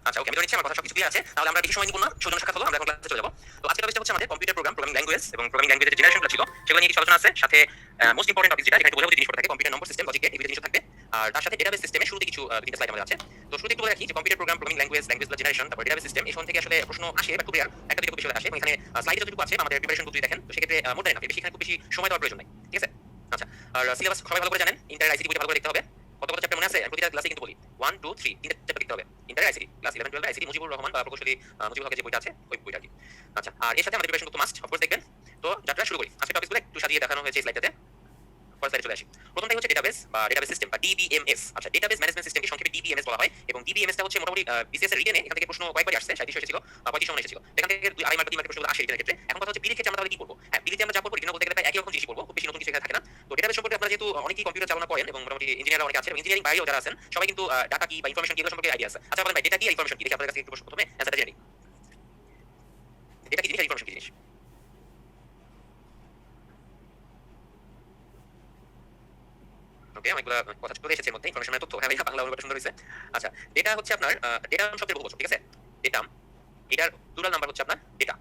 আচ্ছা ওকে, আমি ধরে নিচ্ছি আমার কথা সবকিছু ক্লিয়ার আছে। তাহলে আমরা বেশি সময় নিব না, সুজন সাক্ষাৎ হলো, আমরা এখন ক্লাসে চলে যাব। তো আজকের টপিকটা হচ্ছে আমাদের কম্পিউটার প্রোগ্রাম, প্রোগ্রামিং ল্যাঙ্গুয়েজ এবং প্রোগ্রামিং ল্যাঙ্গুয়েজের যে জেনারেশনগুলো ছিল সেগুলো নিয়ে কিছু আলোচনা আছে। সাথে মোস্ট ইম্পর্টেন্ট টপিক যেটা, যেখানে একটু বোঝাবুঝি জিনিসপত্র থাকে, কম্পিউটার নম্বর সিস্টেম, লজিক গেট, এই জিনিসও থাকবে। আর তার সাথে ডেটাবেস সিস্টেমে শুরুতে কিছু দুইটা স্লাইড আমাদের আছে। তো শুরুতে একটু বলে রাখি যে কম্পিউটার প্রোগ্রাম, প্রোগ্রামিং ল্যাঙ্গুয়েজ, ল্যাঙ্গুয়েজগুলো জেনারেশন, তারপর ডেটাবেস সিস্টেম, এখান থেকে আসলে প্রশ্ন আসে বা খুব রেয়ার, একটা দুটো বিষয় আসে। এবং এখানে স্লাইডে যতটুকু আছে আমাদের প্রিপারেশন বুক যদি দেখেন, তো সেক্ষেত্রে মোর দ্যান এনাফ, বেশি এখানে খুব বেশি সময় দেওয়ার প্রয়োজন নাই। ঠিক আছে? আচ্ছা, আর সিলেবাস সবাই ভালো করে জানেন, ইন্টার আইসিটি বইটা ভালো করে দেখতে হবে। কত কত চ্যাপ্টার মনে আছে? প্রতিটা ক্লাসে কিন্তু বলি 1 2 3 তিনটা চ্যাপ্টার দেখতে হবে। Inter ICT class 11 12 ICT Mujibur Rahman বা প্রকৌশলী মুজিবুল হকের যে বইটা আছে ওই বইটা কি। আচ্ছা, আর এর সাথে আমাদের প্রিপারেশন বুক মাস্ট অফকোর্স দেখবেন। তো যাত্রা শুরু করি। আজকের টপিকগুলো একটু সাজিয়ে দেখানো হয়েছে এই স্লাইডটাতে। ফার্স্ট স্লাইডে চলে আসি। প্রথমটাই হচ্ছে ডেটাবেস বা ডেটাবেস সিস্টেম বা ডিবিএমএস। আচ্ছা, ডেটাবেস ম্যানেজমেন্ট সিস্টেমকে সংক্ষেপে ডিবিএমএস বলা হয় এবং ডিবিএমএস টা হচ্ছে মোটামুটি বিসিএস এর রিটেনে এখান থেকে প্রশ্ন কয়েকবার আসছে, 37 এসেছিল, 35 এমন এসেছিল। এখান থেকে 2 মার্ক 3 মার্কের প্রশ্নগুলো আসে রিটেনের ক্ষেত্রে। এখন কথা হচ্ছে বিলির ক্ষেত্রে আমরা তাহলে কি করব? হ্যাঁ, বিলিতে আমরা যা পড়ব রিটেনে বলতে গেলে প্রায় একই রকম জিনিস পড়ব, খুব বেশি নতুন কিছু এখানে থাকে না। তো ডেটাবেস সম্পর্কে আপনারা যেহেতু অনেকেই কম্পিউটার চালনা করেন এবং মোটামুটি ইঞ্জিনিয়াররা অনেকে আছেন এবং ইঞ্জিনিয়ারিং বাইরেও যারা আছেন, সবাই কিন্তু ডাটা কি বা ইনফরমেশন কি এগুলো সম্পর্কে আইডিয়া আছে। আচ্ছা বলেন ভাই, ডেটা কি আর ইনফরমেশন কি? দেখি আপনাদের কাছে একটু প্রথমে অ্যানসারটা জেনে নিই। ডেটা কি জিনিস আর ইনফরমেশন কি জিনিস? ওকে, অনেকগুলো কথা চলে এসেছে এর মধ্যে, ইনফরমেশনের তথ্য। হ্যাঁ ভাইয়া, বাংলা অনুবাদ সুন্দর হয়েছে। আচ্ছা, ডেটা হচ্ছে আপনার ডেটা শব্দের বহুবচন। ঠিক আছে? ডেটাম, এটার প্লুরাল নাম্বার হচ্ছে আপনার ডেটা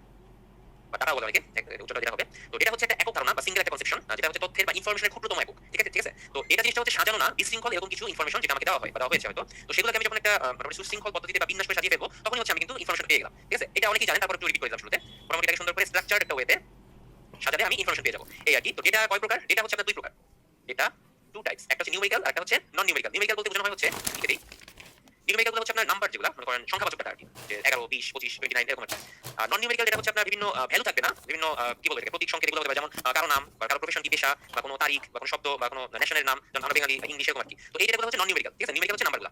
বা ডাটা বলে অনেকে, উচ্চটা যেটা হবে। তো ডেটা হচ্ছে একটা একক ধারণা বা সিঙ্গেল একটা কনসেপশন, যেটা হচ্ছে তথ্যের বা ইনফরমেশনের ক্ষুদ্রতম একক। ঠিক আছে? ঠিক আছে? তো ডেটা জিনিসটা হচ্ছে সাজানো না, বিশৃঙ্খল এরকম কিছু ইনফরমেশন যেটা আমাকে দেওয়া হয় বা দেওয়া হয়েছে হয়তো। তো সেগুলোকে আমি যখন একটা মোটামুটি সুশৃঙ্খল পদ্ধতিতে বা বিন্যাস করে সাজিয়ে ফেলবো, তখনই হচ্ছে আমি কিন্তু ইনফরমেশন পেয়ে গেলাম। ঠিক আছে? এটা অনেকেই জানেন, তারপর একটু রিপিট করে দিলাম শুরুতে। মোটামুটি এটাকে সুন্দর করে স্ট্রাকচার্ড একটা ওয়েতে সাজালে আমি ইনফরমেশন পেয়ে যাবো, এই আর কি। তো ডেটা কয় প্রকার? ডেটা হচ্ছে আপনার দুই প্রকার। ডেটা টু টাইপস, একটা হচ্ছে নিউমেরিক্যাল আর একটা হচ্ছে নন নিউমেরিক্যাল। নিউমেরিক্যাল বলতে বোঝানো হয় হচ্ছে লিখে দিই, নিউমেরিক্যাল গুলো হচ্ছে আপনার নাম্বার, যেগুলো মনে করেন সংখ্যাবাচক ডাটা আর কি, যে 11 20 25 29 এরকম একটা। আর নন নিউমেরিক্যাল যেটা হচ্ছে আপনার বিভিন্ন ভ্যালু থাকবে না, বিভিন্ন কি বলবো এটাকে, প্রতীক সংকেত এগুলো হতে পারে, যেমন কারো নাম বা কারো প্রফেশন কি, পেশা বা কোনো তারিখ বা কোনো শব্দ বা কোনো ন্যাশনের নাম, যেমন আমরা বাঙালি বা ইংলিশ এরকম আর কি। তো এই ডেটাগুলো হচ্ছে নন নিউমেরিক্যাল। ঠিক আছে? নিউমেরিক্যাল হচ্ছে নাম্বারগুলো,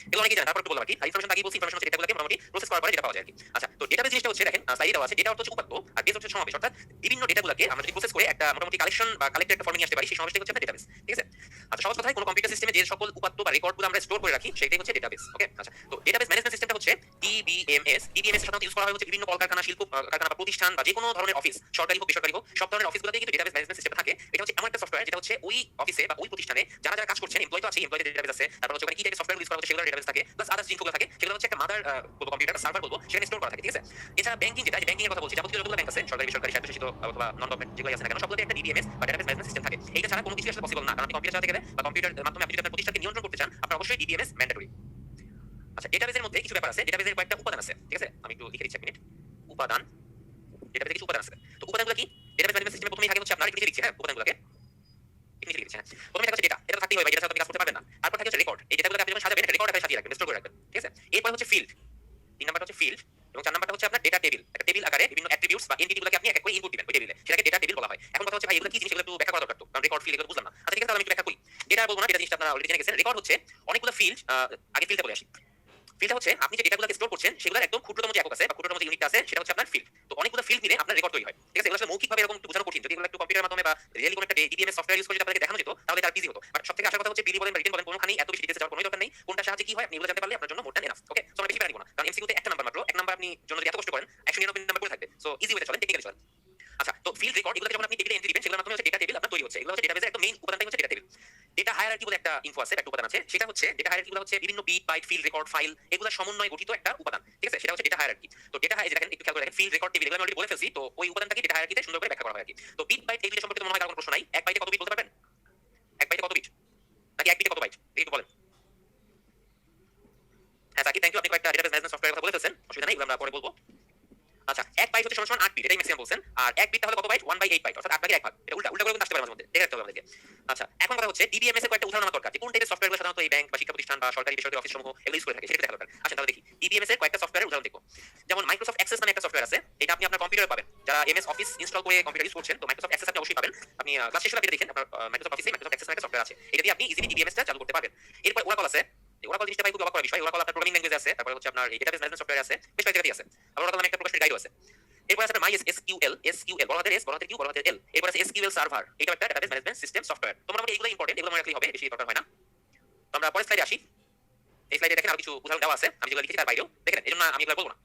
এগুলো অনেকেই জানেন, তারপর একটু বললাম আর কি। আর ইনফরমেশন আগেই বলছি, ইনফরমেশন হচ্ছে ডেটাগুলোকে মোটামুটি প্রসেস করার পরে যেটা পাওয়া যায় আর কি। আচ্ছা, তো ডেটাবেস জিনিসটা হচ্ছে দেখেন স্লাইডে দেওয়া আছে, ডেটা অর্থ হচ্ছে উপাত্ত আর বেস হচ্ছে সমাবেশ, অর্থাৎ বিভিন্ন ডেটাগুলোকে আমরা যদি প্রসেস করে একটা মোটামুটি কালেকশন বা কালেক্টেড একটা ফর্মে নিয়ে আসতে পারি, সেই সমাবেশটাই হচ্ছে আপনার ডেটাবেস। ঠিক আছে? আচ্ছা, সহজ কথায় কোনো কম্পিউটার সিস্টেমে যে সকল উপাত্ত বা রেকর্ডগুলো আমরা স্টোর করে রাখি সেটাই হচ্ছে ডেটাবেস। ওকে? আচ্ছা, তো ডেটাবেস ম্যানেজমেন্ট সিস্টেমটা হচ্ছে ডিবিএমএস। ডিবিএমএস এর সাধারণত ইউজ করা হয় হচ্ছে বিভিন্ন কলকারখানা, শিল্প কারখানা বা প্রতিষ্ঠান বা যে কোনো ধরনের অফিস, সরকারি হোক বেসরকারি হোক, সব ধরনের অফিসগুলোতেই কিন্তু ডেটাবেস ম্যানেজমেন্ট সিস্টেম থাকে। এটা হচ্ছে এমন একটা সফটওয়্যার যেটা হচ্ছে ওই অফিসে বা ওই প্রতিষ্ঠানে যারা যারা কাজ করছেন, এমপ্লয়ি তো আছে, এমপ্লয়িদের ডেটাবেস আছে, তারপর হচ্ছে ওখানে কি টাইপের সফটওয়্যার ইউজ করা হচ্ছে সেগুলোর ডেটাবেস থাকে, প্লাস আদার্স জিনিসগুলো থাকে, সেগুলো হচ্ছে একটা মাদার বলবো, কম্পিউটার বা সার্ভার বলবো, সেখানে স্টোর করা থাকে। ঠিক আছে? এছাড়া ব্যাংকিং, যেটা ব্যাংকিং এর কথা বলছি, যাবতীয় যতগুলো ব্যাংক আছে, সরকারি বেসরকারি স্বায়ত্তশাসিত অথবা নন গভর্নমেন্ট যেগুলো আছে না কেন, সবগুলোতে একটা ডিবিএমএস বা ডেটাবেস ম্যানেজমেন্ট সিস্টেম থাকে। এইটা ছাড়া কোনো কিছু আসলে পসিবল না, কারণ আপনি কম্পিউটার চালাতে গেলে বা কম্পিউটারের মাধ্যমে আপনি যদি আপনার প্রতিষ্ঠানকে নিয়ন্ত্রণ করতে চান, আপনার অবশ্যই ডিবিএমএস ম্যান্ডেটরি। আচ্ছা, ডেটাবেসের মধ্যে কিছু ব্যাপার আছে, ডেটাবেসের কয়েকটা উপাদান আছে। ঠিক আছে? আমি একটু লিখে দিচ্ছি, এক মিনিট। উপাদান, ডেটাবেসে কিছু উপাদান আছে। তো উপাদানগুলো কি? ডেটাবেস ম্যানেজমেন্ট সিস্টেমে প্রথমেই থাকে হচ্ছে আপনার, একটু লিখে দিচ্ছি, হ্যাঁ, উপাদানগুলোকে একটু লিখে দিচ্ছি। হ্যাঁ, প্রথমে থাকে হচ্ছে ডেটা, এটা তো থাকতেই হবে ভাই, এটা ছাড়া তো আপনি কাজ করতে পারবেন না। তারপর থাকে হচ্ছে রেকর্ড, এই ডেটাগুলোকে আপনি যখন সাজাবেন রেকর্ড আকারে সাজিয়ে রাখবেন, স্টোর করে রাখবেন। ঠিক আছে? এরপর হচ্ছে ফিল্ড, 3 নাম্বারটা হচ্ছে ফিল্ড, এবং 4 নাম্বারটা হচ্ছে আপনার ডেটা টেবিল। একটা টেবিল আকারে বিভিন্ন অ্যাট্রিবিউটস বা এন্টিটিগুলোকে আপনি এক এক করে ইনপুট দিবেন ওই টেবিলে, সেটাকে ডেটা টেবিল বলা হয়। এখন কথা হচ্ছে ভাই, এগুলো কি জিনিস, এগুলো একটু ব্যাখ্যা করা দরকার তো, কারণ রেকর্ড ফিল্ড এগুলো বুঝলাম না। আচ্ছা ঠিক আছে, তাহলে আমি একটু ব্যাখ্যা করি। ডেটা বলবো না, ডেটা জিনিসটা আপনারা অলরেডি জেনে গেছেন। রেকর্ড হচ্ছে অনেকগুলো ফিল্ড, আগে ফিল্ডে বলে আসি। ফিল্ডটা হচ্ছে আপনি যে ডেটাগুলোকে স্টোর করছেন সেগুলোর একদম ক্ষুদ্রতম যে একক আছে বা ক্ষুদ্রতম যে ইউনিটটা আছে, সেটা হচ্ছে আপনার ফিল্ড। তো অনেকগুলো ফিল্ড মিলে আপনার রেকর্ড তৈরি হয়। ঠিক আছে? এগুলো আসলে মৌখিকভাবে এরকম একটু বোঝানো কঠিন, যদি এগুলো একটু কম্পিউটারের মাধ্যমে বা রিয়েলি কোনো একটা ডিবিএমএস সফটওয়্যার ইউজ করে যদি আপনাদেরকে দেখানো যেত, তাহলে তার ইজি হতো। বাট সবথেকে আসার কথা হচ্ছে বিলি বলেন বা রিটেন বলেন, কোনোখানেই এত বেশি ডিটেইলসে যাওয়ার কোনো দরকার নেই। কোনটা সাহায্যে কি হয় আপনি এগুলো জানতে পারলে আপনার জন্য মোর দ্যান এনাফ। ওকে? সো আমরা বেশি প্যারা নিব না, কারণ এমসিকিউ তে একটা নাম্বার মাত্র, এক নাম্বার আপনি জন্য যদি এত কষ্ট করেন 199 নাম্বার করে থাকবে। সো ইজি ওয়েতে চলেন, টেকনিক্যালি চলেন। আচ্ছা, তো ফিল্ড রেকর্ড এগুলোকে যখন আপনি টেবিলে এন্ট্রি দিবেন, সেগুলোর মাধ্যমে হচ্ছে ডেটা টেবিল আপনার তৈরি হচ্ছে। এগুলো হচ্ছে ডেটাবেসের একদম মেইন উপাদানটাই হচ্ছে ডেটা টেবিল। ডেটা হায়ারার্কি বলে একটা ইনফো আছে, একটা উপাদান আছে, সেটা হচ্ছে ডেটা হায়ারার্কি গুলো হচ্ছে বিভিন্ন bit byte field record file এগুলোর সমন্বয়ে গঠিত একটা উপাদান। ঠিক আছে? সেটা হচ্ছে ডেটা হায়ারার্কি। তো ডেটা হায়ারার্কি দেখেন, একটু খেয়াল করে দেখেন, ফিল্ড রেকর্ড টেবিল এগুলো আমি অলরেডি বলে ফেলছি। তো ওই উপাদানটাকে ডেটা হায়ারার্কিতে সুন্দর করে ব্যাখ্যা করা হয় আর কি। তো বিট বাইট এগুলো সম্পর্কে মনে হয় কারো কোনো প্রশ্ন নাই। এক বাইটে কত বিট বলতে পারবেন? এক বাইটে কত বিট, নাকি এক বিটে কত বাইট, একটু বলেন। হ্যাঁ সাকিব, থ্যাংক ইউ, আপনি কয়েকটা ডেটাবেস ম্যানেজমেন্ট সফটওয়্যারের কথা বলে ফেলছেন, অসুবিধা নেই, এগুলো আমরা পরে বলবো। আচ্ছা, এক বাইট হচ্ছে সমান 8 বিট, এটাই ম্যাক্সিমাম বলছেন। আর এক বিট তাহলে কত বাইট? 1/8 বাইট, অর্থাৎ 8 ভাগের 1 ভাগ। এটা উল্টা উল্টা করে কিন্তু আসতে পারে মাঝে মধ্যে, দেখে রাখতে হবে আমাদেরকে। আচ্ছা, এখন কথা হচ্ছে ডিবিএমএস এর কয়েকটা উদাহরণ আমার দরকার, যে কোন টাইপের সফটওয়্যারগুলো সাধারণত এই ব্যাংক বা শিক্ষা প্রতিষ্ঠান বা সরকারি বেসরকারি অফিস সমূহ এগুলো ইউজ করে থাকে, সেটা দেখা দরকার। আসেন তাহলে দেখি ডিবিএমএস এর কয়েকটা সফটওয়্যারের উদাহরণ দেখব। যেমন মাইক্রোসফট অ্যাক্সেস নামে একটা সফটওয়্যার আছে, এটা আপনি আপনার কম্পিউটারে পাবেন। যারা এমএস অফিস ইনস্টল করে কম্পিউটার ইউজ করছেন, তো মাইক্রোসফট অ্যাক্সেস আপনি অবশ্যই পাবেন। আপনি ক্লাস শেষে দেখেন আপনার মাইক্রোসফট অফিসে মাইক্রোসফট অ্যাক্সেস নামে একটা সফটওয়্যার আছে, এটা দিয়ে আপনি ইজিলি ডিবিএমএস টা চালু করতে পারবেন। এরপর ওরাকল আছে, ওরাকল জিনিসটা ভাই খুব অবাক করার বিষয়। ওরাকল আপনার প্রোগ্রামিং ল্যাঙ্গুয়েজ আছে, তারপর হচ্ছে আপনার এই ডেটাবেস ম্যানেজমেন্ট সফটওয়্যার আছে, বেশ কয়েক জায়গায় আছে। আর ওরাকল নামে একটা প্রকাশিত গাইডও আছে। এরপর আছে মাই এসকিউএল, এসকিউএল বড় হাতের এস বড় হাতের কিউ বড় হাতের এল। এরপর আছে এসকিউএল সার্ভার, এটা একটা ডেটাবেস ম্যানেজমেন্ট সিস্টেম সফটওয়্যার। তোমরা আমাকে এগুলো ইম্পর্টেন্ট, এগুলো মনে রাখলেই হবে, বেশি দরকার হয় না। তো আমরা পরের স্লাইডে আসি। এই স্লাইডে দেখেন আরো কিছু উদাহরণ দেওয়া আছে, আমি যেগুলো লিখেছি তার বাইরেও দেখেন, এজন্য আমি এগুলো বলবো না।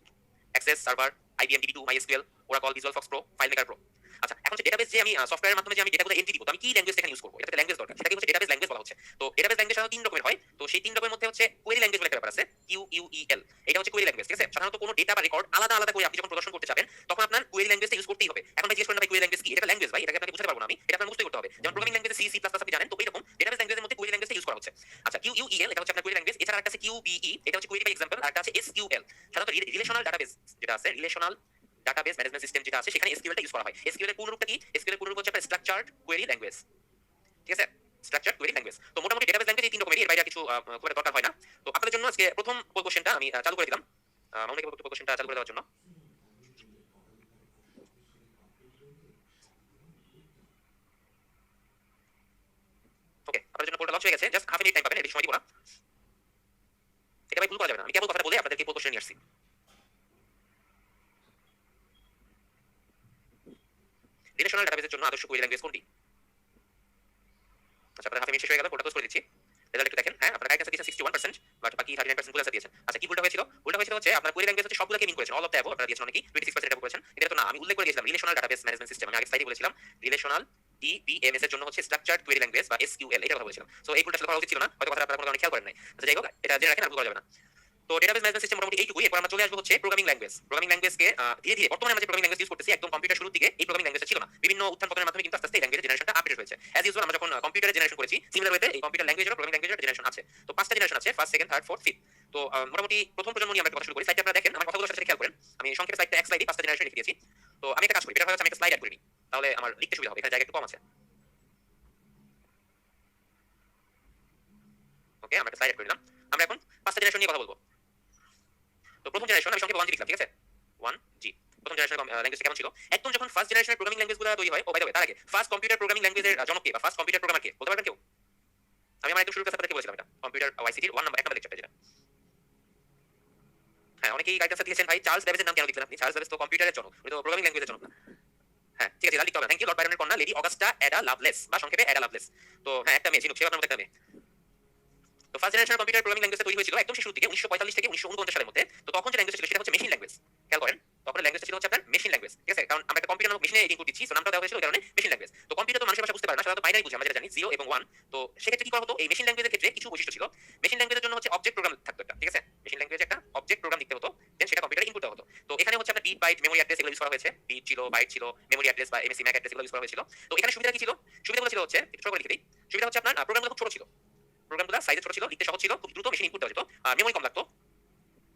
Access server, IBM DB two, MySQL, Oracle, visual fox pro, file maker pro. আচ্ছা, এখন হচ্ছে ডেটাবেস যে আমি সফটওয়্যারের মাধ্যমে যে আমি ডেটাগুলো এন্ট্রি দিব, তো আমি কি ল্যাঙ্গুয়েজ এখানে ইউজ করব? এটাতে ল্যাঙ্গুয়েজ দরকার, সেটাকে হচ্ছে ডেটাবেস ল্যাঙ্গুয়েজ বলা হচ্ছে। তো ডেটাবেস ল্যাঙ্গুয়েজ সাধারণত 3 রকমের হয়। তো সেই 3 রকমের মধ্যে হচ্ছে কোয়েরি ল্যাঙ্গুয়েজ বলে একটা ব্যাপার আছে, QUEL। এটা হচ্ছে কোয়েরি ল্যাঙ্গুয়েজ, ঠিক আছে? সাধারণত কোনো ডেটা বা রেকর্ড আলাদা আলাদা করে আপনি যখন প্রদর্শন করতে যাবেন, তখন আপনার কোয়েরি ল্যাঙ্গুয়েজটা ইউজ করতেই হবে। এখন ভাই জিজ্ঞেস করেন না ভাই কোয়েরি ল্যাঙ্গুয়েজ কি? এটা ল্যাঙ্গুয়েজ ভাই, এটাকে আপনাকে বুঝাতে পারবো না আমি। এটা আপনার মুখস্থই করতে হবে। যেমন প্রোগ্রামিং ল্যাঙ্গুয়েজে সি, সি প্লাস প্লাস আপনি জানেন, তো এরকম ডেটাবেস ল্যাঙ্গুয়েজের মধ্যে কোয়েরি ল্যাঙ্গুয়েজটা ইউজ করা হচ্ছে। আচ্ছা, QUEL এটা হচ্ছে আপনার কোয়েরি ল্যাঙ্গুয়েজ। এছাড়া একটা আছে QBE, এটা হচ্ছে কোয়েরি বাই এক্সাম্পল, আর একটা আছে SQL। সাধারণত রিলেশনাল ডাটাবেস যেটা আছে, রিলেশনাল ডাটাবেস ম্যানেজমেন্ট সিস্টেম যেটা আছে, সেখানে SQL টা ইউজ করা হয়। SQL এর পূর্ণরূপটা কি? SQL এর পূর্ণরূপ হচ্ছে আপনার স্ট্রাকচারড কোয়েরি ল্যাঙ্গুয়েজ, ঠিক আছে? Structured query language. তো মোটামুটি ডেটাবেস ল্যাঙ্গুয়েজ এই 3 রকমেরই, এর বাইরে আর কিছু খুব একটা দরকার হয় না। তো আপনাদের জন্য আজকে প্রথম পোল কোশ্চেনটা আমি চালু করে দিলাম। মামুনিকে পোল কোশ্চেনটা চালু করে দেওয়ার জন্য। ওকে, আপনাদের জন্য পোলটা লঞ্চ হয়ে গেছে। জাস্ট হাফ মিনিট টাইম পাবেন, এর বেশি সময় দিব না। এটা ভাই ভুল করা যাবে না। আমি কেবল কথাটা বলে আপনাদেরকে পোল কোশ্চেন নিয়ে আসছি। রিলেশনাল ডাটাবেসের জন্য আদর্শ কোয়েরি ল্যাঙ্গুয়েজ কোনটি? আচ্ছা, আপনাদের হাফ মিনিট শেষ হয়ে গেল, পোলটা ক্লোজ করে দিচ্ছি। রেজাল্ট একটু দেখেন। হ্যাঁ, আপনারা রাইট অ্যান্সার দিয়েছেন 61%, বাট বাকি 39% ভুল অ্যান্সার দিয়েছেন। আচ্ছা, কি ভুলটা হয়েছিল? ভুলটা হয়েছিল হচ্ছে আপনার কোয়েরি ল্যাঙ্গুয়েজ হচ্ছে সবগুলোকে মিন করেছেন। অল অফ দ্য অ্যাবভ আপনারা দিয়েছেন অনেকেই, 26% এটা করেছেন। এটা তো না, আমি উল্লেখ করে দিয়েছিলাম রিলেশনাল ডাটাবেস ম্যানেজমেন্ট সিস্টেম। আমি আগে স্লাইডে বলেছিলাম রিলেশনাল DBMS এর জন্য হচ্ছে স্ট্রাকচারড কোয়েরি ল্যাঙ্গুয়েজ বা SQL, এটা কথা বলেছিলাম। সো এই ভুলটা আসলে করা উচিত ছিল না, হয়তো কথাটা আপনারা অনেক খেয়াল করেন নাই। আচ্ছা, যাই হোক, এটা জেনে রাখেন, আর ভুল করা যাবে না। তো ডেটাবেস ম্যানেজমেন্ট সিস্টেম মোটামুটি এইটুকুই। এরপর আমরা চলে আসবো হচ্ছে প্রোগ্রামিং ল্যাঙ্গুয়েজ। প্রোগ্রামিং ল্যাঙ্গুয়েজকে ধীরে ধীরে বর্তমানে আমরা যে প্রোগ্রামিং ল্যাঙ্গুয়েজ ইউজ করতেছি, একদম কম্পিউটার শুরুর দিকে এই প্রোগ্রামিং ল্যাঙ্গুয়েজটা ছিল না। বিভিন্ন উত্থান পতনের মাধ্যমে কিন্তু আস্তে আস্তে এই ল্যাঙ্গুয়েজের জেনারেশনটা আপডেট হয়েছে। অ্যাজ ইউজুয়াল আমরা যখন কম্পিউটারের জেনারেশন করেছি, সিমিলার ওয়েতে এই কম্পিউটার ল্যাঙ্গুয়েজেরও প্রোগ্রামিং ল্যাঙ্গুয়েজের জেনারেশন আছে। তো 5টা জেনারেশন আছে, first, second, third, fourth, fifth. তো মোটামুটি প্রথম প্রজন্ম নিয়ে আমরা কথা শুরু করি। স্লাইডটা আপনারা দেখেন, আমার কথাগুলোর সাথে খেয়াল করেন। আমি সংক্ষেপে স্লাইডটা এক স্লাইডে 5টা জেনারেশন লিখে দিয়েছি। তো আমি একটা কাজ করি, এটা হচ্ছে আমি একটা স্লাইড অ্যাড করে নিই, তাহলে আমার লিখতে সুবিধা হবে, এখানে জায়গা একটু কম আছে। ওকে, আমরা একটা স্লাইড অ্যাড করে দিলাম। আমরা এখন 5টা জেনারেশন নিয়ে কথা বলবো। তো প্রথম জেনারেশন আমি সংক্ষেপে 1G লিখলাম, ঠিক আছে? 1G প্রথম জেনারেশনের ল্যাঙ্গুয়েজ কেমন ছিল? একদম যখন ফার্স্ট জেনারেশনের প্রোগ্রামিং ল্যাঙ্গুয়েজগুলো তৈরি হয়, ও বাই দ্য ওয়ে, তার আগে ফার্স্ট কম্পিউটার প্রোগ্রামিং ল্যাঙ্গুয়েজের জনক কে বা ফার্স্ট কম্পিউটার প্রোগ্রামার কে বলতে পারবেন কেউ? আমি আমার একদম শুরুর কাছে আপনাদেরকে বলেছিলাম, এটা কম্পিউটার ওয়াইসিটির 1 নাম্বার লেকচারটা যেটা। হ্যাঁ, অনেকেই গাইড আনসার দিয়েছেন ভাই চার্লস বেবেজের নাম কেন লিখলেন আপনি? চার্লস বেবেজ তো কম্পিউটারের জনক, উনি তো প্রোগ্রামিং ল্যাঙ্গুয়েজের জনক না। হ্যাঁ, ঠিক আছে, লিখতে হবে। Thank you. লর্ড বাইরনের কন্যা লেডি অগাস্টা অ্যাডা লাভলেস, বা সংক্ষেপে অ্যাডা লাভলেস। তো হ্যাঁ, একটা মেয়ে ছিল, সে আপনার মতো একটা মেয়ে। তো first generation computer programming language তৈরি হয়েছিল একদম শুরু থেকে 1945 থেকে 1949 সালের মধ্যে। তো তখন যে ল্যাঙ্গুয়েজ ছিল সেটা হচ্ছে মেশিন ল্যাঙ্গুয়েজ। খেয়াল করেন, তখন ল্যাঙ্গুয়েজ ছিল হচ্ছে আপনার মেশিন ল্যাঙ্গুয়েজ, ঠিক আছে? কারণ আমরা একটা কম্পিউটার নামক মেশিনে ইনপুট দিচ্ছি, সো নামটা দেওয়া হয়েছিল ওই কারণে মেশিন ল্যাঙ্গুয়েজ। তো কম্পিউটার তো মানুষের ভাষা বুঝতে পারে না, সাধারণত বাইনারি বুঝে, আমরা যেটা জানি 0 এবং 1। তো সেক্ষেত্রে কি করা হতো? এই মেশিন ল্যাঙ্গুয়েজের ক্ষেত্রে কিছু বৈশিষ্ট্য ছিল। মেশিন ল্যাঙ্গুয়েজের জন্য হচ্ছে অবজেক্ট প্রোগ্রাম থাকতো একটা, ঠিক আছে? মেশিন ল্যাঙ্গুয়েজে একটা অবজেক্ট প্রোগ্রাম লিখতে হতো, দেন সেটা কম্পিউটারে ইনপুট দেওয়া হতো। তো এখানে হচ্ছে আপনার বিট, বাইট, মেমোরি অ্যাড্রেস এগুলো ইউজ করা হয়েছে। বিট ছিল, বাইট ছিল, মেমোরি অ্যাড্রেস বা এমএসসি ম্যাক অ্যাড্রেস এগুলো ইউজ করা হয়েছিল। তো এখানে সুবিধা কি ছিল? সুবিধাগুলো ছিল হচ্ছে, একটু ছোট করে লিখে দিই। সুবিধা হচ্ছে আপনার প্রোগ্রামগুলো খুব ছোট ছিল। প্রোগ্রামগুলো সাইজে ছোট ছিল, লিখতে সহজ ছিল, খুব দ্রুত মেশিন ইনপুট দেওয়া যেত, আর মেমোরি কম লাগতো,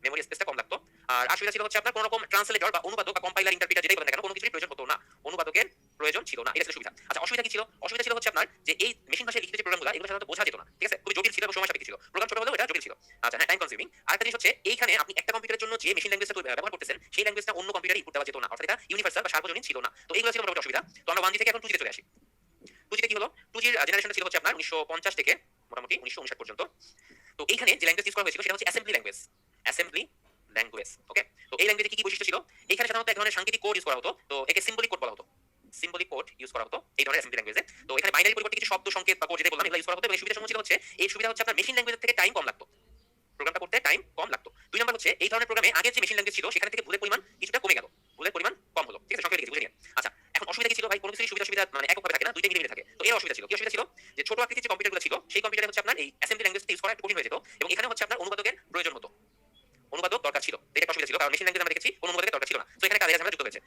মেমোরি স্পেসটা কম লাগতো। আর অসুবিধা ছিল হচ্ছে আপনার কোনো রকম ট্রান্সলেটর বা অনুবাদক বা কম্পাইলার ইন্টারপ্রিটার যেটাই বলেন না কেন, কোনো কিছুরই প্রয়োজন হতো না, অনুবাদকের প্রয়োজন ছিল না। এটা ছিল সুবিধা। আচ্ছা, অসুবিধা কি ছিল? অসুবিধা ছিল হচ্ছে আপনার যে এই মেশিন ভাষায় লিখিত যে প্রোগ্রামগুলো, এগুলো সাধারণত বোঝা যেত না, ঠিক আছে? খুবই জটিল ছিল এবং সময় সাপেক্ষ ছিল। প্রোগ্রাম ছোট হলেও এটা জটিল ছিল। আচ্ছা, হ্যাঁ, টাইম কনজিউমিং। আরেকটা জিনিস হচ্ছে এইখানে আপনি একটা কম্পিউটারের জন্য যে মেশিন ল্যাঙ্গুয়েজটা ব্যবহার করতেছেন, সেই ল্যাঙ্গুয়েজটা অন্য কম্পিউটারে ইনপুট দেওয়া যেত না, অর্থাৎ এটা ইউনিভার্সাল বা সার্বজনীন ছিল না। তো এইগুলো ছিল মোটামুটি অসুবিধা। তো আমরা 1G থেকে এখন 2G তে চলে আসি। 2G তে কি হলো? 2G এর জেনারেশনটা ছিল হচ্ছে আপনার 1950 থেকে মোটামুটি 1959 পর্যন্ত। তো এইখানে যে ল্যাঙ্গুয়েজ ইউজ করা হয়েছিল সেটা হচ্ছে অ্যাসেম্বলি ল্যাঙ্গুয়েজ। অ্যাসেম্বলি ল্যাঙ্গুয়েজ, ওকে? তো এই ল্যাঙ্গুয়েজে কি কি বৈশিষ্ট্য ছিল? এখানে সাধারণত এক ধরনের সাংকেতিক কোড ইউজ করা হতো, তো একে সিম্বলিক কোড বলা হতো। সিম্বলিক কোড ইউজ করা হতো এই ধরনের অ্যাসেম্বলি ল্যাঙ্গুয়েজে। তো এখানে বাইনারি পরিবর্তে কিছু শব্দ, সংকেত বা কোড যেটা বললাম, এগুলো ইউজ করা হতো। এবং সুবিধা সমূহ ছিল হচ্ছে, এই সুবিধা হচ্ছে আপনার মেশিন ল্যাঙ্গুয়েজের থেকে টাইম কম লাগতো, প্রোগ্রামটা করতে টাইম কম লাগতো। 2 নাম্বার হচ্ছে এই ধরনের প্রোগ্রামে আগের যে মেশিন ল্যাঙ্গুয়েজ ছিল সেখান থেকে ভুলের পরিমাণ কিছুটা কমে গেল, ভুলের পরিমাণ কম হলো, ঠিক আছে? সংক্ষেপে লিখেছি, বুঝে নিন। আচ্ছা, এখন অসুবিধা কি ছিল ভাই? কোনো কিছুই সুবিধা মানে এককভাবে থাকে না, দুইটা মিলে মিলে থাকে। তো এর অসুবিধা ছিল কি? অসুবিধা ছিল যে ছোট আকৃতির যে কম্পিউটারগুলো ছিল, সেই কম্পিউটারে হচ্ছে আপনার এই অ্যাসেম্বলি ল্যাঙ্গুয়েজটা ইউজ করা একটু কঠিন হয়ে যেত, এবং এখানে হচ্ছে আপনার অনুবাদকের প্রয়োজন হতো, অনুবাদক দরকার ছিল। এটা একটা অসুবিধা ছিল, কারণ মেশিন ল্যাঙ্গুয়েজ আমরা দেখেছি কোনো অনুবাদকের দরকার ছিল না। তো এখানে কাজের ঝামেলা যুক্ত হয়েছে।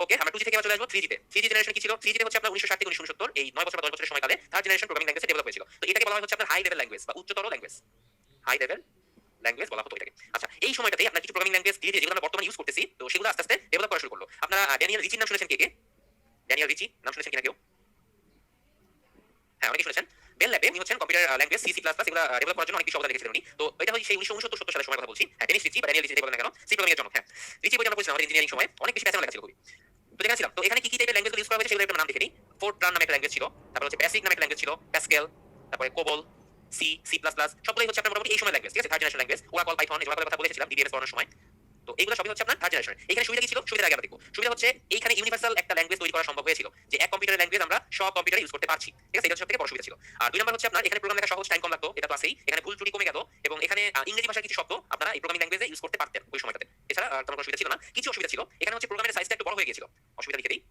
ওকে, আমরা 2G থেকে আবার চলে আসবো 3G তে। 3G জেনারেশন কি ছিল? 3G তে হচ্ছে আপনার 1960 থেকে 1969 এই 9 বছর বা 10 বছরের সময়কালে third generation programming language develop হয়েছিল। তো এটাকে বলা হয় হচ্ছে আপনার হাই লেভেল ল্যাঙ্গুয়েজ বা উচ্চতর ল্যাঙ্গুয়েজ। হাই লেভেল ল্যাঙ্গুয়েজ বলা হতো এটাকে। আচ্ছা, এই সময়টাতে আপনার কিছু প্রোগ্রামিং ল্যাঙ্গুয়েজ ধীরে ধীরে যেগুলো আমরা বর্তমানে ইউজ করতেছি, তো সেগুলো আস্তে আস্তে ডেভেলপ করা শুরু করলো। আপনারা ড্যানিয়েল রিচির নাম শুনেছেন কে কে? ড্যানিয়েল রিচি নাম শুনেছেন কিনা কেউ? হ্যাঁ, অনেকেই শুনেছেন। বেল ল্যাবে উনি হচ্ছেন computer language C, C plus plus এগুলো ডেভেলপ করার জন্য অনেক বেশি অবদান রেখেছিলেন উনি। তো এটা হচ্ছে সেই 1969-70 সালের সময় কথা বলছি। হ্যাঁ, ডেনিস রিচি বা ড্যানিয়েল রিচি যেটা বলেন না কেন, সি প্রোগ্রামিং এর জনক। হ্যাঁ, রিচি বইটা আমরা পড়ছিলাম আমাদের ইঞ্জিনিয়ারিং সময়, অনেক বেশি প্যাশন লেখা ছিল খুবই। তো যেখানে ছিলাম, তো এখানে কি কি টাইপের ল্যাঙ্গুয়েজ ইউজ করা হয়েছে সেগুলো একটা নাম দেখে নিই। ফোরট্রান নামে একটা ল্যাঙ্গুয়েজ ছিল, তারপর হচ্ছে বেসিক নামে একটা ল্যাঙ্গুয়েজ ছিল, প্যাসকেল, তারপরে COBOL, C, C plus plus, সবগুলোই হচ্ছে আপনার মোটামুটি এই সময় ল্যাঙ্গুয়েজ, ঠিক আছে? Third generation language. Oracle, Python এগুলোর কথা বলেছিলাম ডিবিএমএস পড়ানোর সময়। তো এইগুলো সবই হচ্ছে আপনার থার্ড জেনারেশন। এখানে সুবিধা কি ছিল? সুবিধা আগে আমরা দেখব। সুবিধা হচ্ছে এইখানে ইউনিভার্সাল একটা ল্যাঙ্গুয়েজ তৈরি করা সম্ভব হয়েছিল, যে এক কম্পিউটারের ল্যাঙ্গুয়েজ আমরা সব কম্পিউটারে ইউজ করতে পারছি, ঠিক আছে? এটা সবথেকে বড় সুবিধা ছিল। আর 2 নাম্বার হচ্ছে আপনার এখানে প্রোগ্রাম লেখা সহজ, টাইম কম লাগতো, এটা তো আছেই। এখানে ভুল ত্রুটি কমে গেল, এবং এখানে ইংরেজি ভাষার কিছু শব্দ আপনারা এই প্রোগ্রামিং ল্যাঙ্গুয়েজে ইউজ করতে পারতেন ওই সময়টাতে। এছাড়া তেমন কোনো সুবিধা ছিল না। কিছু অসুবিধা ছিল, এখানে হচ্ছে প্রোগ্রামের সাইজটা একটু বড় হয়ে গিয়েছিল। অসুবিধা লিখে দিই।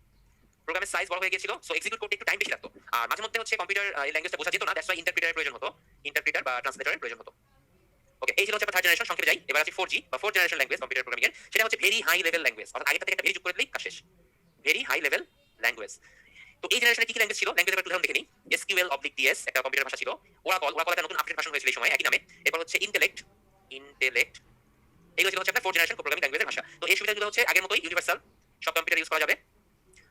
প্রোগ্রামের সাইজ বড় হয়ে গিয়েছিল, সো এক্সিকিউট করতে একটু টাইম বেশি লাগতো। আর মাঝে মধ্যে হচ্ছে কম্পিউটার এই ল্যাঙ্গুয়েজটা বোঝা যেত না, দ্যাটস ওয়াই ইন্টারপ্রিটারের প্রয়োজন হতো, ইন্টারপ্রিটার বা ট্রান্সলেটরের প্রয়োজন হতো। ওকে, এই ছিল হচ্ছে থার্ড জেনারেশন। সংক্ষেপে যাই, এবার আছে 4G বা fourth generation language computer programming এর। সেটা হচ্ছে ভেরি হাই লেভেল ল্যাঙ্গুয়েজ, অর্থাৎ আগের থেকে একটা ভেরি যোগ করে দিলেই কাজ শেষ। Very high level language. তো এই জেনারেশনে কি কি ল্যাঙ্গুয়েজ ছিল, ল্যাঙ্গুয়েজের একটু উদাহরণ দেখে নিই। SQL/DS একটা কম্পিউটার ভাষা ছিল। ওরাকল একটা নতুন আপডেট ভার্সন হয়েছিল এই সময় একই নামে। এরপর হচ্ছে ইন্টেলেক্ট। এগুলো ছিল হচ্ছে আপনার ফোর্থ জেনারেশন প্রোগ্রামিং ল্যাঙ্গুয়েজের ভাষা। তো এই সুবিধাগুলো হচ্ছে আগের মতোই ইউনিভার্সাল, সব কম্পিউটার ইউজ করা যাবে।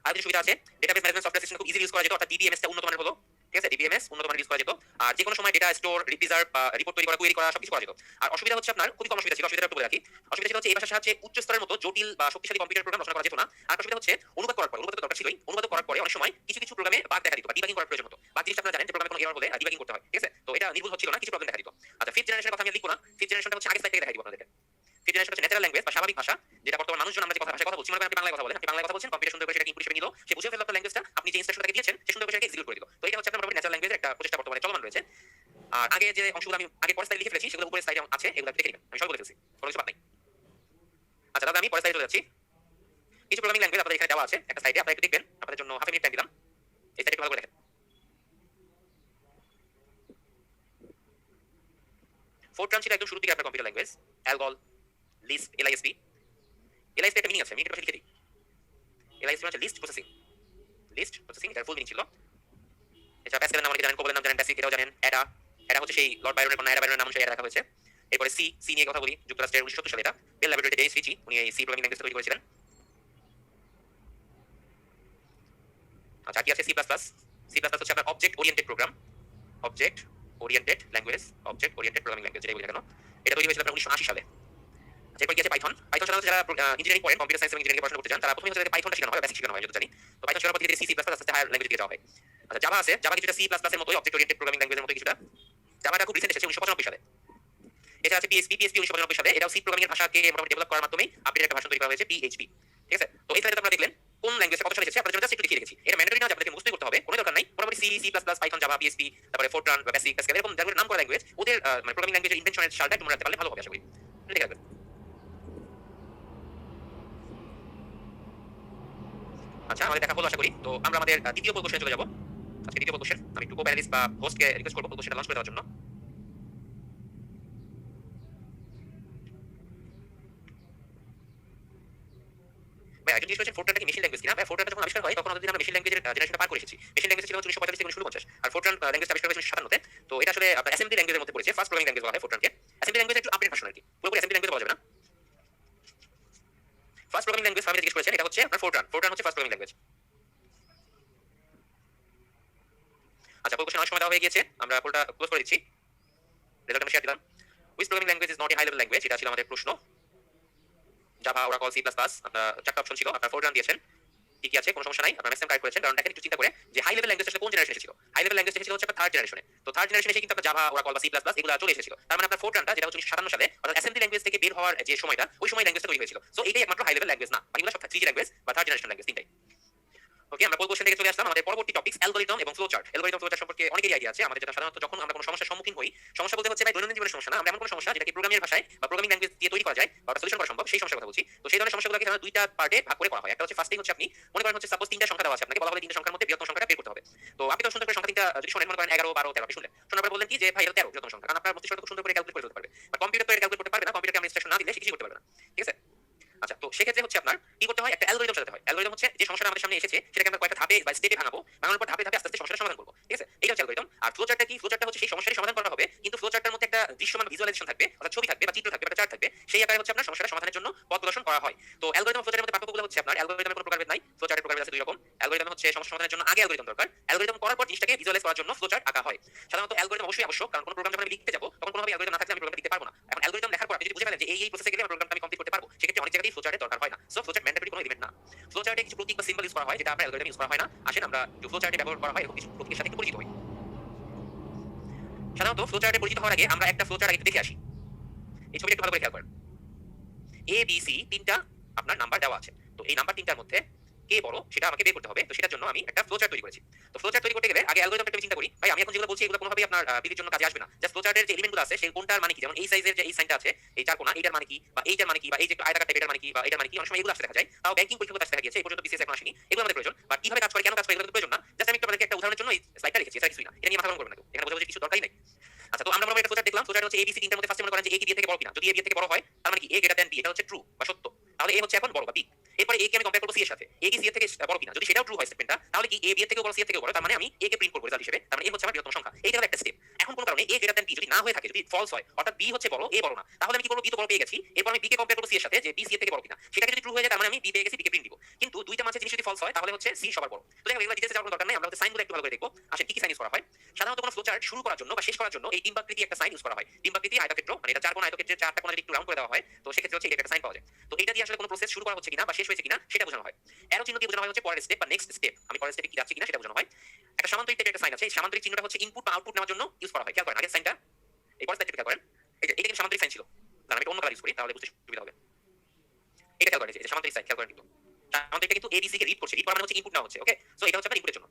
আর কিছু সুবিধা আছে, ডেটাবেস ম্যানেজমেন্ট সফটওয়্যার সিস্টেম খুব ইজিলি ইউজ করা যেত, অর্থাৎ DBMS টা উন্নত মানের হলো। ঠিক আছে, DBMS উন্নত মানের ইউজ করা যেত। আর যে কোনো সময় ডেটা স্টোর, রিপ্রিজার্ভ বা রিপোর্ট তৈরি করা, কোয়েরি করা সবকিছু করা যেত। আর অসুবিধা হচ্ছে আপনার খুবই কম অসুবিধা ছিল, অসুবিধাটা একটু বলে রাখি। অসুবিধা ছিল হচ্ছে এই ভাষার সাহায্যে উচ্চ স্তরের মতো জটিল বা শক্তিশালী কম্পিউটার প্রোগ্রাম রচনা করা যেত না। আর অসুবিধা হচ্ছে অনুবাদ করার পর, অনুবাদ তো দরকার ছিলই, অনুবাদ করার পরে অনেক সময় কিছু কিছু প্রোগ্রামে বাগ দেখা দিত বা ডিবাগিং করার প্রয়োজন হতো। বাগ জিনিসটা আপনারা জানেন যে প্রোগ্রামে কোনো এরর হলে ডিবাগিং করতে হয়। ঠিক আছে, তো এটা নির্ভুল হচ্ছিল না, কিছু প্রবলেম দেখা দিত। আচ্ছা, ফিফথ জেনারেশনের কথা আমি লিখবো না, ফিফথ জেনারেশনটা হচ্ছে আগের স্লাইড থেকে দেখাই দিব আপনাদেরকে। ফিফথ জেনারেশন হচ্ছে ন্যাচারাল ল্যাঙ্গুয়েজ বা স্বাভাবিক ভাষা, যেটা বর্তমান মানুষজন আমরা যে ভাষায় কথা বলছি, মনে করেন আপনি বাংলায় কথা বলেন, আপনি বাংলায় কথা বলছেন, কম্পিউটার সুন্দর করে সেটাকে ইনপুট হিসেবে নিল, সে বুঝে ফেলল আপনার ল্যাঙ্গুয়েজটা, আপনি যে ইনস্ট্রাকশন তাকে দিয়েছেন সে সুন্দর করে সেটাকে এক্সিকিউট করে দিল। তো এটা হচ্ছে আপনার মোটামুটি ন্যাচারাল ল্যাঙ্গুয়েজের একটা প্রচেষ্টা বর্তমানে চলমান রয়েছে। আর আগে যে অংশগুলো আমি আগে পরের স্লাইডে লিখে ফেলেছি সেগুলো উপরের স্লাইডে আছে, এগুলো দেখে নেবেন, আমি সব বলে ফেলছি, কোনো কিছু বাদ নাই। আচ্ছা, তাহলে আমি পরের স্লাইডে চলে যাচ্ছি। কিছু প্রোগ্রামিং ল্যাঙ্গুয়েজ আপনাদের এখানে দেওয়া আছে একটা স্লাইডে, আপনারা একটু দেখবেন, আপনাদের জন্য হাফ মিনিট টাইম দিলাম, এই স্লাইডে ভালো করে দেখেন। ফোরট্রান ছিল একদম শুরুর দিকে আপনার computer language. ALGOL, Lisp, LISP একটা মিনিং আছে, আমি এটা লিখে দিই। LISP মানে লিস্ট প্রসেসিং, এটার ফুল মিনিং ছিল। এছাড়া প্যাসকেলের নাম অনেকে জানেন, কোবলের নাম জানেন, প্যাসিক এটাও জানেন। অ্যাডা হচ্ছে সেই লর্ড বায়রনের কন্যা অ্যাডা বায়রনের নাম অনুসারে অ্যাডা রাখা হয়েছে। এরপরে সি নিয়ে কথা বলি, যুক্তরাষ্ট্রের 1970 সালে এটা বেল ল্যাবরেটরিতে ডেভিস রিচি উনি এই সি প্রোগ্রামিং ল্যাঙ্গুয়েজ তৈরি করেছিলেন। আচ্ছা, কি আছে সি প্লাস প্লাস হচ্ছে আপনার object oriented program, object oriented language, object oriented programming language যেটাই বলি না কেন। এটা তৈরি হয়েছিল আপনার 1980 সালে। এরপর কি আছে পাইথন সাধারণত যারা ইঞ্জিনিয়ারিং পড়েন, কম্পিউটার সায়েন্স এবং ইঞ্জিনিয়ারিং পড়াশোনা করতে চান, তারা প্রথমে হচ্ছে পাইথনটা শেখানো হয়, বেসিক শেখানো হয় যত জানি। তো পাইথন শেখার পর ধীরে ধীরে C plus plus higher language দিকে যাওয়া হয়। আচ্ছা, জাভা আছে, জাভা কিছুটা সি প্লাস প্লাস এর মতোই অবজেক্ট ওরিয়েন্টেড প্রোগ্রামিং ল্যাঙ্গুয়েজের মতো কিছুটা। জাভাটা খুব রিসেন্ট এসেছে 1995 সালে। এটা আছে PHP 1995 সালে, এটাও সি প্রোগ্রামিং এর ভাষাকে মোটামুটি ডেভেলপ করার মাধ্যমে আপডেট একটা ভাষা তৈরি করা হয়েছে PHP। ঠিক আছে, তো এই স্লাইডে আপনারা দেখলেন কোন ল্যাঙ্গুয়েজে কত সালে এসেছে, আপনাদের জন্য জাস্ট একটু দেখিয়ে রেখেছি। এটা ম্যান্ডেটরি না যে আপনাদেরকে মুখস্থ করতে হবে, কোনো দরকার নাই। মোটামুটি C plus plus, Python, Java, PHP, তারপরে ফোরট্রান বা বেসিক, প্যাসকেল এরকম যাদের নাম করা ল্যাঙ্গুয়েজ, ওদের মানে প্রোগ্রামিং ল্যাঙ্গুয়েজের ইনভেনশনের সালটা একটু মনে রাখতে পারলে ভালো হবে আশা করি। লিখে রাখবেন। আচ্ছা, আমাদের দেখা হলো আশা করি। তো আমরা আমাদের দ্বিতীয় কোশ্চেনে চলে যাব। আজকে দ্বিতীয় কোশ্চেন, আমি একটু কো-প্যানেলিস্ট বা হোস্টকে রিকোয়েস্ট করব কোশ্চেনটা লঞ্চ করে দেওয়ার জন্য। ভাই একজন জিজ্ঞেস করেছেন ফোরট্রানটা কি মেশিন ল্যাঙ্গুয়েজ কিনা। ভাই ফোরট্রান যখন আবিষ্কার হয় তখন আমাদের আমরা মেশিন ল্যাঙ্গুয়েজের জেনারেশনটা পার করে এসেছি। মেশিন ল্যাঙ্গুয়েজ ছিল 1945 থেকে 1949, আর ফোরট্রান ল্যাঙ্গুয়েজ আবিষ্কার হয়েছে 1957 তে। তো এটা আসলে আপনার অ্যাসেম্বলি ল্যাঙ্গুয়েজের মধ্যে পড়েছে, ফার্স্ট প্রোগ্রামিং ল্যাঙ্গুয়েজ বলা হয় ফোরট্রানকে। অ্যাসেম্বলি ল্যাঙ্গুয়েজ একটু আপডেট ভার্সন আর কি, পুরোপুরি অ্যাসেম্বলি ল্যাঙ্গুয়েজ বলা যাবে না। ফার্স্ট প্রোগ্রামিং ল্যাঙ্গুয়েজ আমি জিজ্ঞেস করেছেন, এটা হচ্ছে আপনার ফোরট্রান হচ্ছে ফার্স্ট প্রোগ্রামিং ল্যাঙ্গুয়েজ। আচ্ছা, কোশ্চেন অনেক সময় দেওয়া হয়ে গিয়েছে, আমরা পোলটা ক্লোজ করে দিচ্ছি, রেজাল্ট আমি শেয়ার দিলাম। Which programming language is not a high level language, এটা ছিল আমাদের প্রশ্ন। Java, Oracle, C plus plus, আপনার চারটা অপশন ছিল, আপনার ফোরট্রান দিয়েছেন, ঠিকই আছে, কোনো সমস্যা নাই, আপনারা ম্যাক্সিমাম কারেক্ট করেছেন। কারণ দেখেন একটু চিন্তা করে যে হাই লেভেল ল্যাঙ্গুয়েজ আসলে কোন জেনারেশনে এসেছিল। হাই লেভেল ল্যাঙ্গুয়েজ এসেছিল হচ্ছে আপনার থার্ড জেনারেশনে। তো থার্ড জেনারেশনে এসে কিন্তু আপনার জাভা, ওরাকল বা সি প্লাস প্লাস এগুলো চলে এসেছিল। তার মানে আপনার ফোরট্রানটা যেটা হচ্ছে 1957 সালে, অর্থাৎ অ্যাসেম্বলি ল্যাঙ্গুয়েজ থেকে বের হওয়ার যে সময়টা, ওই সময় ল্যাঙ্গুয়েজটা তৈরি হয়েছিল। সো এইটাই একমাত্র হাই লেভেল ল্যাঙ্গুয়েজ না, বাকিগুলো সব 3G ল্যাঙ্গুয়েজ বা থার্ড জেনারেশন ল্যাঙ্গুয়েজ, তিনটাই। ওকে, আমরা কোশ্চেন থেকে চলে আসলাম আমাদের পরবর্তী টপিকস অ্যালগরিদম এবং ফ্লোচার্ট। অ্যালগরিদম ফ্লোচার্ট সম্পর্কে অনেকেরই আইডিয়া আছে আমাদের, যেটা সাধারণত যখন আমরা কোনো সমস্যার সম্মুখীন হই, সমস্যা বলতে হচ্ছে ভাই দৈনন্দিন জীবনের সমস্যা না, আমরা এমন কোনো সমস্যা যেটাকে প্রোগ্রামিং ভাষায় বা প্রোগ্রামিং ল্যাঙ্গুয়েজ দিয়ে তৈরি করা যায় বা সলিউশন করা সম্ভব, সেই সমস্যার কথা বলছি। তো সেই ধরনের সমস্যাগুলোকে সাধারণত দুইটা পার্টে ভাগ করে করা হয়। একটা হচ্ছে ফার্স্ট থিং হচ্ছে আপনি মনে করেন হচ্ছে সাপোজ তিনটা সংখ্যা দেওয়া আছে, আপনাকে বলা হলো তিনটা সংখ্যার মধ্যে বৃহত্তম সংখ্যাটা বের করতে হবে। তো আপনি তো সুন্দর করে সংখ্যা তিনটা যদি শুনেন, মনে করেন 11, 12, 13, আপনি শুনলেন, শোনার পরে বললেন কি যে ভাই এটা 13 বৃহত্তম সংখ্যা, কারণ আপনার মস্তিষ্ক খুব সুন্দর করে ক্যালকুলেট করে ফেলতে পারবে। বাট কম্পিউটার তো এটা ক্যালকুলেট করতে পারবে না, কম্পিউটারকে আমরা ইনস্ট্রাকশন না দিলে সে কিছু করতে পারবে না। ঠিক আছে, আচ্ছা, তো সেক্ষেত্রে হচ্ছে আপনার কি করতে হয়, একটা অ্যালগরিদম সাজাতে হয়। অ্যালগরিদম হচ্ছে যে সমস্যাটা আমাদের সামনে এসেছে সেটাকে আমরা কয়েকটা ধাপে বা স্টেপে ভাঙাবো, ভাঙানোর পর ধাপে ধাপে আস্তে আস্তে সমস্যার সমাধান করবো। ঠিক আছে, এটা হচ্ছে অ্যালগরিদম। আর ফ্লোচার্টটা কি, ফ্লোচার্টটা হচ্ছে সেই সমস্যার সমাধান করা হবে, কিন্তু ফ্লোচার্টের মধ্যে একটা দৃশ্যমান ভিজুয়ালাইজেশন থাকবে, অর্থাৎ ছবি থাকবে বা চিত্র থাকবে বা চার্ট থাকবে, সেই আকারে হচ্ছে আপনার সমস্যার সমাধানের জন্য পথ প্রদর্শন করা হয়। তো অ্যালগরিদম ও ফ্লোচার্টের মধ্যে পার্থক্যগুলো হচ্ছে আপনার অ্যালগরিদমের কোনো প্রকারভেদ নাই, ফ্লোচার্টের প্রকারভেদ আছে দুই রকম। অ্যালগরিদম হচ্ছে সমস্যা সমাধানের জন্য আগে অ্যালগরিদম দরকার, অ্যালগরিদম করার পর জিনিসটাকে ভিজুয়ালাইজ করার জন্য ফ্লোচার্ট আঁকা হয়। সাধারণত অ্যালগরিদম অবশ্যই আবশ্যক, কারণ কোনো প্রোগ্রাম যখন আমি লিখতে যাব তখন কোনোভাবে অ্যালগরিদম না থাকলে আমি প্রোগ্রামটা লিখতে পারবো না। এখন অ্যালগরিদম লেখার পর আপনি যদি বুঝে ফেলেন যে এই প্রসেসে গেলে আমার প্রোগ্রামটা আমি কমপ্লিট করতে পারবো, সেক্ষেত্রে অনেক জায়গায় ফ্লোচার্টের দরকার হয় না। সো ফ্লোচার্ট ম্যান্ডেটরি কোনো এলিমেন্ট না। ফ্লোচার্টে কিছু প্রতীক বা সিম্বল ইউজ করা হয়, যেটা আপনার অ্যালগরিদমে ইউজ করা হয় না। আসেন আমরা যে ফ্লোচার্টে ব্যবহার করা হয় এরকম কিছু প্রতীকের সাথে একটু পরিচিত হই। সাধারণত ফ্লোচার্টে পরিচিত হওয়ার আগে আমরা একটা ফ্লোচার্ট আগে একটু দেখে আসি। এই ছবিটা একটু ভালো করে খেয়াল করেন। A B C তিনটা আপনার নাম্বার দেওয়া আছে। তো এই নাম্বার তিনটার মধ্যে K কে বড় সেটা আমাকে বের করতে হবে। তো সেটার জন্য আমি একটা ফ্লো চার্ট তৈরি করেছি। তো ফ্লো চার্ট তৈরি করতে গেলে আগে অ্যালগরিদমটা আমি চিন্তা করি। ভাই আমি এখন যেগুলো বলছি এগুলো কোনোভাবেই আপনার বিধির জন্য কাজে আসবে না। জাস্ট ফ্লো চার্টের যে এলিমেন্টগুলো আছে সেই কোনটার মানে কি, যেমন এই সাইজের যে এই সাইনটা আছে, এই চার কোণা এইটার মানে কি, বা এইটার মানে কি, বা এই যে একটু আয়তাকার টাইপের মানে কি, বা এটার মানে কি, অনেক সময় এগুলো আসতে দেখা যায়। তাও ব্যাংকিং পরীক্ষাগুলো আসতে দেখা গিয়েছে। এই পর্যন্ত বিসিএস এখন আসেনি। এগুলো আমাদের প্রয়োজন। বাট কিভাবে কাজ করে, কেন কাজ করে, এগুলো তো প্রয়োজন না। জাস্ট আমি আপনাদেরকে একটা উদাহরণের জন্য এই স্লাইডটা লিখেছি, এছাড়া কিছুই না। এটা নিয়ে মাথা গরম করবেন না কেউ। এখানে বোঝাবুঝির কিছু দরকারই নাই। আচ্ছা, তো আমরা একটা ফ্লো চার্ট দেখলাম। ফ্লো চার্ট হচ্ছে ABC তিনটার মধ্যে ফার্স্টে মনে করেন যে A কি B এর থেকে বড় কিনা। যদি A B এর থেকে বড় হয় তার মানে কি A গ্রেটার দ্যান B, এটা হচ্ছে ট্রু বা সত্য। তাহলে A হচ্ছে এখন বড় বা B। এরপরে A কে আমি কম্পেয়ার করব C এর সাথে। A কি C এর থেকে বড় কিনা। যদি সেটাও ট্রু হয় স্টেটমেন্টটা, তাহলে কি A B এর থেকেও বড় C এর থেকেও বড়, তার মানে আমি A কে প্রিন্ট করব রেজাল্ট হিসেবে। তার মানে A হচ্ছে আমার বৃহত্তম সংখ্যা। এইটা হলো একটা স্টেপ। এখন কোন কারণে A গ্রেটার দ্যান B যদি না হয়ে থাকে, যদি ফলস হয়, অর্থাৎ B হচ্ছে বড় A বড় না, তাহলে আমি কি করব, B তো বড় পেয়ে গেছি। এরপর আমি B কে কম্পেয়ার করব C এর সাথে যে B C এর থেকে বড় কিনা। সেটাকে যদি ট্রু হয়ে যায় তার মানে আমি B পেয়ে গেছি, B কে প্রিন্ট দিব। কিন্তু দুইটা মাঝে জিনিস যদি ফলস হয় তাহলে হচ্ছে C সবার বড়। তো দেখো এগুলো ডিটেইলসে যাওয়ার কোনো দরকার নাই। আমরা হচ্ছে সাইনগুলো একটু ভালো করে দেখব। আসলে কি কি সাইন ইউজ করা হয়। সাধারণত কোনো ফ্লো চার্ট শুরু করার জন্য বা শেষ করার জন্য এই ডিম্বাকৃতি একটা সাইন ইউজ করা হয়। ডিম্বাকৃতি আয়তক্ষেত্র মানে এটা চার কোণ আয়তক্ষেত্রের চারটা কোণা যদি একটু রাউন্ড করে দেওয়া হয়, তো সেক্ষেত্রে হচ্ছে এটা একটা সাইন পাওয়া যায়। তো এটা দিয়ে আসলে কোনো প্রসেস শুরু করা হচ্ছে কিনা বা শেষ হয়েছে কিনা সেটা বোঝানো হয়। অ্যারো চিহ্ন দিয়ে বোঝানো হয় হচ্ছে পরের স্টেপ বা নেক্সট স্টেপ। আমি পরের স্টেপে কি যাচ্ছি কিনা সেটা বোঝানো হয়। একটা সামান্তরিক টাইপের একটা সাইন আছে। এই সামান্তরিক চিহ্নটা হচ্ছে ইনপুট বা আউটপুট নেওয়ার জন্য ইউজ করা হয়। খেয়াল করেন আগের সাইনটা, এই পরের সাইনটা খেয়াল করেন। এই যে এটা কিন্তু সামান্তরিক সাইন ছিল। কারণ আমি এটা অন্য কালার ইউজ করি তাহলে বুঝতে সুবিধা হবে। এটা খেয়াল করেন, এই যে সামান্তরিক সাইন খেয়াল করেন কিন্তু। সামান্তরিকটা কিন্তু ABC কে রিড করছে। রিড করা মানে হচ্ছে ইনপুট নেওয়া হচ্ছে। ওকে, সো এটা হচ্ছে আপনার ইনপুটের জন্য।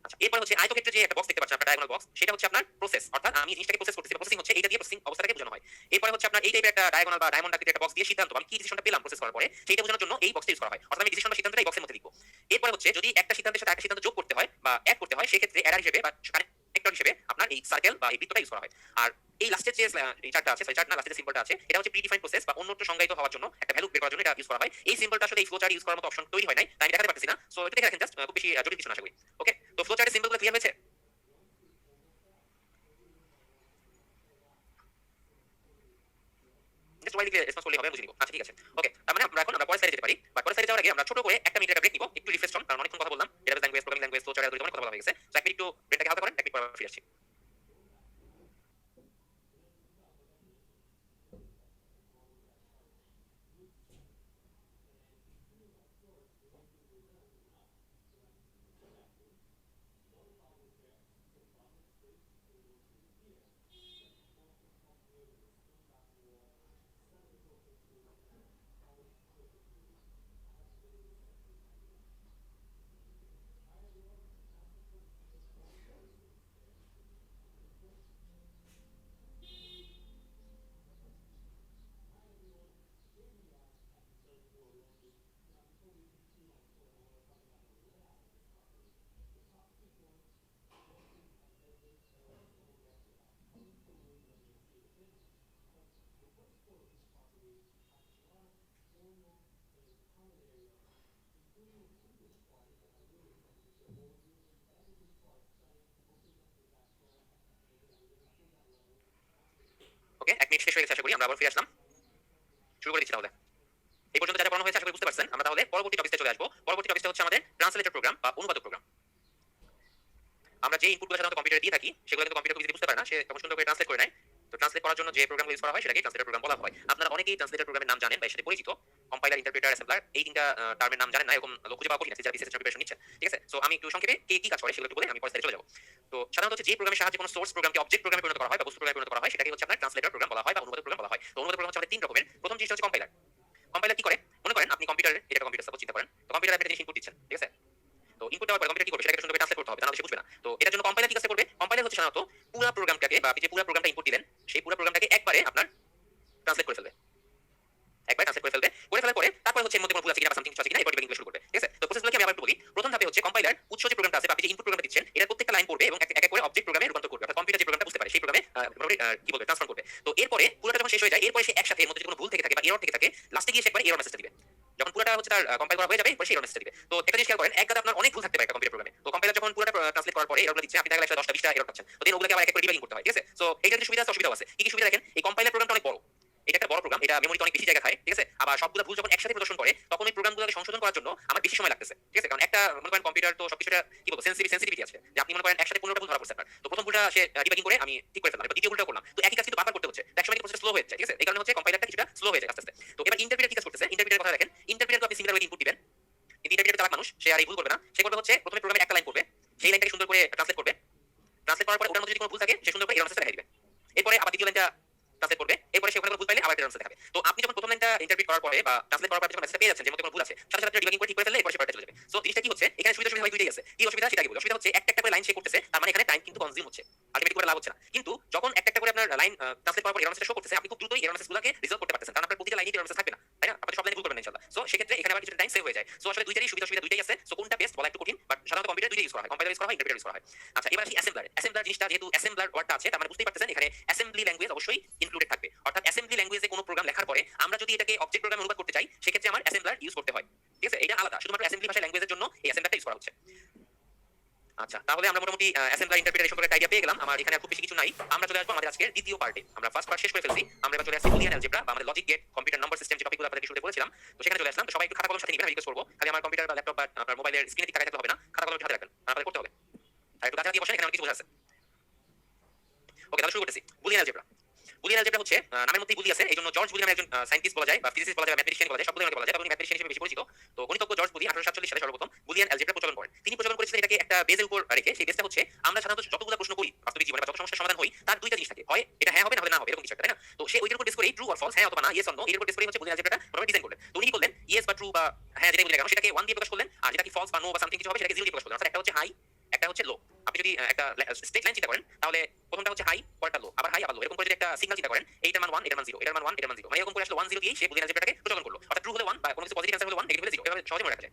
আচ্ছা, এরপর হচ্ছে আয়তক্ষেত্রে যে একটা বক্স দেখতে পাচ্ছেন আপনার, ডায়াগোনাল বক্স, সেটা হচ্ছে আপনার প্রসেস, অর্থাৎ আমি জিনিসটাকে প্রসেস করতেছি। প্রসেসিং হচ্ছে এইটা দিয়ে প্রসেসিং অবস্থাটাকে বোঝানো হয়। এরপর হচ্ছে আপনার এই টাইপের একটা ডায়াগোনাল বা ডায়মন্ড আকৃতির একটা বক্স দিয়ে সিদ্ধান্ত, আমি কি ডিসিশনটা পেলাম প্রসেস করার পরে সেটা বোঝানোর জন্য এই বক্সটা ইউজ করা হয়। অর্থাৎ আমি ডিসিশন বা সিদ্ধান্তটা এই বক্সের মধ্যে লিখব। এরপর হচ্ছে যদি একটা সিদ্ধান্তের সাথে একটা সিদ্ধান্ত যোগ করতে হয় বা এড করতে হয়, সেক্ষেত্রে অ্যাডার হিসেবে বা কানেক্টর হিসেবে আপনার এই সার্কেল বা এই বৃত্তটা ইউজ করা হয়। আর এই লাস্টের যে এই চার্টটা আছে, সেই চার্ট না, লাস্টের যে সিম্বলটা আছে, এটা হচ্ছে প্রিডিফাইন্ড প্রসেস বা অন্যত্র সংজ্ঞায়িত হওয়ার জন্য একটা ভ্যালু বের করার জন্য এটা ইউজ করা হয়। এই সিম্বলটা আসলে এই ফ্লো চার্ট ইউজ করার মতো অপশন তৈরি হয় নাই, তাই আমি দেখাতে পারতেছি না। সো এটা দেখে রাখেন জাস্ট, খুব বেশি জটিল কিছু না আশা করি। ওকে, তো ফ্লো চার্টের সিম্বলগুলো ক্লিয়ার হয়েছে? জাস্ট ওয়াইল্ড লিখে রেসপন্স করলেই হবে, বুঝে নিব। আচ্ছা ঠিক আছে। ওকে, তার মানে আমরা পরের স্লাইডে যেতে পারি। বাট পরের স্লাইডে যাওয়ার আগে আমরা ছোট করে 1 মিনিটের একটা ব্রেক নিব, একটু রিফ্রেশ হন। কারণ অনেকক্ষণ কথা বললাম। Database language, programming language, flow chart, algorithm অনেক কথা বলা হয়ে গেছে। সো 1 মিনিট একটু ব্রেনটাকে হালকা করেন, 1 মিনিট পর ফিরে আসছি। ওকে, 1 মিনিট শেষ হয়ে গেছে আশা করি। আমরা আবার ফিরে আসলাম। শুরু করে দিচ্ছি তাহলে। এই পর্যন্ত যা পড়ানো হয়েছে আশা করি বুঝতে পারছেন। আমরা তাহলে পরবর্তী টপিকে চলে আসবো। পরবর্তী টপিকটা হচ্ছে আমাদের ট্রান্সলেটর প্রোগ্রাম বা অনুবাদক প্রোগ্রাম। আমরা যে ইনপুটগুলো সাধারণত কম্পিউটারে দিয়ে থাকি, সেগুলো কিন্তু কম্পিউটার যদি বুঝতে পারে না, সে তখন সুন্দর করে ট্রান্সলেট করে নেয়। তো ট্রান্সলেট করার জন্য যে প্রোগ্রামগুলো ইউজ করা হয় সেটাকে ট্রান্সলেটর প্রোগ্রাম বলা হয়। আপনারা অনেকেই ট্রান্সলেটর প্রোগ্রামের নাম জানেন বা এর সাথে পরিচিত। কম্পাইলার, ইন্টারপ্রেটার, অ্যাসেম্বলার, এই তিনটা টার্মের নাম জানেন না এরকম লোক খুঁজে পাওয়া কঠিন আছে যারা বিসিএস প্রিপারেশন নিচ্ছেন। ঠিক আছে? সো আমি একটু সংক্ষেপে কে কি কাজ করে সেগুলো একটু বলে আমি পরে চলে যাব। তো সাধারণত হচ্ছে যে প্রোগ্রামের সাহায্যে কোনো সোর্স প্রোগ্রামকে অবজেক্ট প্রোগ্রামে পরিণত করা হয় বা বস্তু প্রোগ্রামে পরিণত করা হয়, সেটাকে হচ্ছে আপনার ট্রান্সলেটর প্রোগ্রাম বলা হয় বা অনুবাদক প্রোগ্রাম বলা হয়। তো অনুবাদক প্রোগ্রাম হচ্ছে আমাদের তিন রকমের। প্রথম জিনিসটা হচ্ছে কম্পাইলার। কম্পাইলার কি করে? মনে করেন আপনি কম্পিউটারে, এটা কম্পিউটার সাপোজ চিন্তা করেন। তো কম্পিউটারে আপনি একটা জিনিস ইনপুট দিচ্ছেন। ঠিক আছে? তো ইনপুট দেওয়ার পরে কম্পিউটার কি করবে? সেটাকে সুন্দর করে ট্রান্সলেট করতে হবে, তা নাহলে সে বুঝবে না। তো এটার জন্য কম্পাইলার কি কাজ করবে? কম্পাইলার হচ্ছে সাধারণত পুরো প্রোগ্রামটাকে বা আপনি যে পুরো প্রোগ্রামটা ইনপুট দিলেন, সেই পুরো প্রোগ্রামটাকে একবারে আপনার ট্রান্সলেট করে ফেলবে। একবার ট্রান্সলেট করে ফেলবে। করে ফেলার পরে তারপর হচ্ছে এর মধ্যে কোনো ভুল আছে কিনা বা সামথিং কিছু আছে কিনা এরপর ডিবাগিং শুরু করবে। ঠিক আছে? তো প্রসেসগুলোকে আমি আবার একটু বলি। প্রথম ধাপে হচ্ছে কম্পাইলার উৎস যে প্রোগ্রামটা আছে বা আপনি যে ইনপুট প্রোগ্রামটা দিচ্ছেন, এটার প্রত্যেকটা লাইন পড়বে এবং এক এক করে অবজেক্ট প্রোগ্রামে রূপান্তর করবে। অর্থাৎ কম্পিউটার যে প্রোগ্রামটা বুঝতে পারে সেই প্রোগ্রামে কি বলবে ট্রান্সফর্ম করবে। তো এরপরে পুরোটা যখন শেষ হয়ে যায়, এরপরে সে একসাথে এর মধ্যে যদি কোনো ভুল থেকে থাকে বা এরর থেকে থাকে, লাস্টে গিয়ে সে একবার এরর মেসেজটা দিবে। যখন পুরোটা হচ্ছে তার কম্পাইল করা হয়ে যাবে, পরে সেই এরর মেসেজটা দিবে। তো একটা জিনিস খেয়াল করেন, এক গাদা আপনার অনেক ভুল থাকতে পারে একটা কম্পিউটার প্রোগ্রামে। তো কম্পাইলার যখন পুরোটা ট্রান্সলেট করার পরে এররগুলো দিচ্ছে, আপনি দেখা গেল 10টা 20টা এরর পাচ্ছেন। তো দেন ওগুলোকে আবার এক এক করে ডিবাগিং করতে হয়। ঠিক আছে? সো এইটার কিছু সুবিধা আছে, অসুবিধাও আছে। কি কি সুবিধা দেখেন? এই কম্পাইলার প্রোগ্রামটা অনেক বড়। এটা একটা বড় প্রোগ্রাম, এটা মেমোরিতে অনেক বেশি জায়গা খায়। ঠিক আছে? আবার সবগুলো ভুল যখন একসাথে প্রদর্শন করে, তখন ওই প্রোগ্রামগুলোকে সংশোধন করার জন্য আমার বেশি সময় লাগতেছে। ঠিক আছে? কারণ একটা মনে করেন কম্পিউটার তো সবকিছু একটা কি বলবো সেনসিটিভিটি আছে। যে আপনি মনে করেন একসাথে 15টা ভুল ধরা পড়ছে আপনার। তো প্রথম ভুলটা সে ডিবাগিং করে আমি ঠিক করে ফেললাম। এবার দ্বিতীয় ভুলটা করলাম। তো একই কাজ কিন্তু বারবার করতে হচ্ছে। তো একসময় কিন্তু প্রসেসটা স্লো হয়ে যায়। ঠিক আছে? এই কারণে হচ্ছে কম্পাইলারটা কিছুটা স্লো হয়ে যায় আস্তে আস্তে। তো এবার ইন্টারপ্রিটার কি কাজ করতেছে? ইন্টারপ্রিটারের কথা দেখেন। ইন্টারপ্রিটারকে আপনি সিমিলার ওয়ে ইনপুট দিবেন। কিন্তু ইন্টারপ্রিটার চালাক মানুষ, সে আর এই ভুল করবে না। সে করবে হচ্ছে প্রথমে প্রোগ্রামের একটা লাইন পড়বে। সেই লাইনটাকে সুন্দর করে ট্রান্সলেট করবে। ট্রান্সলেট করার পরে ওটার মধ্যে যদি কোনো ভুল থাকে, সে সুন্দর করে এরর মেসেজটা দেখাই দিবে। এরপরে আবার দ্বিতীয় লাইনটা ট্রান্সলেট করবে, এরপরে সে ওখানে কোনো ভুল পাইলে আবার একটা মেসেজ দেখাবে। তো আপনি যখন প্রথম লাইনটা ইন্টারপ্রিট করার পরে বা ট্রান্সলেট করার পরে যখন মেসেজটা পেয়ে যাচ্ছেন যে মধ্যে কোনো ভুল আছে, সাথে সাথে ডিবাগিং করে ঠিক করে ফেললে এরপরে সে পরেরটা চলে যাবে। সো জিনিসটা কি হচ্ছে, এখানে সুবিধা ভাই দুইটাই আছে। কি অসুবিধা সেটা আগে বলি। অসুবিধা হচ্ছে একটা একটা করে লাইন সে করতেছে, তার মানে এখানে টাইম কিন্তু কনজিউম হচ্ছে, আলটিমেটলি করে লাভ হচ্ছে না। কিন্তু যখন একটা একটা করে আপনার লাইন ট্রান্সলেট করার পর এরর মেসেজটা শো করতেছে, আপনি খুব দ্রুতই এরর মেসেজগুলোকে রিজলভ করতে পারতেছেন, কারণ আপনার প্রতিটা লাইনে এরর মেসেজ থাকবে না, তাই না? আপনি সব লাইনে ভুল করবেন না ইনশাআল্লাহ। সো সেক্ষেত্রে এখানে আবার কিছুটা টাইম সেভ হয়ে যায়। সো আসলে দুইটারই সুবিধা অসুবিধা দুইটাই আছে। সো কোনটা বেস্ট বলা একটু কঠিন, বাট সাধারণত কম্পিউটার দুইটাই ইউজ করা হয়, কম্পাইলার ইউজ করা হয়, ইন্টারপ্রেটার ইউজ করা হয়। আচ্ছা, এবার আসি অ্যাসেম্বলার। অ্যাসেম্বলার জিনিসটা যেহেতু অ্যাসেম্বলার ওয়ার্ডটা আছে, তার মানে বুঝতেই পারতেছেন এখানে অ্যাসেম্বলি ল্যাঙ্গুয়েজ অবশ্যই ইনক্লুডেড থাকবে। অর্থাৎ অ্যাসেম্বলি ল্যাঙ্গুয়েজে কোনো প্রোগ্রাম লেখার পরে আমরা যদি এটাকে অবজেক্ট প্রোগ্রামে অনুবাদ করতে চাই, সেক্ষেত্রে আমার অ্যাসেম্বলার ইউজ করতে হয়। ঠিক আছে, এটা আলাদা, শুধুমাত্র অ্যাসেম্বলি ভাষা ল্যাঙ্গুয়েজের জন্য এই অ্যাসেম্বলারটা ইউজ করা হচ্ছে। আচ্ছা, তাহলে আমরা মোটামুটি অ্যাসেম্বলার ইন্টারপ্রিটার সম্পর্কে আইডিয়া পেয়ে গেলাম। আমার এখানে খুব বেশি কিছু নাই। আমরা চলে আসবো আমাদের আজকের দ্বিতীয় পার্টে। আমরা ফার্স্ট পার্ট শেষ করে ফেলছি। আমরা এবার চলে আসছি বুলিয়ান অ্যালজেব্রা বা আমাদের logic gate, computer number system যে টপিকগুলো আপনাদের শুরুতে বলেছিলাম, তো সেখানে চলে আসলাম। তো সবাই একটু খাতা কলম সাথে নিবেন, আমি রিকোয়েস্ট করব। খালি আমার কম্পিউটার বা ল্যাপটপ বা আপনার মোবাইলের স্ক্রিনে দিকে তাকাতে হবে না, খাতা কলম হাতে রাখবেন, আপনাদের করতে হবে। আর একটু কাছে দিয়ে বসেন, এখানে অনেক কিছু বোঝা আছে। ওকে, তাহলে শুরু করতেছি। Boolean algebra. বুলিয়ান অ্যালজেব্রা হচ্ছে নামের মধ্যেই বুলি আছে, এইজন্য জর্জ বুলি নামে একজন সায়েন্টিস্ট বলা যায় বা ফিজিসিস্ট বলা যায় বা ম্যাথমেটিশিয়ান বলা যায়, সবগুলোই বলা যায়, তবে উনি ম্যাথমেটিশিয়ান হিসেবে বেশি পরিচিত। তো গণিতজ্ঞ জর্জ বুলি 1847 সালে সর্বপ্রথম বুলিয়ান অ্যালজেব্রা প্রচলন করেন। তিনি প্রচলন করেছিলেন এটাকে একটা বেজের উপর রেখে। সেই বেজটা হচ্ছে আমরা সাধারণত যতগুলো প্রশ্ন করি বাস্তবিক জীবনে বা যত সমস্যার সমাধান হই, তার দুইটা জিনিস থাকে, হয় এটা হ্যাঁ হবে না হলে না হবে, এরকম কিছু একটা, তাই না? তো সে ওইটার উপর বেস করে ট্রু অর ফলস, হ্যাঁ অথবা না, ইয়েস অর নো, এর উপর বেস করে হচ্ছে বুলিয়ান অ্যালজেব্রাটা প্রথমে ডিজাইন করলেন। তো উনি কি করলেন, ইয়েস বা ট্রু বা হ্যাঁ যেটাই বলি না কেন সেটাকে 1 দিয়ে প্রকাশ করলেন, আর যেটা কি ফলস বা নো বা সামথিং কিছু হবে সেটাকে 0 দিয়ে প্রকাশ করলেন। অর্থাৎ একটা হচ্ছে হাই, একটা হচ্ছে লো। আপনি যদি একটা স্ট্রেট লাইন চিন্তা করেন, তাহলে প্রথমটা হচ্ছে হাই, পরেরটা লো, আবার হাই আবার লো, এরকম করে যদি একটা সিগন্যাল চিন্তা করেন, এইটার মান 1, এটার মান 0, এটার মান 1, এটার মান 0, মানে এরকম করে আসলে 1 0 দিয়ে সে বুলিয়ান অ্যালজেব্রাটাকে প্রচলন করলো। অর্থাৎ ট্রু হলে 1 বা কোনো কিছু পজিটিভ অ্যানসার হলে 1, নেগেটিভ হলে 0, এভাবে সহজে মনে রাখা যায়।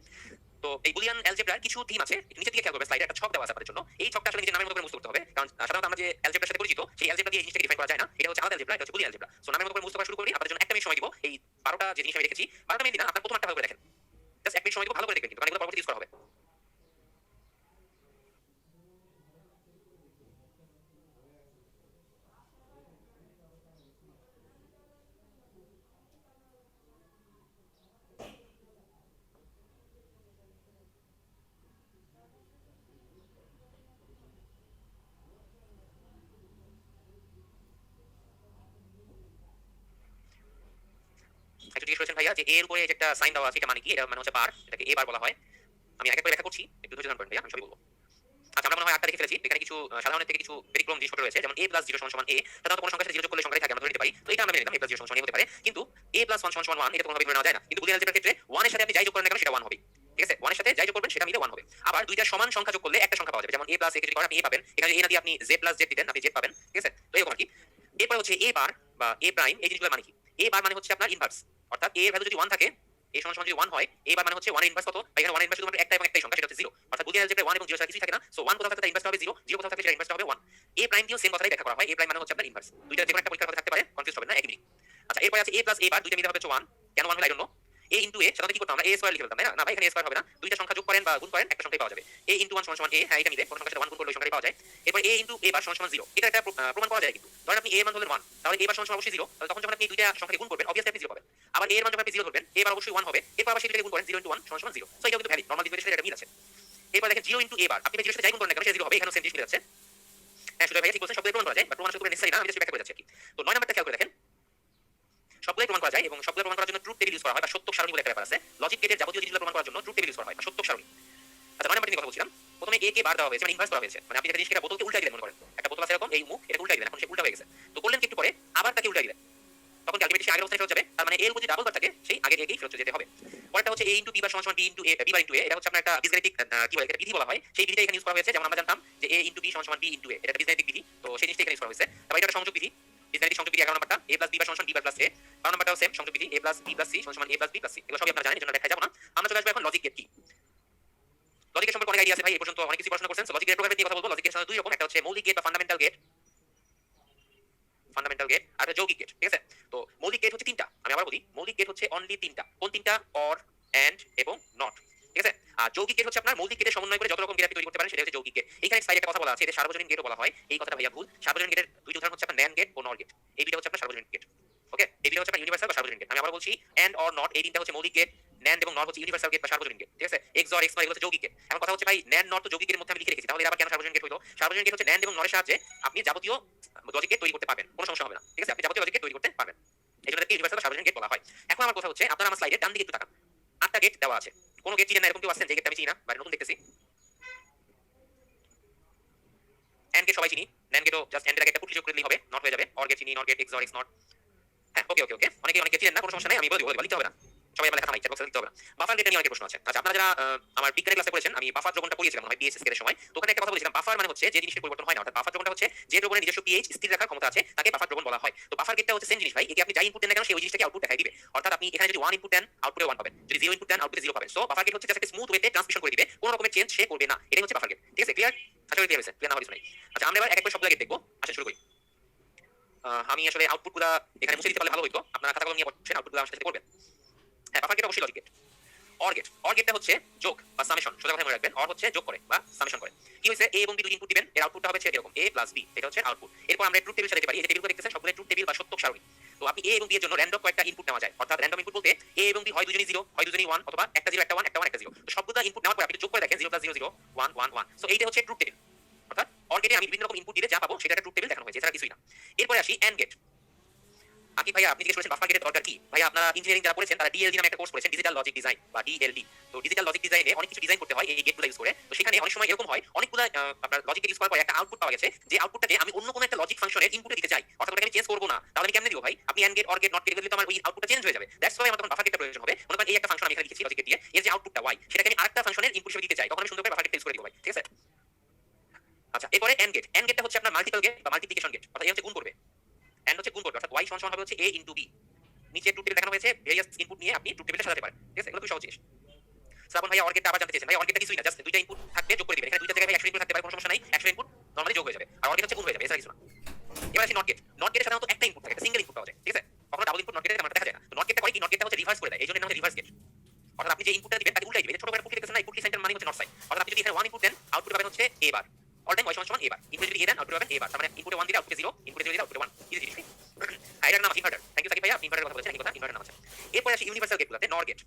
তো এই বুলিয়ান অ্যালজেব্রার কিছু থিম আছে, নিচের দিকে খেয়াল করবেন, স্লাইডে একটা ছক দেওয়া আছে আপনাদের জন্য। এই ছকটা আসলে নিজের নামের মতো করে মুছতে করতে হবে, কারণ সাধারণত আমরা যে অ্যালজেব্রার সাথে পরিচিত সেই অ্যালজেব্রা দিয়ে এই জিনিসটাকে ডিফাইন করা যায় না। এটা হচ্ছে আলাদা অ্যালজেব্রা, এটা হচ্ছে বুলিয়ান অ্যালজেব্রা। সো নামের মতো করে মুছতে করা শুরু করি। আপনাদের জন্য একটা মিনিট সময় দিব। এই 12টা যে জিনিস আমি রেখেছি, 12টা মিনিট না, আপনার প্রথম একটা ভালো করে দেখেন। জাস্ট 1 মিনিট সময় দিব, ভালো করে দেখবেন কিন্তু, কারণ এগুলো পরবর্তীতে ইউজ করা হবে। একটু জিজ্ঞেস করেছেন ভাইয়া যে এর উপরে যে একটা সাইন দেওয়া আছে, এটা মানে কি? এটা মানে হচ্ছে বার, এটাকে এ বার বলা হয়। আমি এক এক করে ব্যাখ্যা করছি, একটু ধৈর্য ধারণ করেন ভাইয়া, আমি সবই বলবো। আচ্ছা, আমরা মনে হয় 8টা দেখে ফেলেছি। এখানে কিছু সাধারণের থেকে কিছু ব্যতিক্রম জিনিস রয়েছে, যেমন a + 0 = a। সাধারণত কোনো সংখ্যার সাথে 0 যোগ করলে সংখ্যাটাই থাকে, আমরা ধরে নিতে পারি। তো এটা আমরা মেনে নিলাম, a + 0 = a হতে পারে। কিন্তু a + 1 = 1 এটা কোনোভাবেই মেনে নেওয়া যায় না। কিন্তু বুলিয়ান অ্যালজেব্রার ক্ষেত্রে 1 এর সাথে আপনি যাই যোগ করেন না কেন সেটা 1 হবে। ঠিক আছে, 1 এর সাথে যাই যোগ করবেন সেটা মিলে 1 হবে। আবার দুইটা সমান সংখ্যা যোগ করলে একটা সংখ্যা পাওয়া যাবে। যেমন a + a কে যদি করেন আপনি a পাবেন, এখানে যদি a না দিয়ে আপনি z + z দিতেন, আপনি z পাবেন। ঠিক আছে, তো এরকম আর কি। এরপর হচ্ছে a বার বা a প্রাইম, এই জিনিসগুলোর মানে কি? a বার মানে হচ্ছে আপনার ইনভার্স, অর্থাৎ a এর ভ্যালু যদি 1 থাকে, a = যদি 1 হয়, a বার মানে হচ্ছে 1 এর ইনভার্স কত? বা এখানে 1 এর ইনভার্স শুধুমাত্র একটা এবং একটাই সংখ্যা, সেটা হচ্ছে 0। অর্থাৎ বুলিয়ান অ্যালজেব্রায় 1 এবং 0 ছাড়া কিছুই থাকে না। সো 1 কোথাও থাকলে তার ইনভার্সটা হবে 0, 0 কোথাও থাকলে সেটা ইনভার্সটা হবে 1। a প্রাইম দিয়েও সেম কথাটাই ব্যাখ্যা করা হয়। a প্রাইম মানে হচ্ছে আপনার ইনভার্স। দুইটা যে কোনো একটা পরীক্ষার কথা থাকতে পারে, কনফিউজ হবেন না, একই মিনিং। আচ্ছা, এরপর আছে a + a বার, দুইটা মিলে হবে হচ্ছে 1। কেন 1 হলো I don't know. a * a সাধারণত কি করতাম আমরা? a² লিখে ফেলতাম, তাই না? না ভাই, এখানে a² হবে না। দুইটা সংখ্যা যোগ করেন বা গুণ করেন, একটা সংখ্যাই পাওয়া যাবে। a * 1 = a, হ্যাঁ এটা মিলে, কোন সংখ্যার সাথে 1 গুণ করলে ওই সংখ্যাটাই পাওয়া যায়। এরপর a * a বার = 0, এটা একটা প্রমাণ করা যায় কিন্তু। ধরেন আপনি a এর মান ধরলেন 1, তাহলে a বার = অবশ্যই 0, তাহলে তখন যখন আপনি দুইটা সংখ্যাকে গুণ করবেন অবভিয়াসলি আপনি 0 পাবেন। আবার a এর মান যখন আপনি 0 ধরবেন, a বার অবশ্যই 1 হবে, এরপর আবার সেই দুইটাকে গুণ করেন, 0 * 1 = 0। সো এটাও কিন্তু ভ্যালিড, নরমাল ডিফারেন্সের সাথে এটা মিল আছে। এরপর দেখেন 0 * a বার, আপনি 0 এর সাথে যাই গুণ করেন না কেন সেটা 0 হবে, এখানেও সেম জিনিস মিলে যাচ্ছে। হ্যাঁ সুজয় ভাইয়া ঠিক বলছেন, সবগুলো প্রমাণ করা যায়, বাট প্রমাণ আসলে নেসেসারি না, আমি জাস্ট ব্যাখ্যা করে যাচ্ছি আর কি। তো 9 নাম্বারটা খেয়াল করে দেখেন, সবগুলোই প্রমাণ করা যায় এবং সবগুলো প্রমাণ করার জন্য ট্রুথ টেবিল ইউজ করা হয় বা সত্যক সারণী বলে একটা ব্যাপার আছে। লজিক গেটের যাবতীয় জিনিসগুলো প্রমাণ করার জন্য ট্রুথ টেবিল ইউজ করা হয় বা সত্যক সারণী। আচ্ছা, 9 নাম্বার নিয়ে কথা বলছিলাম। প্রথমে a কে বার দেওয়া হয়েছে, মানে ইনভার্স করা হয়েছে, মানে আপনি একটা জিনিসকে বোতলকে উল্টা দিলেন, মনে করেন একটা বোতল আছে এরকম, এই মুখ, এটা উল্টা দিলেন, এখন সে উল্টা হয়ে গেছে। তো করলেন কি একটু পরে আবার তাকে উল্টা দিলেন, তখন আলটিমেটলি সে আগের অবস্থায় ফেরত যাবে। তার মানে এর উপর যে ডাবল বার থাকে সেই আগের একেই ফেরত যেতে হবে। পরেরটা হচ্ছে a * b bar = b * a, b bar * a, এটা হচ্ছে আপনার একটা বীজগাণিতিক কি বলে, এটা বিধি বলা হয়। সেই বিধিটা এখানে ইউজ করা হয়েছে। যেমন আমরা জানতাম যে a * b = b * a, এটা একটা বীজগাণিতিক বিধি, তো সেই জিনিসটা এখানে ইউজ করা হয়েছে। তারপর এটা একটা সংযোগ বিধি, বীজগাণিতিক সংযোগ বিধি 11 নাম্বারটা, a + b bar = b bar + a। 12 নাম্বারটাও সেম সংযোগ বিধি, a + b + c = a + b + c। এগুলো সবই আপনারা জানেন, এজন্য দেখাই যাব না। আমরা চলে আসবো এখন লজিক গেট কি। লজিকের সম্পর্কে অনেক আইডিয়া আছে ভাই, এই পর্যন্ত অনেক কিছু পড়াশোনা করছেন। সো লজিক গেটের প্রকারভেদ নিয়ে কথা বলবো। লজিক গেট সাধারণত দুই রকম, একটা হচ্ছে মৌলিক গেট বা ফান্ডামেন্টাল গেট, আর একটা যৌগিক গেট। ঠিক আছে, তো মৌলিক গেট হচ্ছে তিনটা। আমি আবার বলি, মৌলিক গেট হচ্ছে অনলি তিনটা। কোন তিনটা? অর, এন্ড এবং নট। ঠিক আছে, আর যৌগিক গেট হচ্ছে আপনার মৌলিক গেটের সমন্বয় করে যত রকম গেট আপনি তৈরি করতে পারেন, সেটা হচ্ছে যৌগিক গেট। এখানে স্লাইডে একটা কথা বলা আছে, এটা সার্বজনীন গেটও বলা হয়। এই কথাটা ভাইয়া ভুল। সার্বজনীন গেটের দুইটা উদাহরণ হচ্ছে আপনার ন্যান্ড গেট ও নর গেট। এই দুইটা হচ্ছে আপনার সার্বজনীন গেট। ওকে, এই দুইটা হচ্ছে আপনার ইউনিভার্সাল বা সার্বজনীন গেট। আমি আবার বলছি, এন্ড অর নট এই তিনটা হচ্ছে মৌলিক গেট, ন্যান্ড এবং নর হচ্ছে ইউনিভার্সাল গেট বা সার্বজনীন গেট। ঠিক আছে, এক্স অর এক্স নর এগুলো হচ্ছে যৌগিক গেট। এখন কথা হচ্ছে ভাই, ন্যান্ড নর তো যৌগিক গেটের মধ্যে আমি লিখে রেখেছি, তাহলে আবার কেন সার্বজনীন গেট হইলো? সার্বজনীন গেট হচ্ছে ন্যান্ড এবং নরের সাহায্যে আপনি যাবতীয় লজিক গেট তৈরি করতে পারবেন, কোনো সমস্যা হবে না। ঠিক আছে, আপনি যাবতীয় লজিক গেট তৈরি করতে পারবেন, এই জন্য ইউনিভার্সাল বা সার্বজনীন গেট বলা হয়। এখন আমার কথা হচ্ছে, আপনারা আমার স্লাইডে ডান দিকে একটু তাকান, 8টা গেট দেওয়া আছে। কোন গেট চিনেন না এরকম কেউ আছেন? যে গেটটা আমি চিনি না বা নতুন দেখতেছি? এন্ড গেট সবাই চিনি, ন্যান্ড গেটও জাস্ট এন্ডের আগে একটা পুট যোগ করে দিলেই হবে, নট হয়ে যাবে অর গেট চিনি not gate X or X not. হ্যাঁ ওকে ওকে ওকে, অনেকে চিনেন না, কোনো সমস্যা নেই, আমি বলে দিব, লিখতে হবে না, সবাই আমার লেখা নাই, চ্যাট বক্সে লিখতে হবে না। বাফার গেট নিয়ে অনেক প্রশ্ন আছে। আচ্ছা আপনারা যারা আমার বিজ্ঞানের ক্লাসে পড়েছেন, আমি বাফার দ্রবণটা পড়িয়েছিলাম হয় পিএইচ স্কেলের সময়, তো ওখানে একটা কথা বলেছিলাম, বাফার মানে হচ্ছে যে জিনিসের পরিবর্তন হয় না, অর্থাৎ বাফার দ্রবণটা হচ্ছে যে দ্রবণের নিজস্ব পিএইচ স্থির রাখার ক্ষমতা আছে তাকে বাফার দ্রবণ বলা হয়। তো বাফার গেটটা হচ্ছে সেম জিনিস ভাই, একে আপনি যাই ইনপুট দেন না কেন সেই ওই জিনিসটাকে আউটপুট দেখাই দিবে, অর্থাৎ আপনি এখানে যদি 1 ইনপুট দেন আউটপুটে 1 পাবেন, যদি 0 ইনপুট দেন আউটপুটে 0 পাবেন। সো বাফার গেট হচ্ছে জাস্ট স্মুথ ওয়েতে ট্রান্সমিশন করে দিবে, কোনো রকমের চেঞ্জ সে করবে না, এটাই হচ্ছে বাফার গেট। ঠিক আছে, ক্লিয়ার? আশা করি ক্লিয়ার হয়েছে, ক্লিয়ার না হলে নাই। আচ্ছা আমরা এবার এক এক করে সবগুলো গেট দেখবো, আসলে শুরু করি। আমি আসলে আউটপুটগুলো এখানে মুছে দিতে পারলে ভালো হতো, আপনারা খাতা কলম নিয়ে পড়ছেন, আউটপুটগুলো আমার সাথে করবেন। হ্যাঁ বাফার গেট অবশ্যই logic gate. Or gate, or গেটটা হচ্ছে যোগ বা সামেশন, সোজা কথা মনে রাখবেন, অর হচ্ছে যোগ করে বা সামেশন করে। কি হইছে, a এবং b দুই ইনপুট দিবেন, এর আউটপুটটা হবে এরকম a প্লাস b, এটা হচ্ছে আউটপুট। এরপর আমরা ট্রুথ টেবিল সাজাতে পারি, এই যে টেবিলগুলো দেখতেছেন সবগুলো ট্রুথ টেবিল বা সত্যক সারণী। তো আপনি a এবং b এর জন্য র‍্যান্ডম কয়েকটা ইনপুট নেওয়া যায়, অর্থাৎ র‍্যান্ডম ইনপুট বলতে a এবং b হয় দুজনেই 0, হয় দুজনেই 1, অথবা একটা 0 একটা 1 একটা 1 একটা 0। তো সবগুলো ইনপুট নেওয়ার পর আপনি যোগ করে দেখেন 0 + 0 0 1 1 1। সো এইটা হচ্ছে ট্রুথ টেবিল, অর্থাৎ অর গেটে আমি বিভিন্ন রকম ইনপুট দিলে যা পাবো সেটা একটা ট্রুথ টেবিল দেখানো হয়েছে, এছাড়া কিছুই না। এরপরে আসি এন্ড গেট। আকি ভাইয়া আপনি জিজ্ঞেস করেছেন বাফার গেটের দরকার কি? ভাইয়া আপনারা ইঞ্জিনিয়ারিং যারা পড়েছেন তারা ডিএলডি নামে একটা কোর্স করেছেন, ডিজিটাল লজিক ডিজাইন বা ডিএলডি। তো ডিজিটাল লজিক ডিজাইনে অনেক কিছু ডিজাইন করতে হয় এই গেটগুলো ইউজ করে। তো সেখানে অনেক সময় এরকম হয়, অনেকগুলো আপনার লজিক গেট ইউজ করার পর একটা আউটপুট পাওয়া গেছে, যে আউটপুটটাকে আমি অন্য কোনো একটা লজিক ফাংশনের ইনপুটে দিতে চাই, অর্থাৎ ওটাকে আমি চেঞ্জ করব না, তাহলে আমি কেমনে দিব ভাই? আপনি and gate or gate not gate দিলে তো আমার ওই আউটপুটটা চেঞ্জ হয়ে যাবে। দ্যাটস ওয়াই আমার তখন বাফার গেটের প্রয়োজন হবে। মনে করেন এই একটা ফাংশন আমি এখানে লিখেছি লজিক গেট দিয়ে, এর যে আউটপুটটা ওয়াই সেটাকে আমি আরেকটা ফাংশনের ইনপুট হিসেবে দিতে চাই, তখন আমি সুন্দর করে বাফার গেটটা ইউজ করে দিব ভাই। ঠিক আছে? আচ্ছা এরপরে এন্ড গেট, এন্ড গেটটা হচ্ছে আপনার মাল্টিপল গেট বা মাল্টিপ্লিকেশন গেট, অর্থাৎ এই হচ্ছে গুণ করবে, এন্ড হচ্ছে গুণ করবে, অর্থাৎ y সমান হবে হচ্ছে a ইনটু b। নিচে ট্রুথ টেবিল দেখানো হয়েছে, ভেরিয়াস ইনপুট নিয়ে আপনি ট্রুথ টেবিলটা সাজাতে পারেন। ঠিক আছে, এগুলো খুব সহজ জিনিস। শ্রাবণ ভাইয়া অর গেটটা আবার জানতে চেয়েছেন, ভাই অর গেটটা কিছুই না, জাস্ট দুইটা ইনপুট থাকবে যোগ করে দিবেন, এখানে দুইটা জায়গায় 100 ইনপুট থাকতে পারে, কোনো সমস্যা নাই, 100 ইনপুট নরমালি যোগ হয়ে যাবে, আর অর গেট হচ্ছে গুণ হয়ে যাবে, এছাড়া কিছু না। এবার আসি নট গেট, নট গেটে সাধারণত একটা ইনপুট থাকে, একটা সিঙ্গেল ইনপুট পাওয়া যায়। ঠিক আছে, কখনো ডাবল ইনপুট নট গেটে তেমন দেখা যায় না। তো নট গেটটা করে কি, নট গেটটা হচ্ছে রিভার্স করে দেয়, এইজন্য নাম হচ্ছে রিভার্স গেট। অর্থাৎ আপনি যে ইনপুটটা দিবেন তাকে উল্টাই দিবেন, ছোট করে পুটলি দেখতেছেন না, এই পুটলি সেন্টার মানে হচ্ছে নট সাইড, অর্থাৎ আপনি যদি এখানে 1 ইনপুট দেন আউটপুট পাবেন হচ্ছে a bar, all time y সমান a বার, ইনপুট যদি a দেন আউটপুট পাবেন a বার, তার মানে ইনপুটে 1 দিলে আউটপুটে 0, ইনপুটে 0 দিলে আউটপুটে 1, ইজি জিনিস। হ্যাঁ এটার নাম আছে ইনভার্টার। থ্যাংক ইউ সাকিব ভাইয়া, আপনি ইনভার্টারের কথা বলেছেন, এই কথা ইনভার্টার নাম আছে। এরপর আসি ইউনিভার্সাল গেটগুলোতে, নর গেট।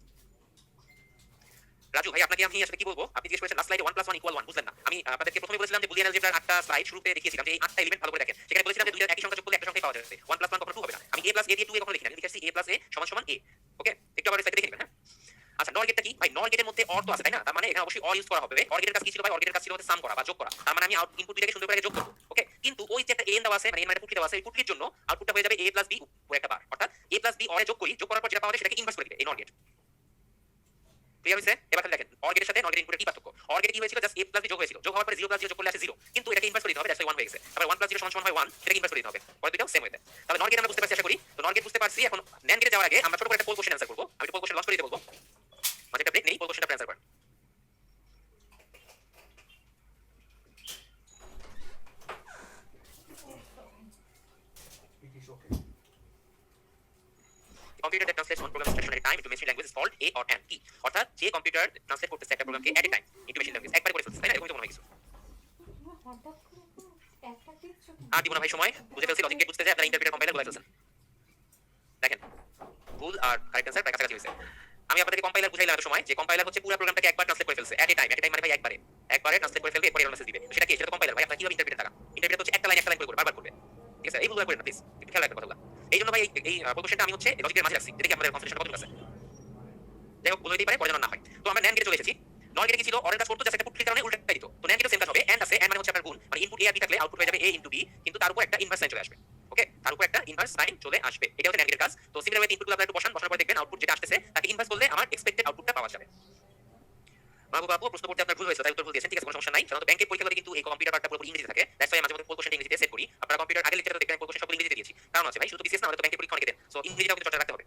রাজু ভাই আপনাকে আমি আসলে কি বলবো, আপনি জিজ্ঞেস করেছেন লাস্ট স্লাইডে 1 + 1 = 1, বুঝলেন না? আমি আপনাদেরকে প্রথমে বলেছিলাম যে বুলিয়ান অ্যালজেব্রার 8টা স্লাইড শুরুতে দেখিয়েছিলাম, যে এই 8টা এলিমেন্ট ভালো করে দেখেন। সেখানে বলেছিলাম যে দুইটা একই সংখ্যা যোগ করলে একটা সংখ্যাই পাওয়া যাবে, 1 + 1 কখনো 2 হবে না। আমি a + a দিয়ে 2 এ কখনো লিখি না, আমি লিখেছি a + a = a। ওকে, একটু আবার স্লাইডে দেখে নেবেন। হ্যাঁ আচ্ছা নর গেটটা কি ভাই? নর গেটের মধ্যে অর তো আছে তাই না, তার মানে এখানে অবশ্যই অর ইউজ করা হবে। অর গেটের কাজ কি ছিল ভাই? অর গেটের কাজ ছিল হচ্ছে সাম করা বা যোগ করা, তার মানে আমি ইনপুট দুইটাকে সুন্দর করে যোগ করব। ওকে, কিন্তু ওই যে একটা n দেওয়া আছে, মানে n মানে পুটলি দেওয়া আছে, এই পুটলির জন্য আউটপুটটা হয়ে যাবে a + b উপরে একটা বার, অর্থাৎ a + b অরে যোগ করি, যোগ করার পর যেটা পাওয়া যায় সেটাকে ইনভার্স করে দিবে এই নর গেট। ক্লিয়ার হইছে? এবার খালি দেখেন অর গেটের সাথে নর গেটের ইনপুটের কি পার্থক্য। অর গেটে কি হয়েছিল, জাস্ট a + b যোগ হয়েছিল, যোগ হওয়ার পরে 0 + 0 যোগ করলে আসে 0, কিন্তু এটাকে ইনভার্স করে দিতে হবে, দ্যাটস ওয়াই 1 হয়ে গেছে। তারপর 1 + 0 = হয় 1, সেটাকে ইনভার্স করে দিতে হবে, পরে দুইটাও সেম হইতে। তাহলে নর গেট আমরা বুঝতে পারছি আশা করি। তো নর গেট বুঝতে পারছি, এখন ন্যান্ড গেটে যাওয়ার আগে আমরা ছোট করে একটা পোল কোশ্চেন অ্যানসার করব। আমি পোল কোশ্চেন লঞ্চ করে দিতে বলবো, মাঝে একটা ব্রেক নেই, পোল কোশ্চেনটা অ্যানসার করেন। Computer that translates one program instruction at a time into machine language is called a or an কি, অর্থাৎ যে কম্পিউটার ট্রান্সলেট করতেছে একটা প্রোগ্রামকে at a time into machine language, একবারে করে ফেলতেছে তাই না, এরকম তো মনে হয় কিছু। আর দিব না ভাই সময়, বুঝে ফেলছি লজিক গেট বুঝতে যায় আপনারা ইন্টারপ্রিটার কম্পাইলার গুলো ফেলছেন। দেখেন ভুল আর কারেক্ট অ্যানসার প্রায় কাছাকাছি হয়েছে। আমি আপনাদেরকে কম্পাইলার বুঝাইলাম একটা সময়, যে কম্পাইলার হচ্ছে পুরো প্রোগ্রামটাকে একবার ট্রান্সলেট করে ফেলছে at a time, at a time মানে ভাই একবারে ট্রান্সলেট করে ফেলবে, এরপর এরর মেসেজ দিবে। তো সেটা কি, সেটা তো কম্পাইলার ভাই। আপনারা কিভাবে ইন্টারপ্রিটার টাকা, ইন্টারপ্রিটার হচ্ছে একটা লাইন করে বারবার করবে। ঠিক আছে, এই ভুলগুলো করেন না প্লিজ, একটু খেয়াল রাখবেন কথাগুলো। এই জন্য ভাই এই কোশ্চেনটা আমি হচ্ছে লজিকের মাঝে রাখছি, দেখি আমাদের কনফিউশন কতটুকু আছে। যাই হোক ভুল হইতেই পারে, পরে যেন না হয়। তো আমরা ন্যান্ড গেটে চলে এসেছি। নর গেটে কি ছিল, অরের কাজ করতে জাস্ট একটা পুটলির কারণে উল্টাই দিত। তো ন্যান্ড গেটে সেম কাজ হবে, এন্ড আছে, এন্ড মানে হচ্ছে আপনার গুণ, মানে ইনপুট a আর b থাকলে আউটপুট হয়ে যাবে a * b, কিন্তু তার উপর একটা ইনভার্স সাইন চলে আসবে। ওকে, তার উপর একটা ইনভার্স সাইন চলে আসবে, এটা হচ্ছে ন্যান্ড গেটের কাজ। তো সিমিলার ওয়েতে ইনপুটগুলো আপনারা একটু বসানোর পরে দেখবেন আউটপুট যেটা আসতেছে তাকে ইনভার্স করলে আমার এক্সপেক্টেড আউটপুটটা পাওয়া যাবে। মাহবুব আপু প্রশ্ন করতে আপনার ভুল হয়েছে, তাই উত্তর ভুল দিয়েছেন, ঠিক আছে কোনো সমস্যা নাই। সাধারণত ব্যাংকের পরীক্ষাগুলোতে কিন্তু এই কম্পিউটার পার্টটা পুরোপুরি ইংরেজিতে থাকে, দ্যাটস ওয়াই মাঝে মধ্যে পোল কোশ্চেন ইংরেজিতে সেট করি। আপনারা কম্পিউটার আগে লিখতে দেখবেন পোল কোশ্চেন সব ইংরেজিতে দিয়েছি, কারণ আছে ভাই শুধু বিসিএস না, আমাদের তো ব্যাংকের পরীক্ষা অনেকে দেন, সো ইংরেজিটাও কিন্তু চর্চা রাখতে হবে।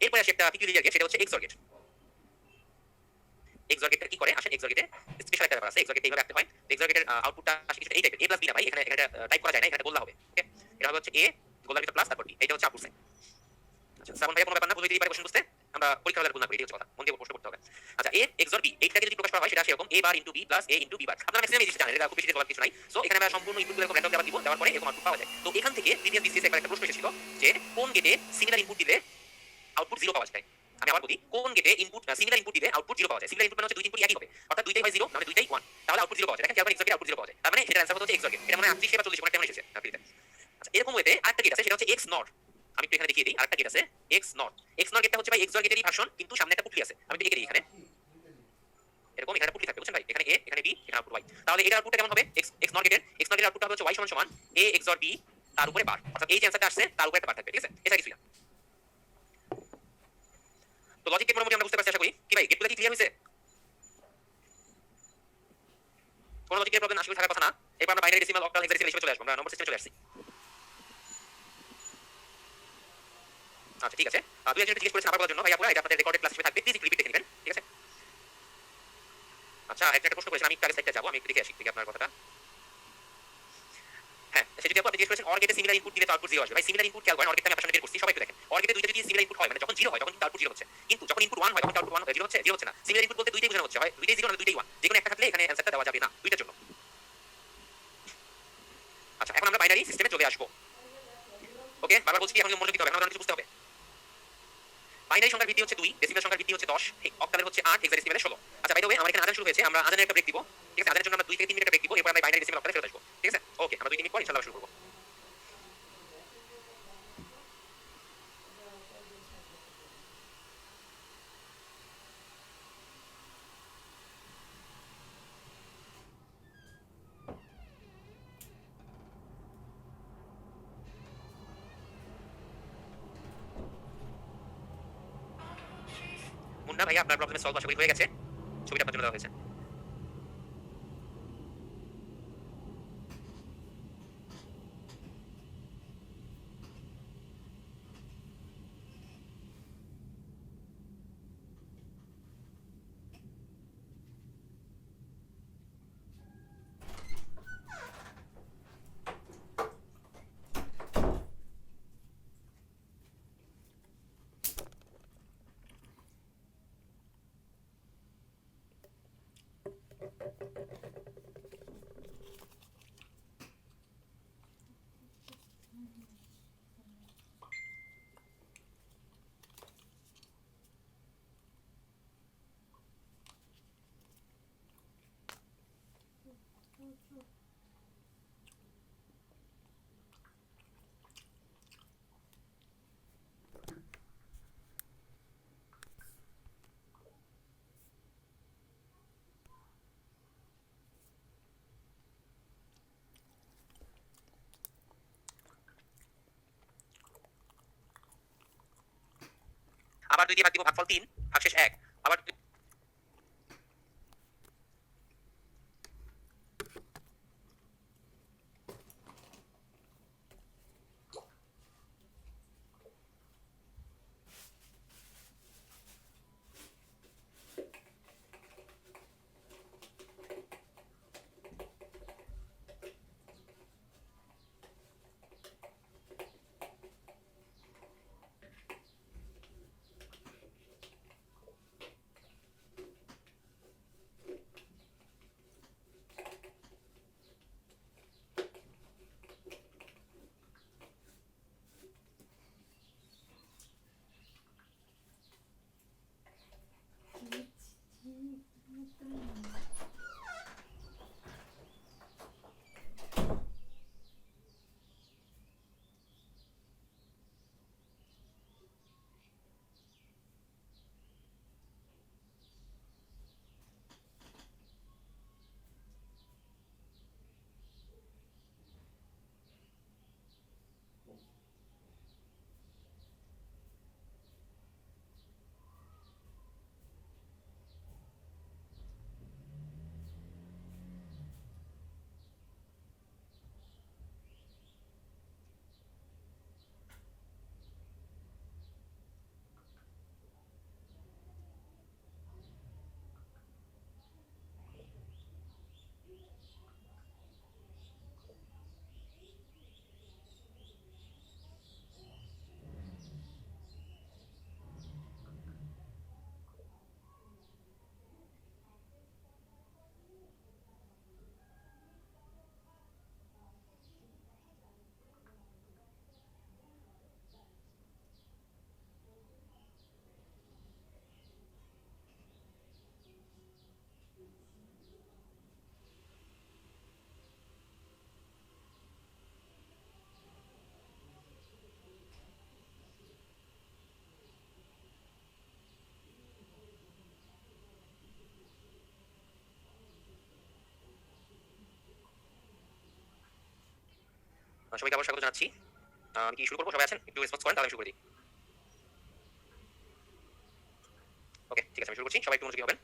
এরপরে আসি একটা পিকিউলিয়ার গেট, সেটা হচ্ছে এক্সঅর গেট। এক্সঅর গেটটা কি করে আসেন, এক্সঅর গেটে স্পেশাল একটা ব্যাপার আছে, এক্সঅর গেটে এইভাবে রাখতে হয়। এক্সঅর গেটের আউটপুটটা আসে কিছুটা এই টাইপের, a + b না ভাই, এখানে টাইপ করা যায় না, এখানে গোল্লা হবে। ওকে, এটা হবে হচ্ছে a গোল্লার ভিতর প্লাস তারপর b, এটা হচ্ছে আউটপুট সাইন। আচ্ছা শ্রাবণ ভাই কোনো ব্যাপার না, ভুল হইতেই পারে কোশ্চেন বুঝতে, আমরা পরীক্ষা হলে ভুল না করি, এই হচ্ছে কথা, মন দিয়ে প্রশ্ন করতে হবে। আচ্ছা a XOR b, এইটাকে যদি প্রকাশ করা হয় সেটা আসে এরকম a bar * b + a * b বার। আপনারা ম্যাক্সিমাম এই জিনিসটা জানেন, এটা খুব বেশি বলার কিছু নাই। সো এখানে আমরা সম্পূর্ণ ইনপুটগুলো এরকম র্যান্ডম দেওয়া দিব, দেওয়ার পরে এরকম আউটপুট পাওয়া যায়। তো এখান থেকে প্রিভিয়াস বিসিএস একবার একটা প্রশ্ন এসেছিল যে কোন গেটে সিমিলার ইনপুট দিলে আউটপুট 0 পাওয়া যায়। আমি আবার বলি, কোন গেটে ইনপুট সিমিলার ইনপুট দিলে আউটপুট 0 পাওয়া যায়। সিমিলার ইনপুট মানে হচ্ছে দুই ইনপুট একই হবে, অর্থাৎ দুইটাই হয় 0 মানে দুইটাই 1, তাহলে আউটপুট 0 পাওয়া যায়। দেখেন তারপরে এক্সঅর গেটে আউটপুট 0 পাওয়া যায়, তার মানে সেটার অ্যানসার হচ্ছে এক্সঅর গেট। এটা মানে 38 বা 40 কোন একটা এমন এসেছে আপনিতে। আচ্ছা এরকম ওয়েতে আরেকটা গেট আছে, সেটা হচ্ছে এক্স নট। আমি একটু এখানে দেখিয়ে দিই, আরেকটা গেট আছে এক্স নট। এক্স নট গেটটা হচ্ছে ভাই এক্সঅর গেটেরই ভার্সন, কিন্তু সামনে একটা পুটলি আছে, আমি একটু লিখে দিই এখানে। এরকম এখানে আউটপুট থাকবে, বুঝছেন ভাই? এখানে a, এখানে b, এখানে আউটপুট y। তাহলে এটার আউটপুটটা কেমন হবে? x নট গেটের আউটপুটটা হবে হচ্ছে y সমান a xor b তার উপরে বার। অর্থাৎ এই যে অ্যানসারটা আসছে তার উপরে একটা বার থাকবে, ঠিক আছে? এটা কিছুই না। তো লজিক গেট মোটামুটি আমরা বুঝতে পারছি আশা করি। কি ভাই গেটগুলো কি ক্লিয়ার হয়েছে? কোন লজিকের প্রবলেম আশা করি থাকার কথা না। এরপর আমরা বাইনারি ডেসিমাল অক্টাল হেক্সাডেসিমাল হিসেবে চলে আসবো, আমরা নম্বর সিস্টেমে চলে আসছি। আচ্ছা ঠিক আছে, দুই একজন জিজ্ঞেস করেছেন আবার বলার জন্য, ভাই আপুরা এটা আপনাদের রেকর্ডেড ক্লাস হিসেবে থাকবে, প্লিজ একটু রিপিট দেখে নেবেন, ঠিক আছে? আচ্ছা একটা প্রশ্ন করেছেন, আমি একটু আগে সাইডটা যাবো, আমি একটু দেখে আসি থেকে আপনার কথাটা। হ্যাঁ সেটা আপনি জিজ্ঞেস করেছেন অর গেটে সিমিলার ইনপুট দিলে তো আউটপুট 0 আসবে। ভাই সিমিলার ইনপুট খেয়াল করেন, অর গেটে আমি আপনার সামনে বের করছি, সবাই একটু দেখেন। অর গেটে দুইটা যদি সিমিলার ইনপুট হয় মানে যখন 0 হয় তখন কিন্তু আউটপুট 0 হচ্ছে, কিন্তু যখন ইনপুট 1 হয় তখন আউটপুট 1 0 হচ্ছে, 0 হচ্ছে না। সিমিলার ইনপুট বলতে দুইটাই বোঝানো হচ্ছে, হয় দুইটাই 0 না দুইটাই 1, যেকোনো একটা থাকলে এখানে অ্যানসারটা দেওয়া যাবে না দুইটার জন্য। আচ্ছা এখন আমরা বাইনারি সিস্টেমে চলে আসবো। ওকে বারবার বলছি এখন মনোযোগ দিতে হবে, এখন কিছু বুঝতে হবে। বাইনারি সংখ্যার ভিত্তি হচ্ছে 2, ডেসিমাল সংখ্যার ভিত্তি হচ্ছে 10, অক্টালের হচ্ছে 8, হেক্সাডেসিমালের 16। আচ্ছা বাই দ্য ওয়ে আমার এখানে আজান শুরু হয়েছে, আমরা আজানের একটা ব্রেক দিব, ঠিক আছে? আজানের জন্য আমরা 2 থেকে 3 মিনিট ব্রেক দিব, এরপর আমরা বাইনারি ডেসিমাল অক্টালে ফেরত আসবো, ঠিক আছে? ওকে আমরা 2-3 মিনিট পর ইনশাআল্লাহ শুরু করব। মুন্না ভাইয়া আপনার প্রবলেম সলভ আশা করি হয়ে গেছে, ছবিটা আপনার জন্য দেওয়া হয়েছে। আবার 2 দিয়ে ভাগ দিব, ভাগফল 3, ভাগশেষ 1। আবার সবাইকে আবার স্বাগত জানাচ্ছি। আমি কি শুরু করবো? সবাই আছেন? একটু রেসপন্স করেন তাহলে আমি শুরু করে দিই। ওকে, ঠিক আছে, আমি শুরু করছি। সবাই একটু মনোযোগী হবেন।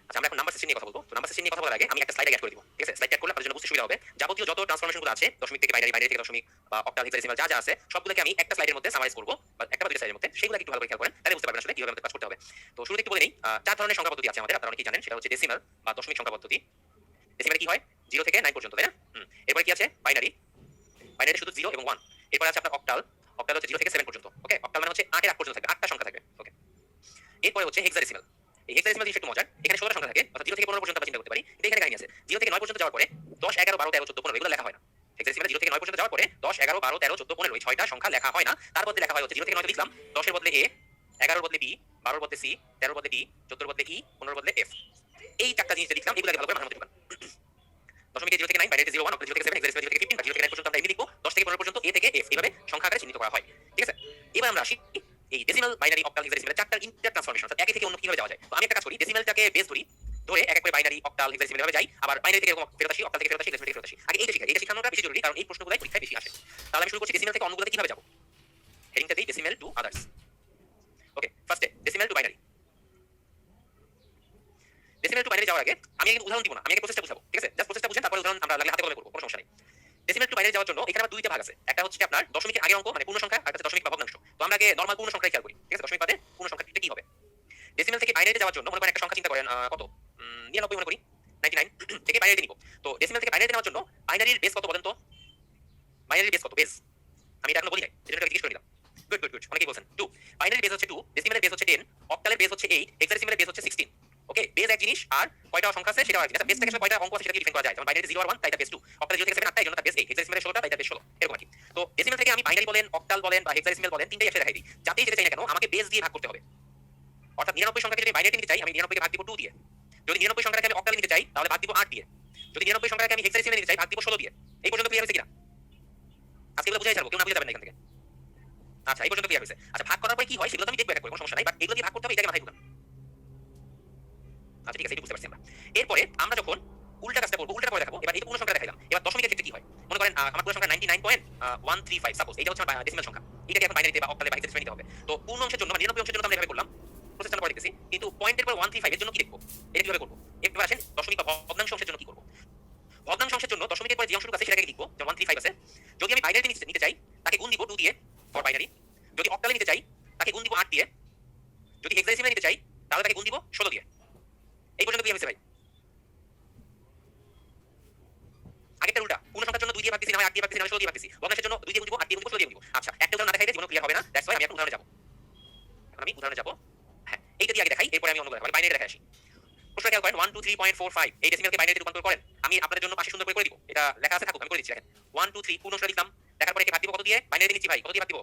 আচ্ছা, আমরা এখন নাম্বার সিস্টেম নিয়ে কথা বলবো। তো নাম্বার সিস্টেম নিয়ে কথা বলার আগে আমি একটা স্লাইড অ্যাড করে দিব। ঠিক আছে? স্লাইড অ্যাড করলে আপনাদের জন্য বুঝতে সুবিধা হবে। যাবতীয় যত ট্রান্সফরমেশন গুলো আছে, দশমিক থেকে বাইনারি, বাইনারি থেকে দশমিক বা অক্টাল, হেক্সাডেসিমাল যা যা আছে সবগুলোকে আমি একটা স্লাইডের মধ্যে সামারাইজ করব বা একটা বা দুইটা স্লাইডের মধ্যে। সেগুলো একটু ভালো করে খেয়াল করেন। তাহলে বুঝতে পারবেন আসলে কিভাবে আমাদের কাজ করতে হবে। তো শুরুতে একটু বলে নেই, চার ধরনের সংখ্যা পদ্ধতি আছে আমাদের। আপনারা অনেকেই জানেন। সেটা হচ্ছে ডেসিমাল বা দশমিক সংখ্যা পদ্ধতি। ডেসিমালে কি হয়? 0 থেকে 9 পর্যন্ত, তাই না? এরপরে কি আছে? বাইনারি। বাইনারি শুধু 0 এবং 1। এরপরে আছে আপনার অক্টাল। অক্টাল হচ্ছে 0 থেকে 7 পর্যন্ত। ওকে? অক্টাল মানে হচ্ছে 8 এর আগ পর্যন্ত থাকবে। 8টা সংখ্যা থাকবে। ওকে? এরপরে হচ্ছে হেক্সাডেসিমাল। এই হেক্সাডেসিমাল জিনিসটা একটু মজার। এখানে 16টা সংখ্যা থাকে। অর্থাৎ 0 থেকে 15 পর্যন্ত আমরা চিন্তা করতে পারি। কিন্তু এখানে কাহিনী আছে। 0 থেকে 9 পর্যন্ত যাওয়ার পরে 10, 11, 12, 13, 14, 15 এগুলো লেখা হয় না। হেক্সাডেসিমালে 0 থেকে 9 পর্যন্ত যাওয়ার পরে 10, 11, 12, 13, 14, 15 এই 6টা সংখ্যা লেখা হয় না। তার বদলে লেখা হয় হচ্ছে 0 থেকে 9 লিখলাম 10 এর বদলে A, 11 এর বদলে B, 12 এর বদলে C, 13 এর বদলে D, 14 এর বদলে E, 15 এর বদলে F। এই চারটা জিনিস লিখলাম। এগুলো ভালো করে মাথার মধ্যে ঢুকান। দশমিকে 0 থেকে 9, বাইনারিতে 0, 1, অক্টালে 0 থেকে 7, হেক্সাডেসিমালে 0 থেকে 15 বা 0 থেকে 9 পর্যন্ত আমরা এমনি লিখবো। 10 থেকে 15 পর্যন্ত A থেকে F এইভাবে সংখ্যা আকারে চিহ্নিত করা হয়। ঠিক আছে? এবার আমরা আসি এই ডেসিমাল, বাইনারি, অক্টাল, হেক্সাডেসিমাল চারটার ইন্টার ট্রান্সফরমেশন, অর্থাৎ একে থেকে অন্য কিভাবে যাওয়া যায়। তো আমি একটা কাজ করি, ডেসিমালটাকে বেস ধরি, ধরে এক এক করে বাইনারি, অক্টাল, হেক্সাডেসিমাল ভাবে যাই, আবার বাইনারি থেকে এরকম ফেরত আসি, অক্টাল থেকে ফেরত আসি, হেক্সাডেসিমাল থেকে ফেরত আসি। আগে এইটা শিখি। এটা শেখানোটা বেশি জরুরি, কারণ এই প্রশ্নগুলাই পরীক্ষায় বেশি আসে। তাহলে আমি শুরু করছি ডেসিমাল থেকে অন্যগুলোতে কিভাবে যাব। হেডিংটা দেই ডেসিমাল টু আদার্স। ওকে, ফার্স্টে decimal to binary. Decimal to binary যাওয়ার আগে আমি কিন্তু উদাহরণ দিব না, আমি আগে প্রসেসটা বুঝাবো। ঠিক আছে? জাস্ট প্রসেসটা বুঝেন, তারপরে উদাহরণ আমরা লাগলে হাতে কলমে করব, কোনো সমস্যা নেই। ডেসিমাল টু বাইনারি যাওয়ার জন্য এখানে আমার দুইটা ভাগ আছে। একটা হচ্ছে আপনার দশমিকের আগের অঙ্ক মানে পূর্ণ সংখ্যা, আর একটা দশমিক বা ভগ্নাংশ। তো আমরা আগে নরমাল পূর্ণ সংখ্যায় খেয়াল করি। ঠিক আছে? দশমিক বাদে পূর্ণ সংখ্যাটা কি হবে? ডেসিমাল থেকে বাইনারিতে যাওয়ার জন্য মনে করেন একটা সংখ্যা চিন্তা করেন, কত? 99 মনে করি। 99 থেকে বাইনারিতে নিব। তো ডেসিমাল থেকে বাইনারিতে নেওয়ার জন্য বাইনারির বেস কত বলেন তো? বাইনারির বেস কত? বেস আমি এটা এখনো বলি নাই, সেজন্য এটা জিজ্ঞেস করে নিলাম। গুড গুড গুড, অনেকেই বলছেন 2। বাইনারির বেস হচ্ছে 2, ডেসিমালের বেস হচ্ছে 10, অক্টালের বেস হচ্ছে 8, হেক্সাডেসিমালের বেস হচ্ছে 16। ওকে, বেস এক জিনিস আর কয়টা সংখ্যা আছে সেটা আলাদা। বেস থেকে আসলে কয়টা অঙ্ক আছে সেটা দিয়ে ডিফাইন করা যায়। যেমন বাইনারিতে 0 আর 1 তাই এটা বেস 2, অক্টালে 0 থেকে 7 8টা এই জন্য তার বেস 8, হেক্সাডেসিমালের 16টা তাই এটা বেস 16, এরকম আর কি। তো ডেসিমাল থেকে আমি বাইনারি বলেন, অক্টাল বলেন বা হেক্সাডেসিমাল বলেন, তিনটাই একসাথে দেখাই দিই। যাতেই যেতে চাই না কেন আমাকে বেস দিয়ে ভাগ করতে হবে। অর্থাৎ 99 সংখ্যাকে যদি বাইনারিতে নিতে চাই আমি 99 কে ভাগ দিব 2 দিয়ে। যদি 99 সংখ্যাকে আমি অক্টালে নিতে চাই তাহলে ভাগ দিব 8 দিয়ে। যদি 99 সংখ্যাকে আমি হেক্সাডেসিমালে নিতে চাই ভাগ দিব 16 দিয়ে। এই পর্যন্ত ক্লিয়ার হয়েছে কিনা? আজকে এগুলো বুঝাই ছাড়বো, কেউ না বুঝে যাবেন না এখান থেকে। আচ্ছা, এই পর্যন্ত ক্লিয়ার হয়েছে। আচ্ছা, ভাগ করার পরে কি হয় সেগুলো তো আমি দেখব একটা করে, কোনো সমস্যা নাই, বাট এগুলো দিয়ে ভাগ করতে হবে, এটাকে মাথায় ঢুকান। আচ্ছা, ঠিক আছে, এটা বুঝতে পারছি আমরা। এরপরে আমরা যখন উল্টা কাজটা করব, উল্টা করে দেখাবো। এবার এই পূর্ণ সংখ্যা দেখাইলাম, এবার দশমিকের ক্ষেত্রে কি হয়? মনে করেন আমার পূর্ণ সংখ্যা 99.135 সাপোজ, এটা হচ্ছে আমার ডেসিমাল সংখ্যা। এটাকে এখন বাইনারিতে বা অক্টালে বা হেক্সাডেসিমালে নিতে হবে। তো পূর্ণ অংশের জন্য মানে 99 অংশের জন্য আমরা এভাবে করলাম। প্রসেসটা আমরা পরে দেখতেছি। কিন্তু পয়েন্টের পর 135 এর জন্য কি দেখব? এটা কিভাবে করব? এবার আসেন দশমিক বা ভগ্নাংশ অংশের জন্য কি করব? ভগ্নাংশ অংশের জন্য দশমিকের পরে যে অংশটুকু আছে সেটাকে লিখব, যেমন 135 আছে। যদি আমি বাইনারিতে নিতে চাই তাকে গুণ দিব 2 দিয়ে ফর বাইনারি। যদি অক্টালে নিতে চাই তাকে গুণ দিব 8 দিয়ে। যদি হেক্সাডেসিমালে নিতে চাই তাহলে তাকে গুণ দিব 16 দিয়ে। এই পর্যন্ত ক্লিয়ার হয়েছে ভাই? আগেরটা উল্টা, পূর্ণ সংখ্যার জন্য 2 দিয়ে ভাগ দিছি, না হয় 8 দিয়ে ভাগ দিছি, না হয় 16 দিয়ে ভাগ দিছি। ভগ্নাংশের জন্য 2 দিয়ে গুণ দিব, 8 দিয়ে গুণ দিব, 16 দিয়ে গুণ দিব। আচ্ছা, একটা উদাহরণ না দেখাইলে জীবন ক্লিয়ার হবে না। দ্যাটস ওয়াই আমি একটা উদাহরণে যাব। এখন আমি উদাহরণে যাব। হ্যাঁ, এইটা দিয়ে আগে দেখাই, এরপরে আমি অন্যগুলো দেখাবো। আমি বাইনারি দেখাই আসি। প্রশ্ন খেয়াল করেন 123.45 এই ডেসিমালকে বাইনারিতে রূপান্তর করেন। আমি আপনাদের জন্য পাশে সুন্দর করে দিব। এটা লেখা আছে, থাকুক, আমি করে দিচ্ছি। দেখেন 1 2 3 পূর্ণ সংখ্যা লিখলাম। দেখার পরে একে ভাগ দিব কত দিয়ে? বাইনারিতে নিচ্ছি ভাই, কত দিয়ে ভাগ দিব?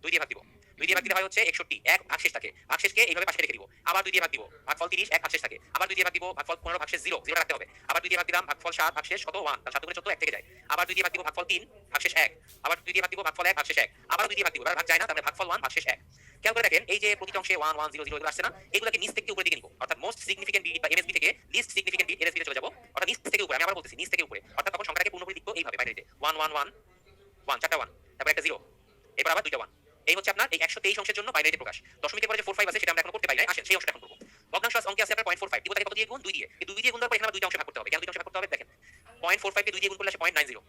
2 দিয়ে ভাগ দিব। 2 দিয়ে ভাগ দিলে হয় হচ্ছে 61, এক ভাগশেষ থাকে। ভাগশেষকে এইভাবে পাশে রেখে দিব। আবার 2 দিয়ে ভাগ দিব, ভাগফল 30, এক ভাগশেষ থাকে। আবার 2 দিয়ে ভাগ দিব, ভাগফল 15, ভাগশেষ 0, 0 রাখতে হবে। আবার 2 দিয়ে ভাগ দিলাম, ভাগফল 7, ভাগশেষ কত? 1, তাহলে 7 গুণে 14 এক থেকে যায়। আবার 2 দিয়ে ভাগ দিব, ভাগফল 3, ভাগশেষ 1। আবার 2 দিয়ে ভাগ দিব, ভাগফল 1, ভাগশেষ 1। আবার 2 দিয়ে ভাগ দিব, এবার ভাগ যায় না, তাহলে ভাগফল 1, ভাগশেষ 1। খেয়াল করে দেখেন এই যে প্রতিটা অংশে 1 1 0 0 এগুলো আসছে না, এগুলোকে নিচ থেকে উপরের দিকে নিব। অর্থাৎ মোস্ট সিগনিফিকেন্ট বিট বা এমএসবি থেকে লিস্ট সিগনিফিকেন্ট বিট এলএসবি তে চলে যাব। অর্থাৎ নিচ থেকে উপরে, আমি আবার বলতেছি নিচ থেকে উপরে। অর্থাৎ তখন সংখ্যাটাকে পূর্ণ করে লিখব এইভাবে বাইনারিতে 1 1 1 1, চারটা 1, তারপর একটা 0, এবার আবার দুইটা 1। এই হচ্ছে আপনার এই 123 অংশের জন্য বাইনারিতে প্রকাশ। দশমিকের পরে যে 45 আছে সেটা আমরা এখনো করতে পারি নাই। আসেন সেই অংশটা এখন করব। ভগ্নাংশ অঙ্কে আছে আপনার 0.45, দিব তাকে কত দিয়ে গুণ? 2 দিয়ে। এই 2 দিয়ে গুণ দেওয়ার পর এখানে আবার দুইটা অংশে ভাগ করতে হবে। কেন দুইটা অংশে ভাগ করতে হবে? দেখেন 0.45 কে 2 দিয়ে গুণ করলে আসে 0.90,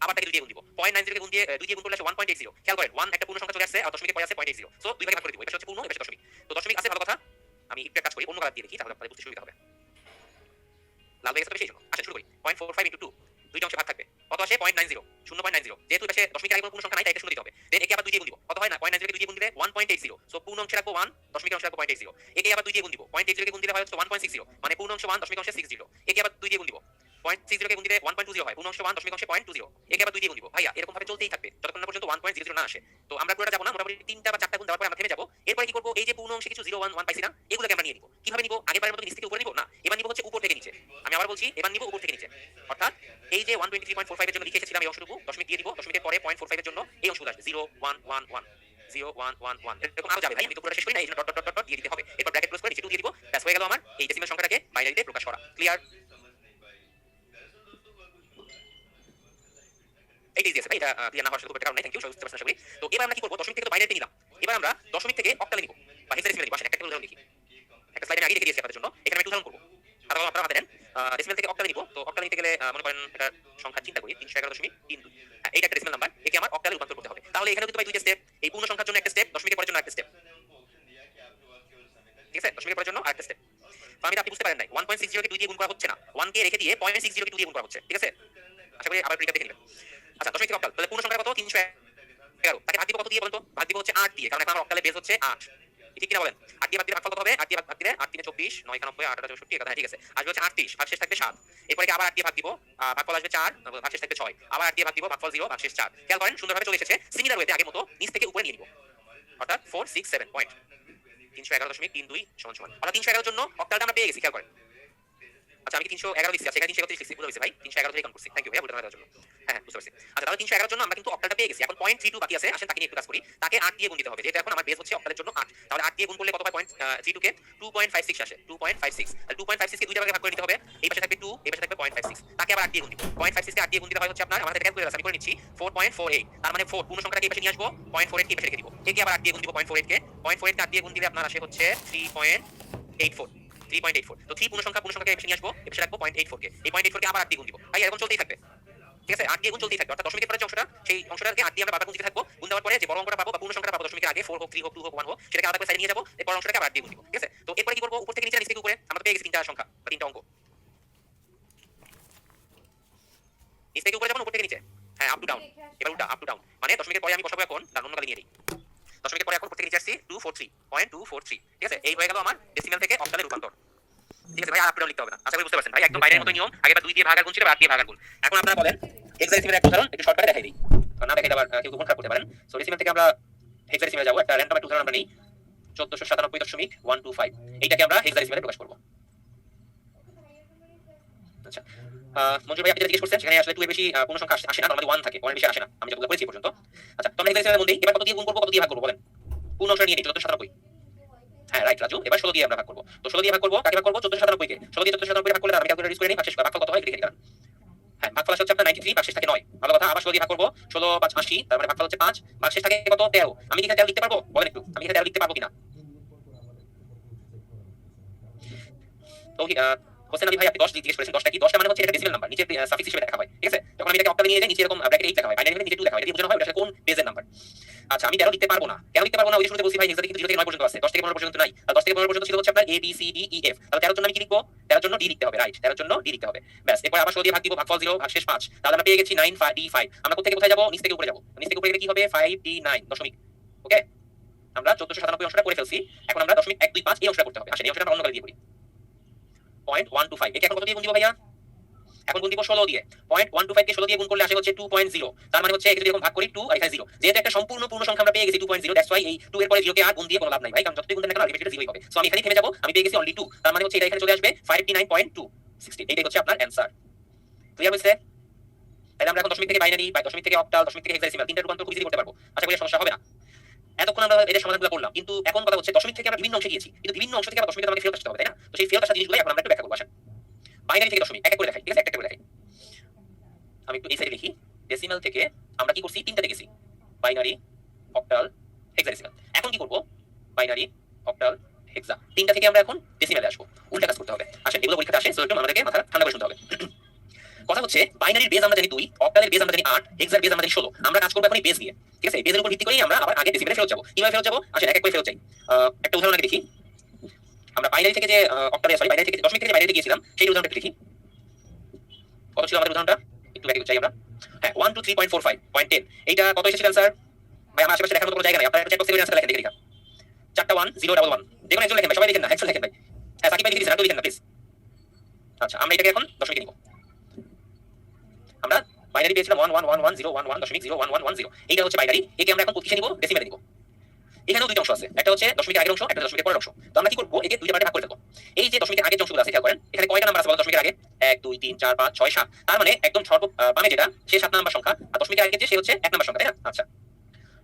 আবার তাকে 2 দিয়ে গুণ দিব। 0.90 কে গুণ দিয়ে 2 দিয়ে গুণ করলে আসে 1.80। খেয়াল করেন 1 একটা পূর্ণ সংখ্যা চলে আসছে আর দশমিকের পরে আছে 0.80, সো দুই ভাগে ভাগ করে দিব। এটা হচ্ছে পূর্ণ, এটা হচ্ছে দশমিক। তো দশমিক আছে, ভালো কথা। আমি একটু কাজ করি, অন্য কালার দিয়ে দেখি, তাহলে আপনাদের বুঝতে সুবিধা হবে। লাল হয়ে গেছে তবে সেই জন্য। আসেন শুরু করি। 0.45 ইনটু 2, দুইটা অংশে ভাগ থাকবে। কত আসে? 0.90, 0.90। যেহেতু এটা দশমিকের আগে কোনো পূর্ণ সংখ্যা নাই তাই এটা শূন্য দিতে হবে। দেন একে আবার 2 দিয়ে গুণ দিব। কত হয় না? 0.90 কে 2 দিয়ে গুণ দিলে 1.80, সো পূর্ণ অংশে রাখবো 1, দশমিকের অংশে রাখবো 0.80। একে আবার 2 দিয়ে গুণ দিব। 0.80 কে গুণ দিলে হয় হচ্ছে 1.60, মানে পূর্ণ অংশ 1, দশমিক অংশে 60। একে আবার 2 দিয়ে গুণ দিব। 0.60 কে গুণ দিলে 1.20 হয়, পূর্ণ অংশ 1, দশমিক অংশে 0.20। একে আবার 2 দিয়ে গুণ দিব। ভাইয়া এরকম ভাবে চলতেই থাকবে যতক্ষণ না পর্যন্ত 1.00 না আসে। তো আমরা পুরোটা যাব না, মোটামুটি 3টা বা 4টা গুণ দেওয়ার পরে আমরা থেমে যাব। এরপরে কি করব? এই যে পূর্ণ অংশে কিছু 0 1 1 পাইছি না, এগুলোকে আমরা নিয়ে নিব। কিভাবে নিব? আগেরবারের মতো নিচ থেকে উপরে নিব না, এবার নিব হচ্ছে উপর থেকে নিচে। আমি আবার বলছি, এবার নিব উপর থেকে নিচে। অর্থাৎ এই যে 123.45 এর জন্য লিখে এসেছিলাম এই অংশটুকু দশমিক দিয়ে দিব, দশমিকের পরে 0.45 এর জন্য এই অংশগুলো আসবে 0 1 1 1 0 1 1 1, এরকম আরো যাবে ভাই, আমি তো পুরোটা শেষ করি না, এই জন্য ডট ডট ডট ডট দিয়ে দিতে হবে। এরপর ব্র্যাকেট ক্লোজ করে নিচে 2 দিয়ে দিব, ব্যাস হয়ে গেল আমার এই ডেসিমাল সংখ্যাটাকে বাইনারিতে প্রকাশ করা। ক্লিয়ার? এই দিয়েছে ভাই, এটা ক্লিয়ার না হওয়ার সাথে খুব একটা কারণ নেই, থ্যাংক ইউ, সবাই বুঝতে পারছেন আশা করি। তো এবার আমরা কি করব, দশমিক থেকে তো বাইনারিতে নিলাম, এবার আমরা দশমিক থেকে অক্টালে নিব বা হেক্সাডেসিমালে নিব। আসেন একটা উদাহরণ লিখি, একটা স্লাইডে আগে রেখে দিয়েছি আপনাদের জন্য, এখানে আমি একটু উদাহরণ করব। তারপর আপনারা হাতে নেন, ডেসিমাল থেকে অক্টালে নিব। তো অক্টালে নিতে গেলে মনে করেন একটা সংখ্যা চিন্তা করি 311.32, হ্যাঁ এইটা একটা ডেসিমাল নাম্বার, একে আমার অক্টালে রূপান্তর করতে হবে। তাহলে এখানেও কিন্তু ভাই দুইটা স্টেপ, এই পূর্ণ সংখ্যার জন্য একটা স্টেপ, দশমিকের পরের জন্য একটা স্টেপ, ঠিক আছে, দশমিকের পরের জন্য আরেকটা স্টেপ। তো আমি আপনি বুঝতে পারেন নাই, 1.60 কে 2 দিয়ে গুণ করা হচ্ছে না, 1 কে রেখে দিয়ে 0.60 কে 2 দিয়ে গুণ করা হচ্ছে, ঠিক আছে। আশা করি আবার রিক্যাপ দেখে নেবেন। আচ্ছা, দশমিক থেকে অক্টাল, তাহলে পূর্ণ সংখ্যা কত, 311, তাকে ভাগ দিব কত দিয়ে বলেন তো, ভাগ দিব হচ্ছে 8 দিয়ে, কারণ এখন আমার অক্টালে বেস হচ্ছে 8, ঠিক কিনা বলেন। 8 দিয়ে ভাগ দিলে ভাগফল কত হবে, 8 দিয়ে ভাগ দিলে 8 3 24, 9 91, 8 8 64, হ্যাঁ ঠিক আছে, আসবে হচ্ছে 38, ভাগশেষ থাকবে 7। এরপরে কি আবার 8 দিয়ে ভাগ দিব, ভাগফল আসবে 4, ভাগশেষ থাকবে 6, আবার 8 দিয়ে ভাগ দিব, ভাগফল 0, ভাগশেষ 4। খেয়াল করেন সুন্দরভাবে চলে এসেছে, সিমিলার ওয়েতে আগের মতো নিচ থেকে উপরে নিয়ে নিব, অর্থাৎ 467 পয়েন্ট 311.32 সমান সমান, অর্থাৎ 311 এর জন্য অক্টালটা আমরা পেয়ে গেছি, খেয়াল করেন। আচ্ছা, আমি 311 লিখছি, সেখানে 331 লিখছি, ভুল হয়েছে ভাই, 311 থেকে কাউন্ট করছি, থ্যাংক ইউ ভাইয়া, ভুলটা দেওয়ার জন্য। হ্যাঁ বুঝতে পারছি। আচ্ছা, তাহলে 311 এর জন্য আমরা কিন্তু অক্টালটা পেয়ে গেছি, এখন 0.32 বাকি আছে, আসেন তাকে নিয়ে একটু কাজ করি। তাকে 8 দিয়ে গুণ দিতে হবে, যেটা এখন আমার বেস হচ্ছে অক্টালের জন্য 8, তাহলে 8 দিয়ে গুণ করলে কত পায়, 0.32 কে 2.56 আসে, 2.56, তাহলে 2.56 কে দুইটা ভাগে ভাগ করে দিতে হবে, এই পাশে থাকবে 2, এই পাশে থাকবে 0.56, তাকে আবার 8 দিয়ে গুণ দিব, 0.56 কে 8 দিয়ে গুণ দিতে হয় হচ্ছে আপনার, আমার হাতে ক্যালকুলেটর আছে আমি করে নিচ্ছি, 4.48, তার মানে 4 পূর্ণ সংখ্যাটাকে এই পাশে নিয়ে আসবো, 0.48 কে এই পাশে রেখে দিব, একে আবার 8 দিয়ে গুণ দিব, 0.48 কে 8 দিয়ে গুণ দিলে আপনার আসে হচ্ছে 3.84, 3.84। তো 3 পূর্ণ সংখ্যাকে এসে নিয়ে আসবো, এসে রাখবো 0.84 কে, এই 0.84 কে আবার 8 দিয়ে গুণ দিব, ভাই এরকম চলতেই থাকবে, ঠিক আছে। 8 দিয়ে গুণ চলতেই থাকবে, অর্থাৎ দশমিকের পরে যে অংশটা, সেই অংশটাকে 8 দিয়ে আমরা বারবার গুণ দিতে থাকবো, গুণ দেওয়ার পরে যে বড় অঙ্কটা পাবো বা পূর্ণ সংখ্যাটা পাবো দশমিকের আগে, 4 হোক, 3 হোক, 2 হোক, 1 হোক, সেটাকে আলাদা করে সাইডে নিয়ে যাবো, এই বড় অংশটাকে আবার 8 দিয়ে গুণ দিব, ঠিক আছে। তো এরপরে কি করবো, উপর থেকে নিচে, নিচ থেকে উপরে, আমরা পেয়ে গেছি তিনটা সংখ্যা বা তিনটা অঙ্ক, নিচ থেকে উপরে যাবো, উপর থেকে নিচে, হ্যাঁ আপ টু ডাউন, এবার উল্টা আপ টু ডাউন, মানে দশমিকের পরে আমি বসাবো এখন, না অন্য কালে নিয়ে দিই, দশমিকের পরে এখন উপর থেকে নিচে আসছি 243.243, ঠিক আছে। এই হয়ে গেল আমার ডেসিমাল থেকে অক্টালে রূপান্তর, ঠিক আছে ভাই, আর আপ ডাউন লিখতে হবে না, আশা করি বুঝতে পারছেন ভাই, একদম বাইরের মতো নিয়ম, আগে 2 দিয়ে ভাগ আর গুণ ছিল, 8 দিয়ে ভাগ আর গুণ। এখন আপনারা বলেন হেক্সাডেসিমালের একটা উদাহরণ একটু শর্টকাটে দেখাই দিই, কারণ না দেখাইলে আবার কেউ মন খারাপ করতে পারেন। সো ডেসিমাল থেকে আমরা হেক্সাডেসিমালে যাব, একটা র্যান্ডম একটা উদাহরণ আমরা নেই, 1497.125, এইটাকে আমরা হেক্সাডেসিমালে প্রকাশ করব। আচ্ছা, মঞ্জুর ভাই আপনি যেটা জিজ্ঞেস করছেন, সেখানে আসলে 2 এর বেশি পূর্ণ সংখ্যা আসে না, নরমালি 1 থাকে, 1 এর বেশি আসে না, আমি যতগুলো করেছি পর্যন্ত। আচ্ছা, তো আমরা হেক্সাডেসিমালের মধ্যে এবার কত দিয়ে গুণ করব, কত দিয়ে ভাগ করব বলেন, পূর্ণ অংশ নিয়ে নিই 1497, হ্যাঁ রাইট রাজু, এবার 16 দিয়ে আমরা ভাগ করব। তো 16 দিয়ে ভাগ করব, কাকে ভাগ করব, 1497 কে, 16 দিয়ে 1497 ভাগ করলে আমি ক্যালকুলেটর ইউজ করে নিই, ভাগশেষ ভাগফল কত হয় লিখে নিলাম, হ্যাঁ ভাগফল আসছে আপনার 93, ভাগশেষ থাকে 9, ভালো কথা। আবার 16 দিয়ে ভাগ করব, 16 5 80, তার মানে ভাগফল হচ্ছে 5, ভাগশেষ থাকে কত, 13। আমি কি এখানে 13 লিখতে পারবো বলেন একটু, আমি এখানে 13 লিখতে পারবো কিনা? তো হোসেন আলী ভাই আপনি 10 জিজ্ঞেস করেছেন, 10টা কি, 10টা মানে হচ্ছে এটা ডেসিমাল নাম্বার, নিচে সাফিক্স হিসেবে লেখা হয়, ঠিক আছে। যখন আমি এটাকে অক্টালে নিয়ে যাই, নিচে এরকম ব্র্যাকেট 8 লেখা হয়, বাইনারি হলে নিচে 2 লেখা হয়, এটা বোঝানো হয় ওটা কোন বেজের নাম্বার। আচ্ছা, আমি 13 লিখতে পারবো না, কেন লিখতে পারবো না, ওই শুরুতে বলছি ভাই হেক্সা কিন্তু 0 থেকে 9 পর্যন্ত আছে, 10 থেকে 15 পর্যন্ত নাই, আর 10 থেকে 15 পর্যন্ত ছিল হচ্ছে আপনার A B C D E F, তাহলে 13 এর জন্য আমি কি লিখবো, 13 এর জন্য D লিখতে হবে, রাইট, 13 এর জন্য D লিখতে হবে, ব্যাস। এরপর আবার 16 দিয়ে ভাগ দিব, ভাগফল 0, ভাগশেষ 5, তাহলে আমরা পেয়ে গেছি 9 D 5। আমরা কোথা থেকে কোথায় যাব, নিচ থেকে উপরে যাব, নিচ থেকে উপরে গেলে কি হবে, 5 D 9 দশমিক, ওকে। আমরা 1497 অংশটা করে ফেলছি, এখন আমরা দশমিক 125 এই অংশটা করতে হবে, আসেন এই অংশটা আমরা অন্য কালে দিয়ে করি, 0.125, একে এখন কত দিয়ে গুণ দিব ভাইয়া, এখন গুণ দিব 16 দিয়ে, 0.125 কে 16 দিয়ে গুণ করলে আসে হচ্ছে 2.0, তার মানে হচ্ছে যদি এরকম ভাগ করি 2 আর এখানে 0, যেহেতু একটা সম্পূর্ণ পূর্ণ সংখ্যা আমরা পেয়ে গেছি 2.0, দ্যাটস ওয়াই এই 2 এর পরে 0 কে আর গুণ দিয়ে কোনো লাভ নাই ভাই, কারণ যতই গুণ দেন না কেন আলটিমেটলি 0ই হবে। সো আমি এখানেই থেমে যাব, আমি পেয়ে গেছি অনলি 2, তার মানে হচ্ছে এটা এখানে চলে আসবে 59.216, এইটাই হচ্ছে আপনার অ্যানসার। ক্লিয়ার হইছে? তাহলে আমরা এখন দশমিক থেকে বাইনারি, দশমিক থেকে অক্টাল, দশমিক থেকে হেক্সাডেসিমাল, তিনটা রূপান্তর খুব ইজিলি করতে পারবো, আশা করি সমস্যা হবে না। এতক্ষণ আমরা এর সমাধানগুলো করলাম, কিন্তু এখন কথা হচ্ছে দশমিক থেকে আমরা বিভিন্ন অংশে গিয়েছি, কিন্তু বিভিন্ন অংশ থেকে আবার দশমিকে আমাকে ফেরত আসতে হবে, তাই না? তো সেই ফেরত আসা জিনিসগুলো এখন আমরা একটু ব্যাখ্যা করব, আসেন বাইনারি থেকে দশমিক এক এক করে দেখাই, ঠিক আছে, এক এক করে দেখাই। আমি একটু এই সাইডে লিখি, ডেসিমাল থেকে আমরা কি করছি, তিনটাতে গেছি, বাইনারি, অক্টাল, হেক্সাডেসিমাল। এখন কি করব, বাইনারি, অক্টাল, হেক্সা, তিনটা থেকে আমরা এখন ডেসিমালে আসবো, উল্টা কাজ করতে হবে। আসেন এগুলো পরীক্ষাতে আসে, সো একটু আমাদেরকে মাথা ঠান্ডা করে শুনতে হবে। কথা হচ্ছে বাইনারির বেস আমরা জানি 2, অক্টালের বেস আমরা জানি 8, হেক্সার বেস আমরা জানি 16, আমরা কাজ করব এখন এই বেস দিয়ে, ঠিক আছে। বেসের উপর ভিত্তি করেই আমরা আবার আগে ডেসিমালে ফেরত যাব। কিভাবে ফেরত যাব, আসেন এক এক করে ফেরত যাই। একটা উদাহরণ আগে দেখি, আমরা বাইনারি থেকে যে অক্টালে সরি বাইনারি থেকে দশমিক থেকে বাইনারিতে গিয়েছিলাম, সেই উদাহরণটা একটু দেখি, কত ছিল আমাদের উদাহরণটা, একটু ব্যাকে যাই আমরা, হ্যাঁ 123.45.10, এইটা কত এসেছিল স্যার ভাই, আমার আশেপাশে দেখার মতো কোনো জায়গা নাই, আপনারা চেক বক্সে আনসার লেখেন, দেখে দেখা 4টা 1 0 11, দেখুন একজন লেখেন ভাই, সবাই লিখেন না, একজন লেখেন ভাই, হ্যাঁ সাকিব ভাই লিখে দিয়েছেন, আপনি লিখেন না প্লিজ। আচ্ছা, আমরা এটাকে এখন দশমিকে নিব, আমরা বাইনারি পেয়েছিলাম 1111011.01110, এইটা হচ্ছে বাইনারি, একে আমরা এখন কিসে নিব, ডেসিমালে নিব। এখানেও দুইটা অংশ আছে, একটা হচ্ছে দশমিকের আগের অংশ, একটা দশমিকের পরের অংশ। তো আমরা কি করব, একে দুইটা পার্টে ভাগ করে দেব। এই যে দশমিকের আগের অংশগুলো আছে খেয়াল করেন, এখানে কয়টা নাম্বার আছে বলেন দশমিকের আগে, 1 2 3 4 5 6 7, তার মানে একদম সর্ব বামে যেটা সে 7 নাম্বার সংখ্যা, আর দশমিকের আগে যে সে হচ্ছে 1 নাম্বার সংখ্যা, তাই না? আচ্ছা,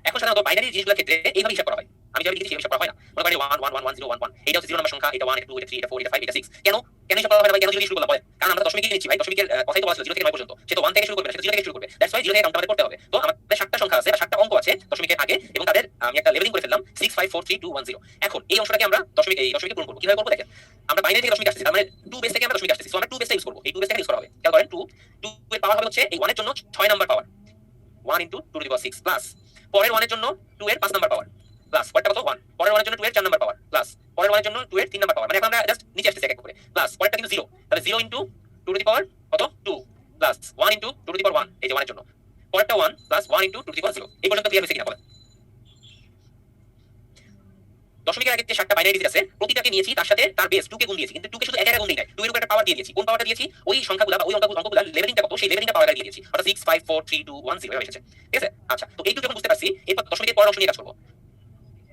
এখন সাধারণত বাইনারি জিনিসগুলোর ক্ষেত্রে এইভাবে হিসাব করা হয়, আমি যেভাবে লিখেছি হিসাব করা হয় না। মনে করেন 1 1 1 1 0 1 1 এটা হচ্ছে 0 নম্বর সংখ্যা, এটা 1 এটা 2 এটা 3 এটা 4 এটা 5 এটা 6। কেন হিসাব করা হয় না ভাই? কেন 0 দিয়ে শুরু করলাম বলেন? কারণ আমরা দশমিকে নিচ্ছি ভাই, দশমিকের কথাই তো বলা ছিল 0 থেকে 9 পর্যন্ত। সে তো 1 থেকে শুরু করবে না, সে 0 থেকে শুরু করবে। দ্যাটস ওয়াই 0 থেকে কাউন্ট আমাদের করতে হবে। তো আমাদের 7টা সংখ্যা আছে বা 7টা অঙ্ক আছে দশমিকের আগে, এবং তাদের আমি একটা লেভেলিং করে ফেললাম 6 5 4 3 2 1 0। এখন এই অংশটাকে আমরা দশমিকে পূরণ করব। কিভাবে করব দেখেন, আমরা বাইনারি থেকে দশমিক আসতেছি, তার মানে 2 বেস থেকে আমরা দশমিক আসতেছি। সো আমরা 2 বেসটা ইউজ করব। এই 2 বেসটাকে ইউজ করা হবে। খেয়াল করেন 2 এর পাওয়ার হবে হচ্ছে এই 1 এর জন্য 6 number power 1 2 to the power 6 plus পরের 1 এর জন্য 2 এর 5 নাম্বার পাওয়ার প্লাস পরেরটা কত 1, পরের 1 এর জন্য 2 এর 4 নাম্বার পাওয়ার প্লাস পরের 1 এর জন্য 2 এর 3 নাম্বার পাওয়ার। মানে এখন আমরা জাস্ট নিচে আসতেছি এক এক করে। প্লাস পরেরটা কিন্তু 0, তাহলে 0 2 টু দি পাওয়ার কত 2 প্লাস 1 টু দি পাওয়ার 1, এই যে 1 এর জন্য পরেরটা 1 প্লাস 1 টু দি পাওয়ার 0। এই পর্যন্ত ক্লিয়ার হয়েছে কিনা বলেন? দশমিকের আগে যে 7টা বাইনারি ডিজিট আছে প্রতিটাকে নিয়েছি, তার সাথে তার বেস 2 কে গুণ দিয়েছি, কিন্তু 2 কে শুধু একা গুণ দেই নাই, 2 এর উপর একটা পাওয়ার দিয়ে দিয়েছি। কোন পাওয়ারটা দিয়েছি? ওই সংখ্যাগুলো বা ওই অঙ্কগুলো লেভেলিংটা কত সেই লেভেলিংটা পাওয়ার দিয়ে দিয়েছি। অর্থাৎ 6 5 4 3 2 1 0 এভাবে এসেছে। ঠিক আছে? আচ্ছা, তো এইটুকু যখন বুঝতে পারছি, এরপর দশমিকের পরের অংশ নিয়ে কাজ করব।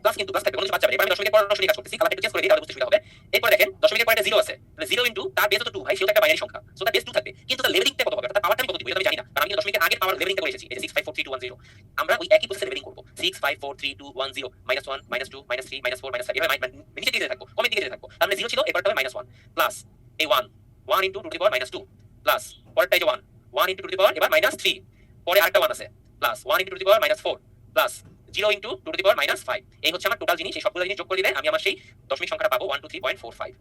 প্লাস কিন্তু প্লাস থাকবে, কোনো কিছু বাদ যাবে না। এবার আমি দশমিকের পরের অংশ নিয়ে কাজ করতেছি, কালারটা একটু চেঞ্জ করে দিই তাহলে বুঝতে সুবিধা হবে। এরপর দেখেন দশমিকের পরে একটা 0 আছে, তাহলে 0 তার বেস তো 2 ভাই, সেটা একটা বাইনারি সংখ্যা, সো তার বেস 2 থাকবে, কিন্তু তার লেভেলিংটা কত হবে, তার পাওয়ারটা আমি কত দিব এটা আমি জানি না, কারণ আমি কিন্তু দশমিকের আগের পাওয়ার লেভেলিংটা করে এসেছি। এই যে 6 5 4 3 2 1 0, আমরা ওই একই প্রসেসে লেভেলিং করব। 6 5 4 3 2 1 0 -1 -2 -3 -4 -5 এভাবে নিচে দিকে থাকবো, কমের দিকে থাকবো। তার মানে 0 ছিল, এরপরটা হবে -1 প্লাস এই 1 1 টু দি পাওয়ার -2 প্লাস পরেরটা এই যে 1 1 টু দি পাওয়ার এবার -3, পরে আরেকটা 1 আছে plus 1 to the power -4 plus 0 to the power -5। এই হচ্ছে আমার টোটাল জিনিস। এই সবগুলো জিনিস যোগ করে দিলে আমি আমার সেই দশমিক সংখ্যাটা পাবো 123.45।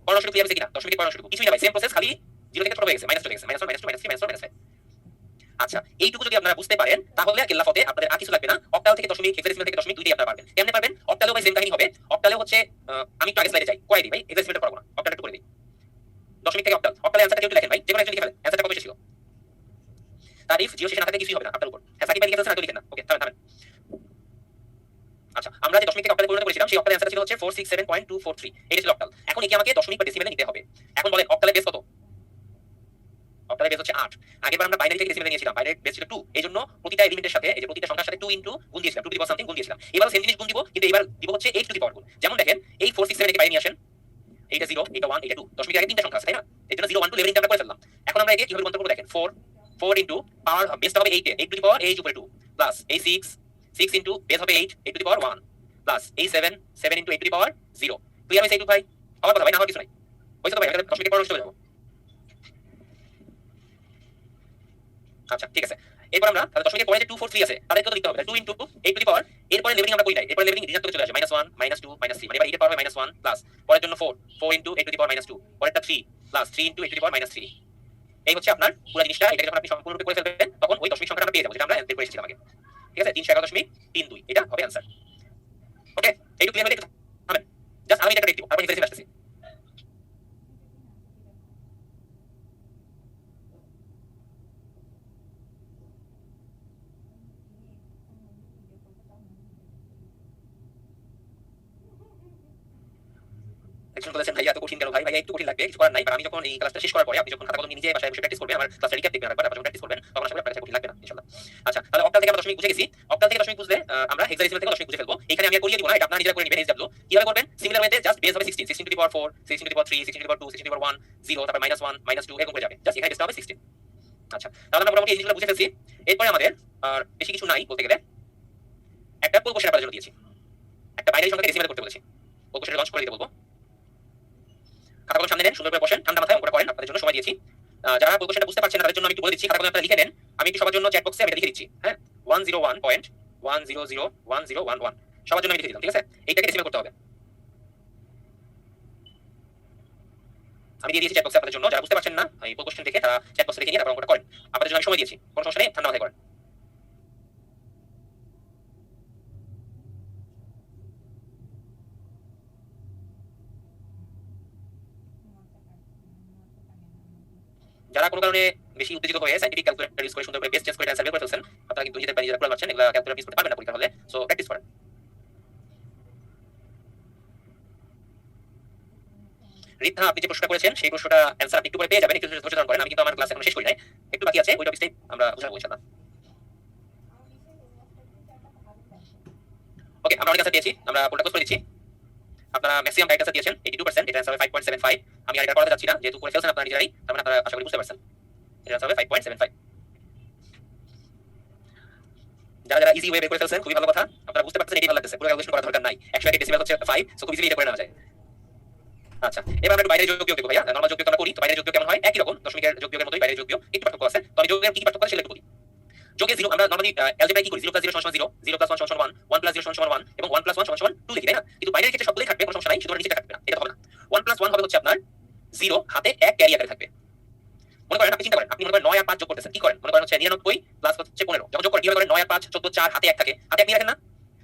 পড়াশোনা ক্লিয়ার হয়েছে কিনা? দশমিকের পড়াশোনা কিছুই না ভাই, সেম প্রসেস, খালি 0 থেকে ছোট হয়ে গেছে, মাইনাস চলে গেছে, -1 -2 -3 -4 -5। আচ্ছা, এইটুকু যদি আপনারা বুঝতে পারেন তাহলে কেল্লাফতে আপনাদের আর কিছু লাগবে না। অক্টাল থেকে দশমিক, হেক্সাডেসিমাল থেকে দশমিক দুইটাই আপনারা পারবেন। কেমনে পারবেন? অক্টালেও ভাই সেম কাহিনী হবে। অক্টালেও হচ্ছে আমি একটু আগে স্লাইডে যাই, কয় দিই ভাই, হেক্সাডেসিমালটা করব না, অক্টালটা একটু করে দিই। দশমিক থেকে অক্টাল, অক্টালের অ্যানসারটা একটু লেখেন ভাই, যেকোনো একজন লিখে ফেলেন। অ্যানসারটা কত এসেছিল? তারিফ 0 শেষে না থাকলে কিছুই হবে না আপনার উপর। হ্যাঁ, সাকিব ভাই লিখে ফেলছেন, আগে লিখেন না। ওকে, থামেন। আচ্ছা, আমরা যে দশমিক থেকে অক্টালে পরিণত করেছিলাম সেই অক্টালের অ্যানসার ছিল হচ্ছে 467.243। এটা ছিল অক্টাল। এখন একে আমাকে দশমিক বা ডেসিমেলে নিতে হবে। এখন বলেন অক্টালের বেস কত? অক্টালের বেস হচ্ছে 8। আগেরবার আমরা বাইনারি থেকে ডেসিমেলে নিয়েছিলাম, বাইনারি বেস ছিল 2। এইজন্য প্রতিটা এলিমেন্টের সাথে, এই যে প্রতিটা সংখ্যার সাথে 2 গুণ দিয়েছিলাম, 2 টু দি পাওয়ার সামথিং গুণ দিয়েছিলাম। এবারও সেম জিনিস গুণ দিব, কিন্তু এবার দিব হচ্ছে 8 টু দি পাওয়ার গুণ। যেমন দেখেন এই 467 একে বাইরে নিয়ে আসেন, এইটা 0 এটা 1 এটা 2, দশমিকের আগে তিনটা সংখ্যা আছে তাই না? এজন্য 0 1 2 লেভেলিংটা আমরা করে ফেললাম। এখন আমরা একে কিভাবে রূপান্তর করব দেখেন, 4 ইনটু পাওয়ার বেসটা হবে 8 8 টু দি পাওয়ার 8 উপরে 2 প্লাস এই 6 ইনটু বেস হবে 8 8 টু দি পাওয়ার 1 প্লাস এই 7 into 8 two the power 0। Clear হইছে এইটুকু ভাই? আমার কথা ভাই, না আমার কিছু নাই। হইছে তো ভাই? আমি দশমিকের পরে চলে যাব। আচ্ছা, ঠিক আছে। এরপর আমরা তাহলে দশমিকের পরে যে 2 4 3 আছে তাদের কত লিখতে হবে? 2 ইনটু 8 টু দি পাওয়ার, এরপরে লেভেলিং আমরা করি নাই, এরপরে লেভেলিং ঋণাত্মক চলে আসে, -1 -2 -3। মানে এবার 8 এর পাওয়ার হবে -1 প্লাস পরের জন্য 4 ইনটু 8 টু দি পাওয়ার -2, পরেরটা 3 plus 3 into 8 two the power -3। এই হচ্ছে আপনার পুরো জিনিসটা। এটাকে যখন আপনি সম্পূর্ণরূপে করে ফেলবেন তখন ওই দশমিক সংখ্যাটা আমরা পেয়ে যাবো, যেটা আমরা বের করে এসেছিলাম আগে। ঠিক আছে? 311.32 এটা হবে आंसर। ওকে, এইটুকু ক্লিয়ার হলে একটু থামেন, জাস্ট আমি এটা দেখতে দিব, তারপর হিসাবে আসতেছি। একজন বলেছেন ভাই এত কঠিন কেন ভাই? ভাই একটু কঠিন লাগবে, কিছু করার নাই। আর আমি যখন এই ক্লাসটা শেষ করার পরে আপনি যখন খাতা কলম নিয়ে নিজে বাসায় বসে প্র্যাকটিস করবেন, আমার ক্লাসটা রিক্যাপ দেখবেন আরেকবার, যখন প্র্যাকটিস করবেন তখন আশা করি আপনার কাছে কঠিন লাগবে না ইনশাআল্লাহ। আচ্ছা, তাহলে অক্টাল থেকে আমরা দশমিক বুঝে গেছি। অক্টাল থেকে দশমিক বুঝলে আমরা হেক্সাডেসিমাল থেকে দশমিক বুঝে ফেলবো। এখানে আমি আর করিয়ে দিব না, এটা আপনারা নিজেরা করে নেবেন। এইচডব্লিউ কিভাবে করবেন? সিমিলার ওয়েতে জাস্ট বেস হবে 16 16 to the power 4 16 to the power 3 16 to the power 2 16 to the power 1 0, তারপর -1 -2 এরকম করে যাবে। জাস্ট এখানে বেসটা হবে 16। আচ্ছা, তাহলে আমরা মোটামুটি এই জিনিসগুলো বুঝে ফেলছি। এরপরে আমাদের আর বেশি কিছু নাই বলতে গেলে। একটা পুরো কোশ্চেন আপনাদের জন্য দিয়েছি, একটা বাইনারি সংখ্যাকে ডেসিমেল করতে বলেছি। পুরো কোশ্চেন লঞ্চ করে দিতে বলবো। খাতা কলম সামনে নেন, সুন্দর করে বসেন, ঠান্ডা মাথায় অঙ্কটা করেন। আপনাদের জন্য সময় দিয়েছি। যারা পুরো কোশ্চেনটা বুঝতে পারছেন না তাদের জন্য আমি একটু বলে দিচ্ছি, খাতা কলম আপনারা লিখে নেন। আমি একটু সবার জন্য চ্যাট বক্সে আমি এটা লিখে দিচ্ছি। হ্যাঁ, 101.1001011 সবার জন্য আমি লিখে দিলাম। ঠিক আছে? এইটাকে ডেসিমেল করতে হবে। আমি দিয়ে দিয়েছি চ্যাট বক্সে আপনাদের জন্য। যারা বুঝতে পারছেন না এই পুরো কোশ্চেন দেখে তারা চ্যাট বক্সে লিখে নিয়ে তারপর অঙ্কটা করেন। আপনাদের জন্য আমি সময় দিয়েছি, কোনো সমস্যা নেই, ঠান্ডা মাথায় করেন। যারা কোনো কারণে বেশি উত্তেজিত হয়ে সাইন্টিফিক ক্যালকুলেটর ইউজ করে সুন্দর করে বেস চেঞ্জ করে অ্যান্সার বের করে ফেলছেন, আপনারা কিন্তু নিজেদের নিজেরা করে পাচ্ছেন। এগুলা ক্যালকুলেটর ইউজ করতে পারবেন না পরীক্ষা হলে, সো প্র্যাকটিস করেন। রিদ্ধা, আপনি যে প্রশ্নটা করেছেন সেই প্রশ্নটা অ্যান্সার আপনি একটু করে পেয়ে যাবেন, একটু ধৈর্য ধারণ করেন। আমি কিন্তু আমার ক্লাস এখন শেষ করি নাই, একটু বাকি আছে, ওই টপিকটাই আমরা বুঝাবো ইনশাআল্লাহ। ওকে, আমরা অনেক অ্যান্সার দিয়েছি, আমরা কোনটা ক্লোজ করে দিচ্ছি। আপনারা ম্যাক্সিমাম রাইট অ্যান্সার দিয়েছেন 82%, এটা অ্যান্সার হবে 5.75। আমি আর এটা করাতে যাচ্ছি না, যেহেতু করে ফেলছেন আপনারা নিজেরাই, তার মানে আপনারা আশা করি বুঝতে পারছেন। এটা অ্যান্সার হবে 5.75। যারা যারা ইজি ওয়ে বের করে ফেলছেন খুবই ভালো কথা। আপনারা আপনারা বুঝতে পারছেন, এটাই ভালো লাগতেছে, পুরো ক্যালকুলেশন করার দরকার নাই। 101 ডেসিমেল হচ্ছে 5, সো খুব ইজিলি এটা করে নেওয়া যায়। আচ্ছা, এবার আমরা বাইরের যোগবিয়োগ দেখব ভাইয়া। নরমাল যোগবিয়োগ আমরা করি, তো বাইরের যোগবিয়োগ কেমন হয়? একই রকম দশমিকের যোগবিয়োগের মতোই বাইরের যোগবিয়োগ, একটু পার্থক্য আছে। তো আমি যোগের কি কি পার্থক্য আছে সেটা একটু বলি। যোগে 0 আমরা নরমালি অ্যালজেব্রায় কি করি? 0 + 0 = 0, 0 + 1 = 1, 1 + 0 = 1 এবং 1 + 1 = 2 লিখি, তাই না? কিন্তু বাইরের ক্ষেত্রে সবগুলোই থাকবে, কোনো সমস্যা নাই, শুধু নিচেটা থাকবে না, এটা হবে না। 1 + 1 হবে হচ্ছে আপনার 0, হাতে 1 ক্যারি আকারে থাকবে। মনে করেন আপনি চিন্তা করেন, আপনি মনে করেন 9 আর 5 যোগ করতেছেন, কি করেন? মনে করেন হচ্ছে 99 প্লাস হচ্ছে 15, যখন যোগ করেন কিভাবে করেন? 9 আর 5 14, 4 হাতে 1 থাকে, হাতে 1 নিয়ে রাখেন না?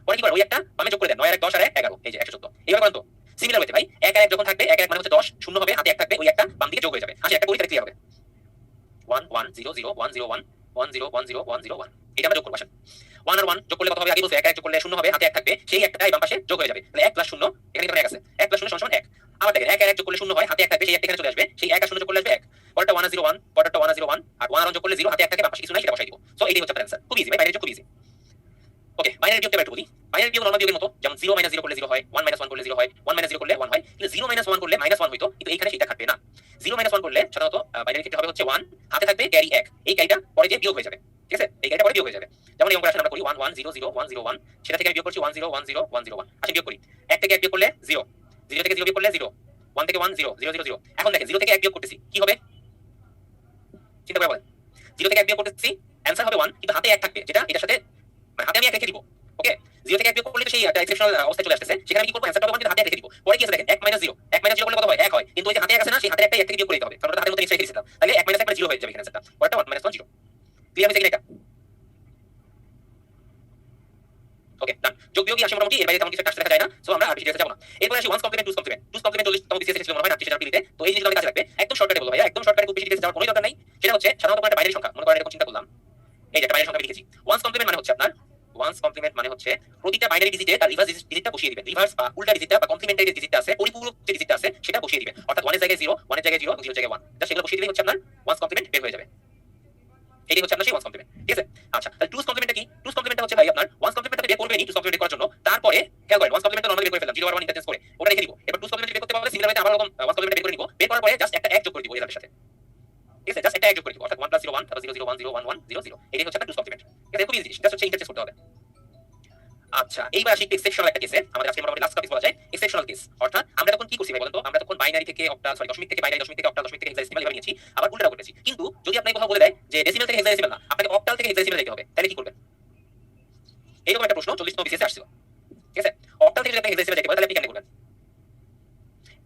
পরে কি করেন? ওই একটা বামে যোগ করে দেন, 9 আর 1 10 আর 1 11, এই যে 114, এইভাবে করেন। তো সিমিলার ওয়েতে ভাই 1 আর 1 যখন থাকবে, 1 আর 1 মানে হচ্ছে 10, শূন্য হবে, হাতে 1 থাকবে, ওই একটা বাম দিকে যোগ হয়ে যাবে। আসলে একটা করি তাহলে ক্লিয়ার হবে। 1 1 0 0 1 0 1 1 0 1 0 1 0 1, এটা আমরা যোগ করব। আসেন 1 আর 1 যোগ করলে কত হবে? আগে বলছি 1 আর 1 যোগ করলে শূন্য হবে, হাতে 1 থাকবে, সেই একটাই বাম পাশে যোগ হয়ে যাবে। তাহলে 1 + 0, এখানে কিন্তু 1 আছে, 1 + 0 = 1। আবার দেখেন 1 আর 1 যোগ করলে শূন্য হয়, হাতে 1 থাকবে, সেই 1 এখানে চলে আসবে, সেই 1 আর 0 যোগ করলে আসবে 1। পরেরটা 1 আর 0 1, পরেরটা 1 আর 0 1, আর 1 আর 1 যোগ করলে 0, হাতে 1 থাকে, বাম পাশে কিছু নাই, সেটা বসাই দিব। সো এইটাই হচ্ছে আপনার অ্যানসার। খুব ইজি ভাই, বাইরের যোগ খুব ইজি। ওকে, বাইনারি বিয়োগটা একটু বলি। বাইনারি বিয়োগ নরমাল বিয়োগের মতো, যেমন 0 - 0 করলে 0 হয়, 1 - 1 করলে 0 হয়, 1 - 0 করলে 1 হয়। কিন্তু 0 - 1 করলে -1 হইতো, কিন্তু এইখানে সেটা খাটবে না। 0 - 1 করলে সাধারণত বাইনারি ক্ষেত্রে হবে হচ্ছে 1, হাতে থাকবে ক্যারি 1, এই ক্যারিটা পরে যে বিয়োগ হয়ে যাবে, ঠিক আছে? এই ক্যারিটা পরে বিয়োগ হয়ে যাবে। যেমন এই অঙ্কটা আসলে আমরা করি 1 1 0 0 1 0 1, সেটা থেকে আমি বিয়োগ করছি 1 0 1 0 1 0 1। আসলে বিয়োগ করি, 1 থেকে 1 বিয়োগ করলে 0, 0 থেকে 0 বিয়োগ করলে 0, 1 থেকে 1 0 0 0 0। এখন দেখেন 0 থেকে 1 বিয়োগ করতেছি, কি হবে? চিন্তা করে বলেন। 0 থেকে 1 বিয়োগ করতেছি, অ্যানসার হবে 1, কিন্তু হাতে 1 থাকবে, যেটা এটার সাথে মানে হাতে আমি 1 রেখে দিব। ওকে, 0 থেকে 1 বিয়োগ করলে তো সেই একটা এক্সেপশনাল অবস্থায় চলে আসতেছে, সেখানে আমি কি করব? অ্যানসারটা হবে 1, কিন্তু হাতে রেখে দিব। পরে কি আছে দেখেন, 1 - 0, 1 - 0 করলে কত হয়? 1 হয়, কিন্তু ওই যে হাতে 1 আছে না, সেই হাতের একটাই 1 থেকে বিয়োগ করে দিতে হবে, কারণ ওটা হাতের মধ্যে নিচে রেখে দিয়েছিলাম। তাহলে 1 - 1 মানে 0 হয়ে যাবে এখানে অ্যানসারটা। পরেরটা 1 - 1 0। ক্লিয়ার হয়েছে কিনা এটা? ওকে, ডান। যোগ বিয়োগই আসে মোটামুটি, এর বাইরে তেমন কিছু একটা আসলে দেখা যায় না। সো আমরা আর বেশি ডিটেইলসে যাব না। এরপরে আসি 1's complement, 2's complement. 2's complement 40 তম বিসিএস ছিল মনে হয় না, 30 টিতে। তো এই জিনিসগুলো কাজে লাগবে। একদম শর্টকাটে বলবো ভাইয়া, একদম শর্টকাটে, খুব বেশি ডিটেইলসে যাওয়ার কোনো দরকার নাই। সেটা হচ্ছে সাধারণত কোনো একটা বাইনারি সংখ্যা, মনে করেন এরকম চিন্তা করলাম, এই যে একটা বাইনারি সংখ্যা আমি লিখেছি। 1's কমপ্লিমেন্ট মানে হচ্ছে আপনার 1's কমপ্লিমেন্ট মানে হচ্ছে প্রতিটা বাইনারি ডিজিটে তার রিভার্স ডিজিটটা বসিয়ে দিবেন। রিভার্স বা উল্টা ডিজিটটা বা কমপ্লিমেন্টারি যে ডিজিটটা আছে, পরিপূরক যে ডিজিটটা আছে, সেটা বসিয়ে দিবেন। অর্থাৎ 1 এর জায়গায় 0, 1 এর জায়গায় 0 এবং 0 এর জায়গায় 1, জাস্ট এগুলো বসিয়ে দিলেই হচ্ছে আপনার 1's কমপ্লিমেন্ট বের হয়ে যাবে। এটাই হচ্ছে আপনার সেই 1's কমপ্লিমেন্ট, ঠিক আছে? আচ্ছা, তাহলে 2's কমপ্লিমেন্টটা কি? 2's কমপ্লিমেন্টটা হচ্ছে ভাই আপনার 1's কমপ্লিমেন্টটা বের করবেনই 2's কমপ্লিমেন্ট বের করার জন্য। তারপরে খেয়াল করেন 1's কমপ্লিমেন্টটা নরমালি বের করে ফেললাম, 0 আর 1 ইন্টারচেঞ্জ করে ওটা রেখে দিব। এবার 2's কমপ্লিমেন্ট বের করতে পারলে সিমিলার ওয়েতে আবার এরকম 1's কমপ্লিমেন্ট বের করে নিব। বের করার পরে জাস্ট একটা 1 যোগ করে দিব এর সাথে, ঠিক আছে? জাস্ট একটা 1 যোগ করে দিব, অর্থাৎ 1 + 0 1, তারপর 0 0 1 0 1 1 0 0। এটাই হচ্ছে আপনার 2's কমপ্লিমেন্ট, ঠিক আছে? খুব ইজি জিনিস, জাস্ট হচ্ছে ইন্টারচেঞ্জ করতে হবে। আচ্ছা, এইবার আসি এক্সেপশনাল একটা কেসে, আমাদের আজকে মোটামুটি লাস্ট টপিক বলা যায় এক্সেপশনাল কেস। অর্থাৎ আমরা তখন কি করছি ভাই বলেন তো? আমরা তখন বাইনারি থেকে অক্টাল, সরি দশমিক থেকে বাইনারি, দশমিক থেকে অক্টাল, দশমিক থেকে হেক্সাডেসিমাল এভাবে নিয়েছি, আবার উল্টাটা করেছি। কিন্তু যদি আপনাকে কোথাও বলে দেয় যে ডেসিমাল থেকে হেক্সাডেসিমাল না, আপনাকে অক্টাল থেকে হেক্সাডেসিমাল যেতে হবে, তাহলে কি করবেন? এইরকম একটা প্রশ্ন 40 তম বিসিএস আসছিল, ঠিক আছে? অক্টাল থেকে যদি আপনি হেক্সাডেসিমাল যেতে পারেন, তাহলে আপনি কেন করবেন?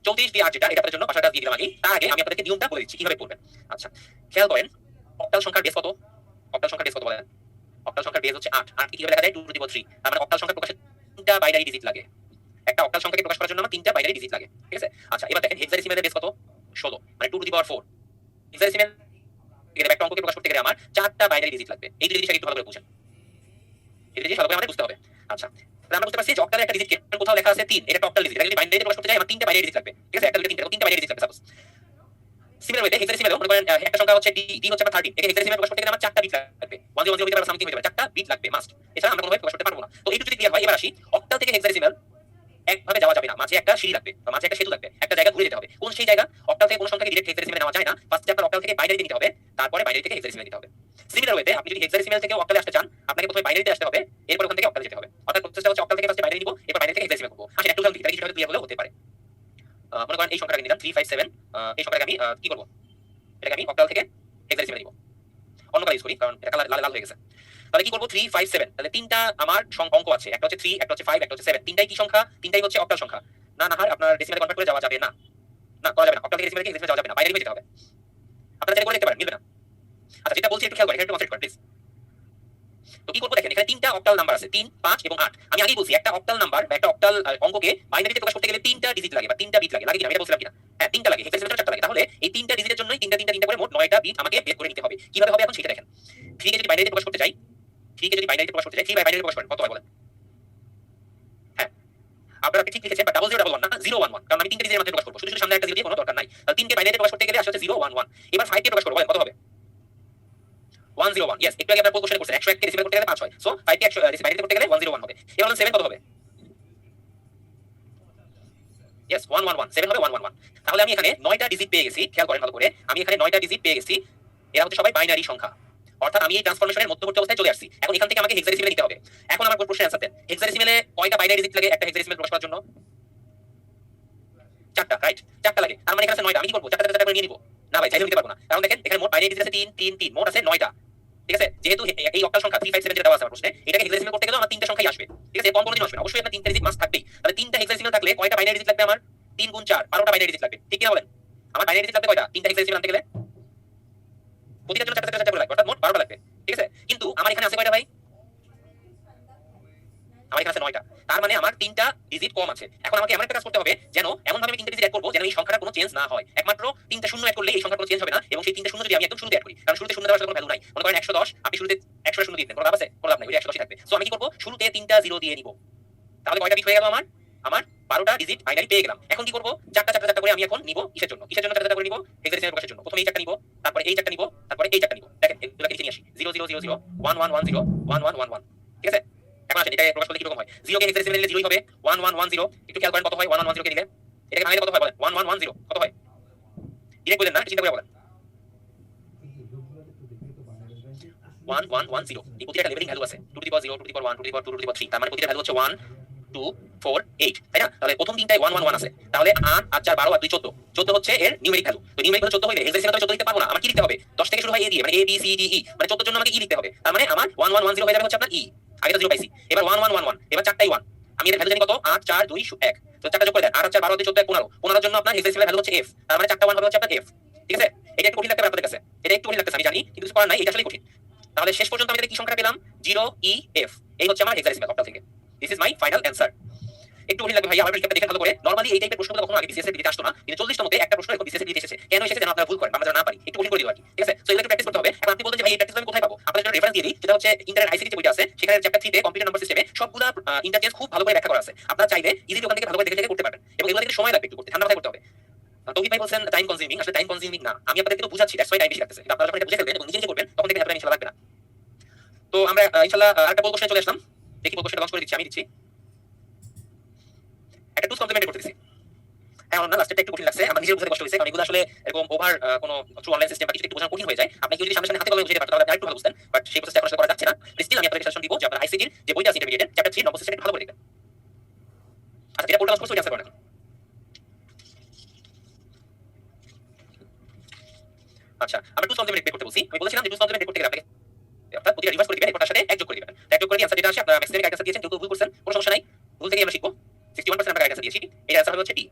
34 দিয়ে 8 যেটা, এটা আপনাদের জন্য পাশাটা দিয়ে দিলাম আগে। তার আগে আমি আপনাদেরকে নিয়মটা বলে দিচ্ছি কিভাবে করবেন। আচ্ছা, খেয়াল করেন, অক্টাল সংখ্যার বেস কত? অক্টাল সংখ্যার বেস কত বলেন? অক্টাল সংখ্যার বেস হচ্ছে 8। 8 কে কিভাবে লেখা যায়? 2 টু দি পাওয়ার 3। তার মানে অক্টাল সংখ্যা প্রকাশে 3টা বাইনারি ডিজিট লাগে। একটা অক্টাল সংখ্যাকে প্রকাশ করার জন্য আমার 3টা বাইনারি ডিজিট লাগে, ঠিক আছে? আচ্ছা, এবার দেখেন হেক্সাডেসিমালের বেস কত? 16, মানে 2 টু দি পাওয়ার 4। হেক্সাডেসিমাল এর একটা অঙ্ককে প্রকাশ করতে গেলে আমার 4টা বাইনারি ডিজিট লাগবে। এই জিনিসটা একটু ভালো করে বুঝেন। এই জিনিস ভালো করে আমাদের বুঝতে হবে। আচ্ছা, তাহলে আমরা বুঝতে পারছি যে অক্টালের একটা ডিজিট কোথাও লেখা আছে 3, এটা একটা অক্টাল ডিজিট। এটা যদি বাইনারিতে প্রকাশ করতে যাই আমার 3টা বাইনারি ডিজিট লাগবে, ঠিক আছে? একটা, দুটো, তিনটা, 3টা বাইনারি ডিজিট লাগবে সাপোজ। সিমিলার ওয়েতে হেক্সাডেসিমালেও মনে করেন একটা সংখ্যা হচ্ছে ডি হচ্ছে আমার 13, একে হেক্সাডেসিমাল প্রকাশ করতে গেলে আমার 4টা বিট লাগবে। 1 0 1 0 হইতে পারে, সামথিং হইতে পারে, 4টা বিট লাগবে মাস্ট। এছাড়া আমরা কোনোভাবে প্রকাশ করতে পারবো না। তো এইটুকু যদি ক্লিয়ার হয়, এবার আসি অক্টাল থেকে হেক্সাডেসিমাল একভাবে যাওয়া যাবে না, মাঝে একটা সিঁড়ি লাগবে বা মাঝে একটা সেতু লাগবে, একটা জায়গা ঘুরে যেতে হবে। কোন সেই জায়গা? অক্টাল থেকে কোন সংখ্যাকে ডিরেক্ট হেক্সাডেসিমালে নেওয়া যায় না, ফার্স্টে আপনার অক্টাল থেকে বাইনারিতে নিতে হবে, তারপরে বাইনারি থেকে হেক্সাডেসিমালে নিতে হবে। সিমিলার ওয়েতে আপনি যদি হেক্সাডেসিমাল থেকে অক্টালে আসতে চান, আপনাকে প্রথমে বাইনারিতে আসতে হবে, এরপর ওখান থেকে অক্টালে যেতে হবে। অর্থাৎ প্রসেসটা হচ্ছে অক্টাল থেকে ফার্স্টে বাইনারি নিব, এরপর বাইনারি থেকে হেক্সাডেসিমাল করব। আসলে একটু জলদি, তাহলে কিছুটা ক্লিয়ার হলেও হতে পারে। মনে করেন এই সংখ্যাটাকে নিলাম 357, এই সংখ্যাটাকে আমি কি করব? এটাকে আমি অক্টাল থেকে হেক্সাডেসিমালে নিব। অন্য কালার ইউজ করি, কারণ এটা কালার লাল লাল হয়ে গেছে। তাহলে কি করব? 357, তাহলে তিনটা আমার অঙ্ক আছে, একটা হচ্ছে 3, একটা হচ্ছে 5, একটা হচ্ছে 7। তিনটাই কি সংখ্যা? তিনটাই হচ্ছে অক্টাল সংখ্যা। না না, আপনার ডেসিমালে কনভার্ট করে যাওয়া যাবে না, না করা যাবে না। অক্টাল থেকে ডেসিমালে কি যাওয়া যাবে না, বাইনারি হয়ে যেতে হবে। আপনারা চাইলে করে দেখতে পারেন, মিলবে না। আচ্ছা, যেটা বলছি একটু খেয়াল করেন, এটা একটু কনসেন্ট্রেট করেন প্লিজ। তো কি করব দেখেন, এখানে তিনটা অক্টাল নাম্বার আছে, 3, 5 এবং 8। আমি আগেই বলছি একটা অক্টাল নাম্বার বা একটা অক্টাল অঙ্ককে বাইনারিতে প্রকাশ করতে গেলে 3টা ডিজিট লাগে বা 3টা বিট লাগে, লাগে কিনা এটা বলছিলাম কিনা? হ্যাঁ, 3টা লাগে, হেক্সাডেসিমালে 4টা লাগে। তাহলে এই 3টা ডিজিটের জন্যই 3টা 3টা 3টা করে মোট 9টা বিট আমাকে বের করে নিতে হবে। কিভাবে হবে এখন সেটা দেখেন। 3 কে যদি বাইনারিতে প্রকাশ করতে চাই, 3 কে যদি বাইনারিতে প্রকাশ করতে চাই, 3 বাই বাইনারিতে প্রকাশ করেন কত হয় বলেন? হ্যাঁ, আপনারা ঠিক লিখেছেন, বাট 0011 না, 011, কারণ আমি 3টা ডিজিটের মধ্যে প্রকাশ করব, শুধু শুধু সামনে একটা জিরো দিয়ে কোনো দরকার নাই। তাহলে 3 কে বাইনারিতে প্রকাশ করতে গেলে আসলে 011। এবার 5 কে প্রকাশ করব, বলেন কত হবে? 101। ইয়েস, একটু আগে আপনারা কোশ্চেনে করছেন 101 কে ডেসিমাল করতে গেলে 5 হয়। সো 5 কে 100 বাইনারিতে করতে গেলে 101 হবে। এবার বলেন 7 কত হবে? ইয়েস, 111, 7 হবে 111। তাহলে আমি এখানে 9টা ডিজিট পেয়ে গেছি, খেয়াল করেন ভালো করে, আমি এখানে 9টা ডিজিট পেয়ে গেছি। এরা হচ্ছে সবাই বাইনারি সংখ্যা। অর্থাৎ আমি এই ট্রান্সফরমেশনের মধ্যবর্তী অবস্থায় চলে আসছি। এখন এখান থেকে আমাকে হেক্সাডেসিমেলে নিতে হবে। এখন আমার প্রশ্নের অ্যানসার দেন, হেক্সাডেসিমেলে কয়টা বাইনারি ডিজিট লাগে একটা হেক্সাডেসিমেল প্রকাশ করার জন্য? 4টা, রাইট? 4টা লাগে। তার মানে এখানে আছে 9টা। আমি কি করব? 4টা করে নিয়ে নিব? না ভাই, চাইলেও নিতে পারবো না। কারণ দেখেন এখানে মোট বাইনারি ডিজিট আছে 3 3 3, মোট আছে 9টা। ঠিক আছে? যেহেতু এই অক্টাল সংখ্যা 357 যেটা দেওয়া আছে আমার প্রশ্নে, এটাকে হেক্সাডেসিমেল করতে গেলে আমার 3টা সংখ্যাই আসবে। ঠিক আছে? কম কোনদিন আসবে না। অবশ্যই আপনার 3টা ডিজিট মাস্ট থাকবেই। তাহলে 3টা হেক্সাডেসিমেল থাকলে কয়টা বাইনারি ডিজিট লাগবে আমার? 3 গুণ 4, 12টা বাইনারি ডিজিট লাগবে। ঠিক কি না বলেন? আমার বাইনারি ডিজিট লাগবে কয়টা? 3টা হেক্সাডেসিমেল আনতে গেলে প্রতিটার জন্য 4টা করে লাগবে, অর্থাৎ মোট 12টা লাগবে। ঠিক আছে? কিন্তু আমার এখানে আছে কয়টা ভাই? আমার এখানে আছে 9টা। তার মানে আমার 3টা ডিজিট কম আছে। এখন আমাকে এমন একটা কাজ করতে হবে যেন এমন ভাবে আমি 3টা ডিজিট এড করব যেন এই সংখ্যাটার কোনো চেঞ্জ না হয়। একমাত্র 3টা শূন্য এড করলে এই সংখ্যার কোনো চেঞ্জ হবে না, এবং সেই 3টা শূন্য যদি আমি একদম শুরুতে এড করি, কারণ শুরুতে শূন্য দেওয়ার কোনো ভ্যালু নাই। মনে করেন 110, আপনি শুরুতে 100 এর শূন্য দিয়ে দেন, কোনো লাভ আছে? কোনো লাভ নাই, ওই 110ই থাকবে। সো আমি কি করব? শুরুতে 3টা জিরো দিয়ে নিব। তাহলে কয়টা বিট হয়ে গেল আমার? আমার 12টা ডিজিট বাইনারি পেয়ে গেলাম। এখন কি করব? 4টা করে আমি এখন নিব কিসের জন্য? কিসের জন্য 4টা করে নিব? হেক্সাডেসিমেল প্রকাশের জন্য। প্রথমে এই 4টা নিব, তারপরে এই 4টা নিব, তারপরে এই 4টা নিব। দেখেন এগুলোকে নিচে নিয়ে আসি। 0 0 0 0 1 1 1 0 1 1 1 1। ঠিক আছে? এখন আসেন এটা প্রকাশ করলে কি রকম হয়? 0 কে হেক্সাডেসিমেলে নিলে 0ই হবে। 1 1 1 0, একটু খেয়াল করেন কত হয় 1 1 1 0 কে নিলে? এটাকে ভাঙলে কত হয় বলেন? 1 1 1 0 কত হয়? ডিরেক্ট বলেন না, চিন্তা করে বলেন। 1 1 1 0, এই প্রতিটা লেভেলিং ভ্যালু আছে। 2 to the power 0, 2 to the power 1, 2 to the power 2, 2 to the power 3। তার মানে প্রতিটা ভ্যালু হচ্ছে 1 2 4 8, তাই না? তাহলে প্রথম তিনটায় 1 1 1 আছে। তাহলে 8 8 4 12 আর 2 14, 14 হচ্ছে এর নিউমেরিক ভ্যালু। তো নিউমেরিক ভ্যালু 14 হইলে হেক্সাডেসিমেলে আমি 14 লিখতে পারবো না। আমার কি লিখতে হবে? 10 থেকে শুরু হয় এ দিয়ে, মানে A B C D E, মানে 14 এর জন্য আমাকে ই লিখতে হবে। তার মানে আমার 1 1 1 0 হয়ে যাবে হচ্ছে আপনার ই। আগে তো 0 পাইছি, এবার 1 1 1 1, এবার 4টাই 1। আমি এর ভ্যালু জানি কত? 8 4 2 1। তো 4টা যোগ করে দেন, 8 8 4 12 14 15, 15 এর জন্য আপনার হেক্সাডেসিমেল ভ্যালু হচ্ছে f। তার মানে 4টা 1 হবে হচ্ছে আপনার f। ঠিক আছে? এটা একটু কঠিন লাগতে পারে আপনাদের কাছে, এটা একটু কঠিন লাগতেছে আমি জানি, কিন্তু কিছু করার নাই, এটা আসলে কঠিন। তাহলে শেষ পর্যন্ত আমি কি সংখ্যা পেলাম? 0 E F। এই হচ্ছে আমার হেক্সাডেসিমেল অক্টাল থেকে। This is my final answer. একটু কঠিন লাগবে ভাই, আমার পরীক্ষাটা দেখেন ভালো করে। নরমালি এই টাইপের প্রশ্নগুলো কখনো আগে বিসিএস এর দিতে আসতো না, কিন্তু 40টার মধ্যে একটা প্রশ্ন এরকম বিসিএস এর দিতে এসেছে। কেন এসেছে যেন আপনারা ভুল করেন, আমরা যেন না পারি, একটু কঠিন করে দিব আর কি। ঠিক আছে? সো এগুলো একটু প্র্যাকটিস করতে হবে। এখন আপনি বলতে যে ভাই এই প্র্যাকটিস আমি কোথায় পাবো? আপনাদের জন্য রেফারেন্স দিয়ে দিই, যেটা হচ্ছে ইন্টারের আইসিটি যে বইটা আছে, সেখানে চ্যাপ্টার 3 তে কম্পিউটার নাম্বার সিস্টেমে সবগুলা ইন্টারচেঞ্জ খুব ভালো করে ব্যাখ্যা করা আছে। আপনারা চাইলে ইজিলি ওখান থেকে ভালো করে দেখে দেখে করতে পারবেন, এবং এগুলো কিন্তু সময় লাগবে একটু করতে, ঠান্ডা মাথায় করতে হবে। তৌহিদ ভাই বলছেন টাইম কনজিউমিং, আসলে টাইম কনজিউমিং না, আমি আপনাদেরকে তো বুঝাচ্ছি, দ্যাটস ওয়াই টাইম বেশি লাগতেছে। আপনারা যখন এটা বুঝে ফেলবেন এবং নিজে নিজে করবেন, তখন দেখবেন ইনশাআল্লাহ লাগবে না। তো আমরা ইনশাআল্লাহ আরেকটা পোল কোশ্চেনে চলে আসলাম। দেখি পোল কোশ্চেনটা লঞ্চ করে দিচ্ছি, আমি দিচ্ছি। একটা টুস কমপ্লিমেন্ট করতে দিচ্ছি। হ্যাঁ, না লাস্টেরটা একটু কঠিন লাগছে, আমার নিজের বুঝতে কষ্ট হয়েছে, কারণ এগুলো আসলে এরকম ওভার কোনো থ্রু অনলাইন সিস্টেম বা কিছু একটু বোঝানো কঠিন হয়ে যায়। আপনি কেউ যদি সামনে সামনে হাতে কলমে বুঝতে পারতেন তাহলে আপনি আরেকটু ভালো বুঝতেন, বাট সেই প্রসেসটা এখন আসলে করা যাচ্ছে না। স্টিল আমি আপনাদের সাজেশন দিব যে আপনারা আইসিটির যে বইটা আছে ইন্টারমিডিয়েটের চ্যাপ্টার 3 নম্বর সিস্টেম একটু ভালো করে দেখবেন। আচ্ছা, যেটা পোলটা লঞ্চ করছি ওটা অ্যানসার করেন এখন। আচ্ছা, আমরা টুস কমপ্লিমেন্ট বের করতে বলছি। আমি বলেছিলাম যে টুস কমপ্লিমেন্ট বের করতে গেলে আপনাকে অর্থাৎ প্রতিটা রিভার্স করে দিবেন, এরপর তার সাথে এক যোগ করে দিবেন। এক যোগ করে দিয়ে অ্যানসার যেটা আসে, আপনারা ম্যাক্সিমাম আনসার দিয়েছেন, কেউ ভুল করছেন, কোনো সমস্যা নাই, ভুল থেকে আমরা শিখবো। 61% আমরা আনসার দিয়েছি, এর অ্যানসার হবে হচ্ছে ডি।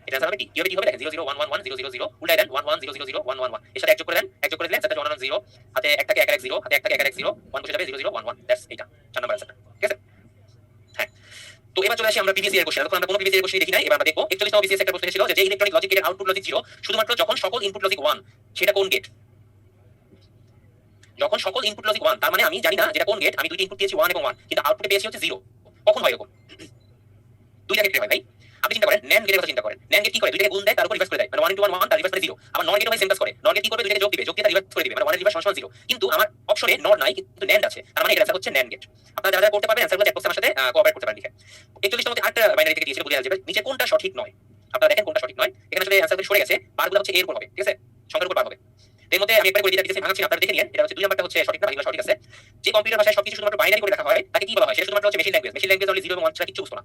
এটা আনসার হবে ডি। কি হবে দেখেন, 0 0 1 1 1 0 0 0, উল্টাই দেন 1 1 0 0 0 1 1 1, এর সাথে এক যোগ করে দেন, এক যোগ করে দিলে অ্যানসারটা 1 1 0, হাতে এক থাকে 1 1 0, হাতে এক থাকে 1 1 0, 1 বসে যাবে 0 0 1 1, দ্যাটস এটা 4 নাম্বার অ্যানসারটা। ঠিক আছে? হ্যাঁ, তো এবার চলে আসি আমরা প্রিভিয়াস ইয়ার কোশ্চেন। এখন আমরা কোনো প্রিভিয়াস ইয়ার কোশ্চেন দেখি নাই, এবার আমরা দেখব 41 নম্বর বিসিএস একটা প্রশ্ন ছিল যে ইলেকট্রনিক লজিক গেটের আউটপুট লজিক 0 শুধুমাত্র যখন সকল ইনপুট লজিক 1, সেটা কোন গেট? যখন সকল ইনপুট লজিক 1, তার মানে আমি জানি না যেটা কোন গেট, আমি দুইটা ইনপুট দিয়েছি 1 এবং 1, কিন্তু আউটপুটে পেয়েছি হচ্ছে 0। কখন হয় এরকম? দুইটা ক্ষেত্রে হয় ভাই। আপনি চিন্তা করেন NAND গেটের কথা চিন্তা করেন। NAND গেট কি করে? দুইটাকে গুণ দেয়, তার উপর রিভার্স করে দেয়, মানে 1 * 1 1, তার রিভার্স মানে 0। আবার NOR গেটও ভাই সেম কাজ করে। NOR গেট কি করবে? দুইটাকে যোগ দিবে, যোগ দিয়ে তার রিভার্স করে দিবে, মানে 1 এর রিভার্স সমান 0। কিন্তু আমার অপশনে NOR নাই, কিন্তু NAND আছে, তার মানে এর অ্যানসার হচ্ছে NAND গেট। আপনারা যারা করতে পারবেন অ্যানসারগুলো চ্যাট বক্সে আমার সাথে কোঅপারেট করতে পারেন লিখে। 41 নম্বরে আরেকটা বাইনারি থেকে দিয়েছিল, বলে আসবে নিচে কোনটা সঠিক নয়। আপনারা দেখেন কোনটা সঠিক নয়। এখানে আসলে অ্যানসারগুলো সরে গেছে, বারগুলো হচ্ছে এর উপর হবে। ঠিক আছে? সংখ্যার উপর বার হবে। এর মধ্যে আমি একবার করে দিতে ভাঙাচ্ছি, আপনারা দেখে নিন। এটা হচ্ছে 2 নাম্বারটা হচ্ছে সঠিক না, বাকিগুলো সঠিক আছে। যে কম্পিউটার ভাষায় সবকিছু শুধুমাত্র বাইনারি করে রাখা হয় তাকে কি বলা হয়? সেটা শুধুমাত্র হচ্ছে মেশিন ল্যাঙ্গুয়েজ। মেশিন ল্যাঙ্গুয়েজ হলে 0 এবং 1 ছাড়া কিছু বুঝতো না।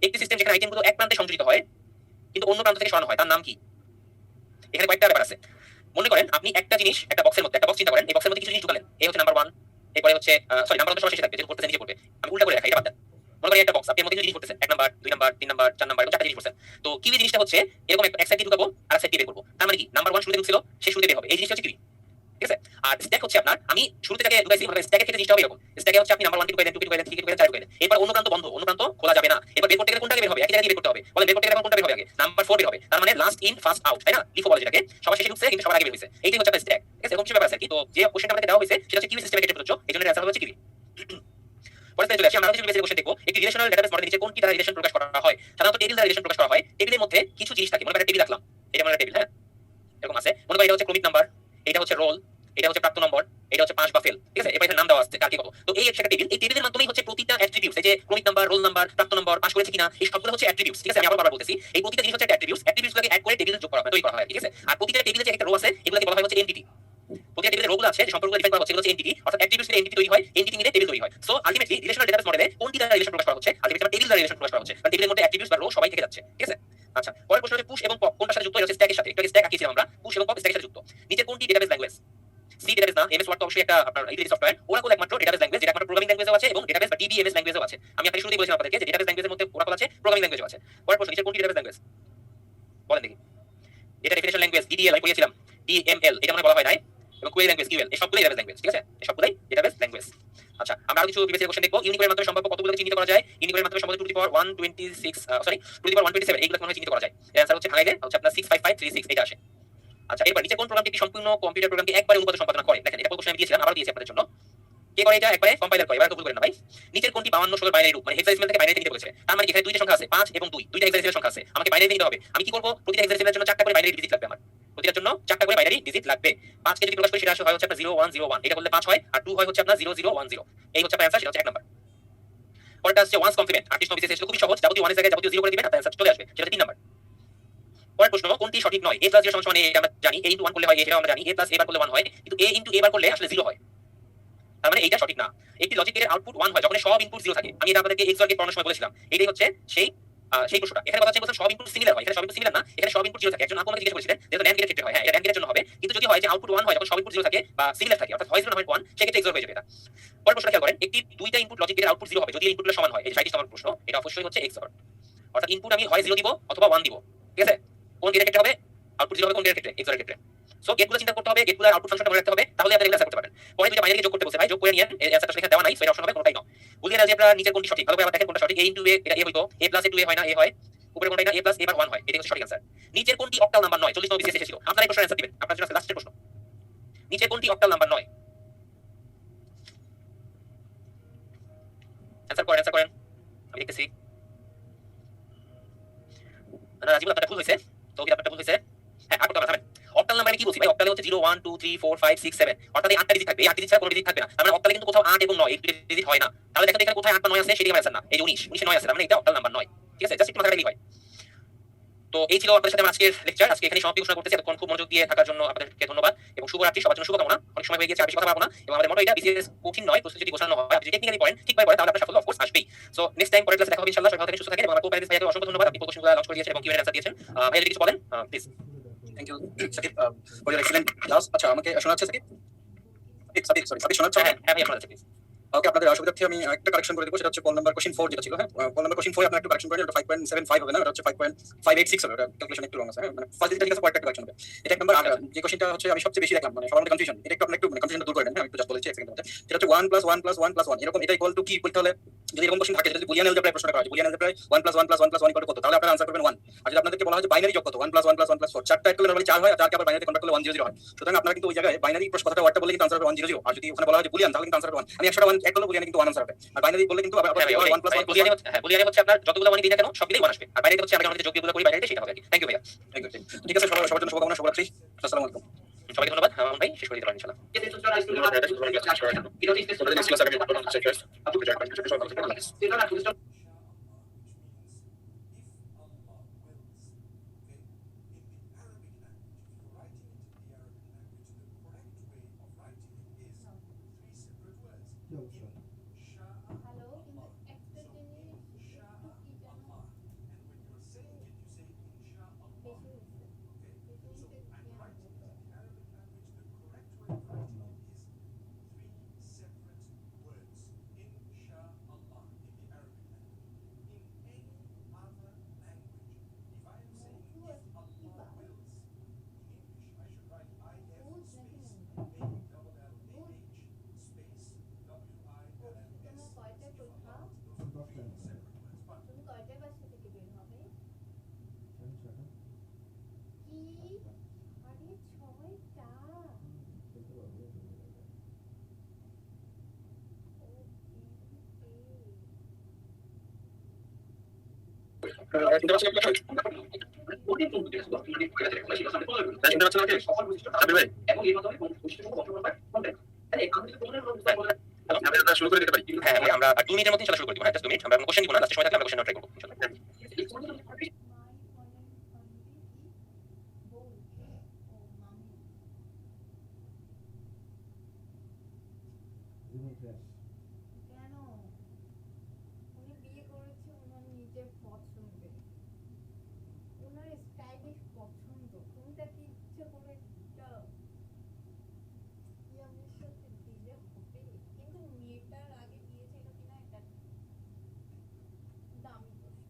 একটি সিস্টেম যেখানে আইটেমগুলো এক প্রান্তে সংযোজিত হয় কিন্তু অন্য প্রান্ত থেকে সরানো হয়, তার নাম কি? এখানে কয়েকটা ব্যাপার আছে। মনে করেন আপনি একটা জিনিস, একটা বক্সের মধ্যে, একটা বক্স চিন্তা করেন, এই বক্সের মধ্যে কিছু জিনিস ঢুকালেন। এই হচ্ছে নাম্বার 1, এরপরে হচ্ছে সরি নাম্বার তো সরাসরি থাকবে, যেটা করতেছে নিচে পড়বে। আমি উল্টা করে রাখি, এটা বাদ দেন। মনে করেন একটা বক্স, আপনি এর মধ্যে কিছু জিনিস করতেছেন, 1 নাম্বার 2 নাম্বার 3 নাম্বার 4 নাম্বার, এরকম 4টা জিনিস করছেন। তো কিউই জিনিসটা হচ্ছে এরকম এক সাইড দিয়ে ঢুকাবো আর এক সাইড দিয়ে বের করব। তার মানে কি নাম্বার 1 শুরুতে ঢুকছিল, সে শুরুতে বের হবে, এই জিনিসটা হচ্ছে কিউই। ঠিক আছে? আর স্ট্যাক হচ্ছে আপনার, আমি শুরুতে তাকে ঢুকাইছি, মানে স্ট্যাকের ক্ষেত্রে জিনিসটা হবে এরকম। স্ট্যাকে হচ্ছে আপনি নাম্বার 1 কে ঢুকাইলেন, 2 কে ঢুকাইলেন, 3 কে ঢুকাইলেন, 4 কে ঢুকাইলেন। এরপর অন্য প্রান্ত বন্ধ, অন্য প্রান্ত খোলা যাবে না। এরপর বের করতে গেলে কোনটা বের হবে? একই জায়গা দিয়ে বের করতে হবে। বলে বের করতে গেলে কোনটা বের হবে আগে? নাম্বার 4 বের হবে। তার মানে লাস্ট ইন ফার্স্ট আউট, তাই না? লিফো বলে যেটাকে, সবার শেষে ঢুকছে কিন্তু সবার আগে বের হইছে। এইটাই হচ্ছে আপনার স্ট্যাক। ঠিক আছে? এরকম কিছু ব্যাপার আছে কি? তো যে কোশ্চেনটা আমাদের দেওয়া হয়েছে সেটা হচ্ছে কিউই সিস্টেমে ক্ষেত্রে প্রযোজ্য, এইজন্য এর অ্যানসার হচ্ছে কিউই। পরে চলে আসি আমরা কিছু বেসিক কোশ্চেন দেখব। একটি রিলেশনাল ডেটাবেস মডেল নিচে কোনটি দ্বারা রিলেশন প্রকাশ করা হয়? সাধারণত টেবিল দ্বারা রিলেশন প্রকাশ করা হয়। টেবিলের মধ্যে কিছু জিনিস থাকে, মনে করেন টেবিল রাখলাম, এটা মনে টেবিল, হ্যাঁ এরকম আছে। মনে করেন এটা হচ্ছে ক্রমিক নাম্বার, এটা হচ্ছে রোল, এটা হচ্ছে প্রাপ্ত নম্বর, এটা হচ্ছে পাস বা ফেল। ঠিক আছে? এরপর এখানে নাম দেওয়া আছে, যে কার কে কত। তো এই একটা টেবিল, এই টেবিলের মাধ্যমেই হচ্ছে প্রতিটা অ্যাট্রিবিউটস, এই যে ক্রমিক নাম্বার, রোল নাম্বার, প্রাপ্ত নম্বর, পাস করেছে কিনা, এই সবগুলো হচ্ছে অ্যাট্রিবিউটস। ঠিক আছে, আমি আবার বারবার বলতেছি, এই প্রতিটা জিনিস হচ্ছে একটা অ্যাট্রিবিউটস, অ্যাট্রিবিউটসগুলোকে অ্যাড করে টেবিলে যোগ করা হয়, তৈরি করা হয়। ঠিক আছে, আর প্রতিটা টেবিলে যে একটা রো আছে, এগুলোকে বলা হয় হচ্ছে এন্টিটি। প্রতিটা টেবিলে রোগুলো আছে, যে সম্পর্কগুলো ডিফাইন করা হচ্ছে, এগুলো হচ্ছে এন্টিটি, অর্থাৎ অ্যাট্রিবিউটস মিলে এন্টিটি তৈরি হয়, এন্টিটি মিলে টেবিল তৈরি হয়। সো আলটিমেটলি রিলেশনাল ডেটাবেস মডেলে কোনটি দ্বারা রিলেশন প্রকাশ করা হচ্ছে? আলটিমেটলি টেবিল দ্বারা রিলেশন প্রকাশ করা হচ্ছে, কারণ টেবিলের মধ্যে অ্যাট্রিবিউটস বা রো সবাই থেকে যাচ্ছে। ঠিক আছে, আচ্ছা, পরের প্রশ্ন হচ্ছে পুশ এবং পপ কোনটার সাথে যুক্ত? এটা হচ্ছে স্ট্যাকের সাথে। একটু আগে স্ট্যাক আঁকিয়েছিলাম আমরা, পুশ এবং পপ স্ট্যাকের সাথে যুক্ত। নিচে কোনটি ডেটাবেস ল্যাঙ্গুয়েজ? সি ডেটাবেস না, এমএস ওয়ার্ড তো অবশ্যই একটা আপনার ইউটিলিটি সফটওয়্যার। ওরাকল একমাত্র ডেটাবেস ল্যাঙ্গুয়েজ, যেটা একমাত্র প্রোগ্রামিং ল্যাঙ্গুয়েজও আছে এবং ডেটাবেস বা ডিবিএমএস ল্যাঙ্গুয়েজও আছে। আমি আপনাকে শুরুতেই বলেছিলাম আপনাদেরকে যে ডেটাবেস ল্যাঙ্গুয়েজের মধ্যে ওরাকল আছে, প্রোগ্রামিং ল্যাঙ্গুয়েজও আছে। পরের প্রশ্ন, নিচে কোনটি ডেটাবেস ল্যাঙ্গুয়েজ? বলেন দেখি। এটা ডেফিনেশন ল্যাঙ্গুয়েজ ডিডিএল আমি পড়িয়েছিলাম, ডিএমএল এটা মনে বলা হয় নাই, এবং কোয়েরি ল্যাঙ্গুয়েজ কিউএল, এই সবগুলোই ডেটাবেস ল্যাঙ্গুয়েজ। ঠিক আছে, এই সবগুলোই ডেটাবেস ল্যাঙ্গুয়েজ। আচ্ছা, আমরা আরো কিছু বিবেচনা কোশ্চেন দেখব। ইউনিকোডের মাধ্যমে সম্ভাব্য কতগুলোকে চিহ্নিত করা যায়? ইউনিকোডের মাধ্যমে সম্ভবত two the power 126 two the পাওয়ার 127 এইগুলো মনে হয় চিহ্নিত করা যায়। এর आंसर হচ্ছে ভাঙাইলে হচ্ছে আপনার 65536 এটা আসে। আচ্ছা, এরপর নিচে কোন প্রোগ্রামটি একটি সম্পূর্ণ কম্পিউটার প্রোগ্রামকে একবারে অনুবাদ সম্পাদনা করে? দেখেন, এটা কোশ্চেন আমি দিয়েছিলাম, আবার দিয়েছি আপনাদের জন্য। কে করে এটা? একবারে কম্পাইলার করে। এবার ভুল করেন না ভাই। নিচের কোনটি 52 16 বাইনারি রূপ, মানে হেক্সাডেসিমাল থেকে বাইনারিতে নিতে বলেছে। তার মানে এখানে দুইটা সংখ্যা আছে, 5 এবং 2, দুইটা হেক্সাডেসিমাল সংখ্যা আছে, আমাকে বাইনারিতে নিতে হবে। আমি কি করব? প্রতিটা হেক্সাডেসিমালের জন্য 4টা করে বাইনারি ডিজিট লাগবে আমার। প্রতিটার জন্য 4টা করে বাইনারি ডিজিট লাগবে। 5 কে যদি প্রকাশ করি সেটা হয় হচ্ছে আপনার 0101, এটা করলে 5 হয়, আর 2 হয় হচ্ছে আপনার 0010। এই হচ্ছে আপনার आंसर, সেটা হচ্ছে 1 নাম্বার। পরেরটা হচ্ছে ওয়ান্স কমপ্লিমেন্ট, 38 9 বিসিএস খুবই সহজ, যাবতীয় 1 এর জায়গায় যাবতীয় 0 করে দিবেন আর आंसर চলে আসবে, সেটা হচ্ছে 3 নাম্বার। পরের প্রশ্ন, কোনটি সঠিক নয়? a + 0 = a, এটা আমরা জানি, a * 1 করলে হয় a, সেটাও আমরা জানি, a + a বার করলে 1 হয়, কিন্তু a * a বার করলে আসলে 0 হয়। তার মানে এইটা সঠিক না। একটি লজিক গেটের আউটপুট 1 হয় যখন সব ইনপুট 0 থাকে। আমি এটা আপনাদেরকে XOR গেট পড়ানোর সময় বলেছিলাম। এটাই হচ্ছে সেই প্রশ্নটা। এখানে কথা হচ্ছে বলছেন সব ইনপুট সিমিলার হয়। এখানে সব ইনপুট সিমিলার না, এখানে সব ইনপুট 0 থাকে। একজন আপু আমাকে জিজ্ঞেস করেছিলেন যেহেতু NAND গেটের ক্ষেত্রে হয়, হ্যাঁ, এটা NAND গেটের জন্য হবে। কিন্তু যদি হয় যে আউটপুট 1 হয় যখন সব ইনপুট 0 থাকে বা সিমিলার থাকে, অর্থাৎ হয় 0 না হয় 1, সেক্ষেত্রে XOR হয়ে যাবে এটা। পরের প্রশ্নটা খেয়াল করেন, একটি দুইটা ইনপুট লজিক গেটের আউটপুট 0 হবে যদি এই ইনপুটগুলো সমান হয়। এই 37 নম্বর প্রশ্ন, এটা অবশ্যই হচ্ছে XOR। অর্থাৎ ইনপুট আমি হয় 0 দিব অথবা 1 দিব। ঠিক আছে, কোন গেটের ক্ষেত্রে হবে? আউটপুট 0 হবে কোন গেটের ক্ষেত্রে? XOR এর ক্ষেত্রে। সো গেটগুলো চিন্তা করতে হবে, গেটগুলোর আউটপুট ফাংশনটা মনে রাখতে হবে, তাহলে আপনি এগুলো অ্যান্সার করতে পারবেন। পরে দুইটা বাইনারি যোগ করতে বলছে ভাই, যোগ করে নিয়েন, এর অ্যান্সারটা আসলে এখানে দেওয়া নাই, সো এটা অপশন হবে কোনটাই না। বুলিয়ান অলজেব্রা নিচের কোনটি সঠিক? ভালো করে আবার দেখেন কোনটা সঠিক। a * a, এটা a হইতো, a + a 2a হয় না, a হয়। উপরে কোনটাই না, a + a বার 1 হয়, এটাই হচ্ছে সঠিক অ্যান্সার। নিচের কোনটি অক্টাল নাম্বার নয়? 40 নম্বর বিসিএস এসেছিল। আপনারা এই প্রশ্নের অ্যান্সার দিবেন, আপনার জন্য লাস্টের প্রশ্ন। নিচের কোনটি অক্টাল নাম্বার নয়? অ্যান্সার করেন, আমি দেখতেছি। না, রাজীব আপনারটা ভুল হইছে, তৌহিদ আপনারটা ভুল হইছে। হ্যাঁ, আর করতে হবে, থামেন। অক্টাল নাম্বারে কি বলছি ভাই? অক্টালে হচ্ছে 0 1 2 3 4 5 6 7, অর্থাৎ এই 8টা ডিজিট থাকবে। এই 8 ডিজিট ছাড়া কোনো ডিজিট থাকবে না। তার মানে অক্টালে কিন্তু কোথাও 8 এবং 9 এই দুটো ডিজিট হয় না। তাহলে দেখেন এখানে কোথায় 8 বা 9 আছে, সেটাই আমার অ্যান্সার না। এই যে 19 19 এ 9 আছে, তার মানে এটা অক্টাল নাম্বার নয়। ঠিক আছে, জাস্ট একটু মাথায় রাখলেই হয়। তো এই ছিল আপনাদের সাথে আমার আজকের লেকচার। আজকে এখানেই সমাপ্তি ঘোষণা করতেছি। এতক্ষণ খুব মনোযোগ দিয়ে থাকার জন্য আপনাদেরকে ধন্যবাদ এবং শুভরাত্রি। সবার জন্য শুভকামনা। অনেক সময় হয়ে গেছে, আর বেশি কথা বলবো না। এবং আমাদের মতো এটা বিসিএস কঠিন নয়, প্রস্তুতি যদি গোছানো হয়, আপনি যদি টেকনিক্যালি পড়েন, ঠিকভাবে পড়েন, তাহলে আপনার সাফল্য অফকোর্স আসবেই। সো নেক্সট টাইম পরের ক্লাসে দেখা হবে ইনশাআল্লাহ। সবাই ভালো থাকেন, সুস্থ থাকেন এবং আমার কো-প্যানেলিস্ট ভাইয়াকে অসংখ্য ধন্যবাদ। আপনি কোশ্চেনগুলো লঞ্চ করে দিয়েছেন এবং কিউএনএ অ্যান্সার দিয়েছেন। ভাইয়া যদি কিছু বলেন please. Thank you Shakib for your excellent class. আচ্ছা, আমাকে শোনা যাচ্ছে সাকিব? সাকিব শোনা যাচ্ছে? হ্যাঁ হ্যাঁ ভাইয়া, শোনা যাচ্ছে প্লিজ। ওকে, আপনাদের অসুবিধার্থে আমি একটা কারেকশন করে দেবো। সেটা হচ্ছে কল নাম্বার কোশ্চেন 4 যেটা ছিল, হ্যাঁ, কল নাম্বার কোশ্চেন 4 আপনারা একটু কারেকশন করে নিন। ওটা 5.75 হবে না, এটা হচ্ছে 5.586 হবে। এটা ক্যালকুলেশন একটু রং আছে, হ্যাঁ, মানে ফার্স্ট যেটা ঠিক আছে, পরেরটা কারেকশন হবে। এটা এক নাম্বার। আর যে কোশ্চেনটা হচ্ছে আমি সবচেয়ে বেশি দেখলাম, মানে সবার মধ্যে কনফিউশন, এটা একটু আপনারা একটু মানে কনফিউশনটা দূর করে দেন, হ্যাঁ, আমি একটু জাস্ট বলেছি এক সেকেন্ডের মধ্যে। সেটা হচ্ছে 1 + 1 + 1 + 1 এরকম, এটা ইকুয়াল টু কি বলতে হলে যদি এরকম কোশ্চেন থাকে, যদি বুলিয়ান অলজেব্রায় প্রশ্ন করা হয়, বুলিয়ান অলজেব্রায় 1 + 1 + 1 + 1 কত, তাহলে আপনারা आंसर করবেন 1। আর যদি আপনাদেরকে বলা হয় যে বাইনারি যোগ কত, 1 + 1 + 1 + 4, চারটা এক করলে নরমালি 4 হয়, আর 4 কে আবার বাইনারিতে কনভার্ট করলে 100 হয়। সুতরাং আপনারা কিন্তু ওই জায়গায় বাইনারি প্রশ্ন কথাটা ওয়ার্ডটা বললে কিন্তু आंसर হবে 100, আর যদি ওখানে বলা হয় যে বুলিয়ান, তাহলে কিন্তু आंसर হবে 1। আমি 100টা 1 এক করলে বুলিয়ানে কিন্তু 1 आंसर হবে, আর বাইনারি বললে কিন্তু আবার 1 + 1 + 1 বুলিয়ানে হচ্ছে, হ্যাঁ, বুলিয়ানে হচ্ছে আপনার যতগুলো মানি দিই না কেন সবগুলোই 1 আসবে, আর বাইনারিতে হচ্ছে আমরা যখন যোগ বিয়োগগুলো করি বাইনারিতে সেটা হবে আর কি। থ্যাংক ইউ ভাইয়া। Thank you. ঠিক আছে, সবার জন্য শুভকামনা, শুভরাত্রি, আসসালামু আলাইকুম। সবাইকে ধন্যবাদ। ভাই শেষ করে দিতে পারেন ইনশাআল্লাহ। শুনতে পাচ্ছেন আপনারা? শুনতে পাচ্ছেন আমাকে? সাবির ভাই? ইনশাআল্লাহ শুরু করে দিতে পারি। হ্যাঁ ভাই, আমরা 2 মিনিটের মধ্যে ইনশাআল্লাহ শুরু করে দিব। হ্যাঁ, জাস্ট 2 মিনিট। আমরা কোনো কোশ্চেন দিব না, লাস্টের সময় থাকলে আমরা কোশ্চেন ট্রাই করব ইনশাআল্লাহ। কেন উনি বিয়ে করেছে ওনার নিজের পছন্দে, ওনার স্টাইলিশ পছন্দ, তুমি তাকে ইচ্ছে করে একটা ইয়ামের সাথে দিলে হবে? কিন্তু মেয়েটার আগে বিয়ে ছিল কিনা এটা দামি প্রশ্ন।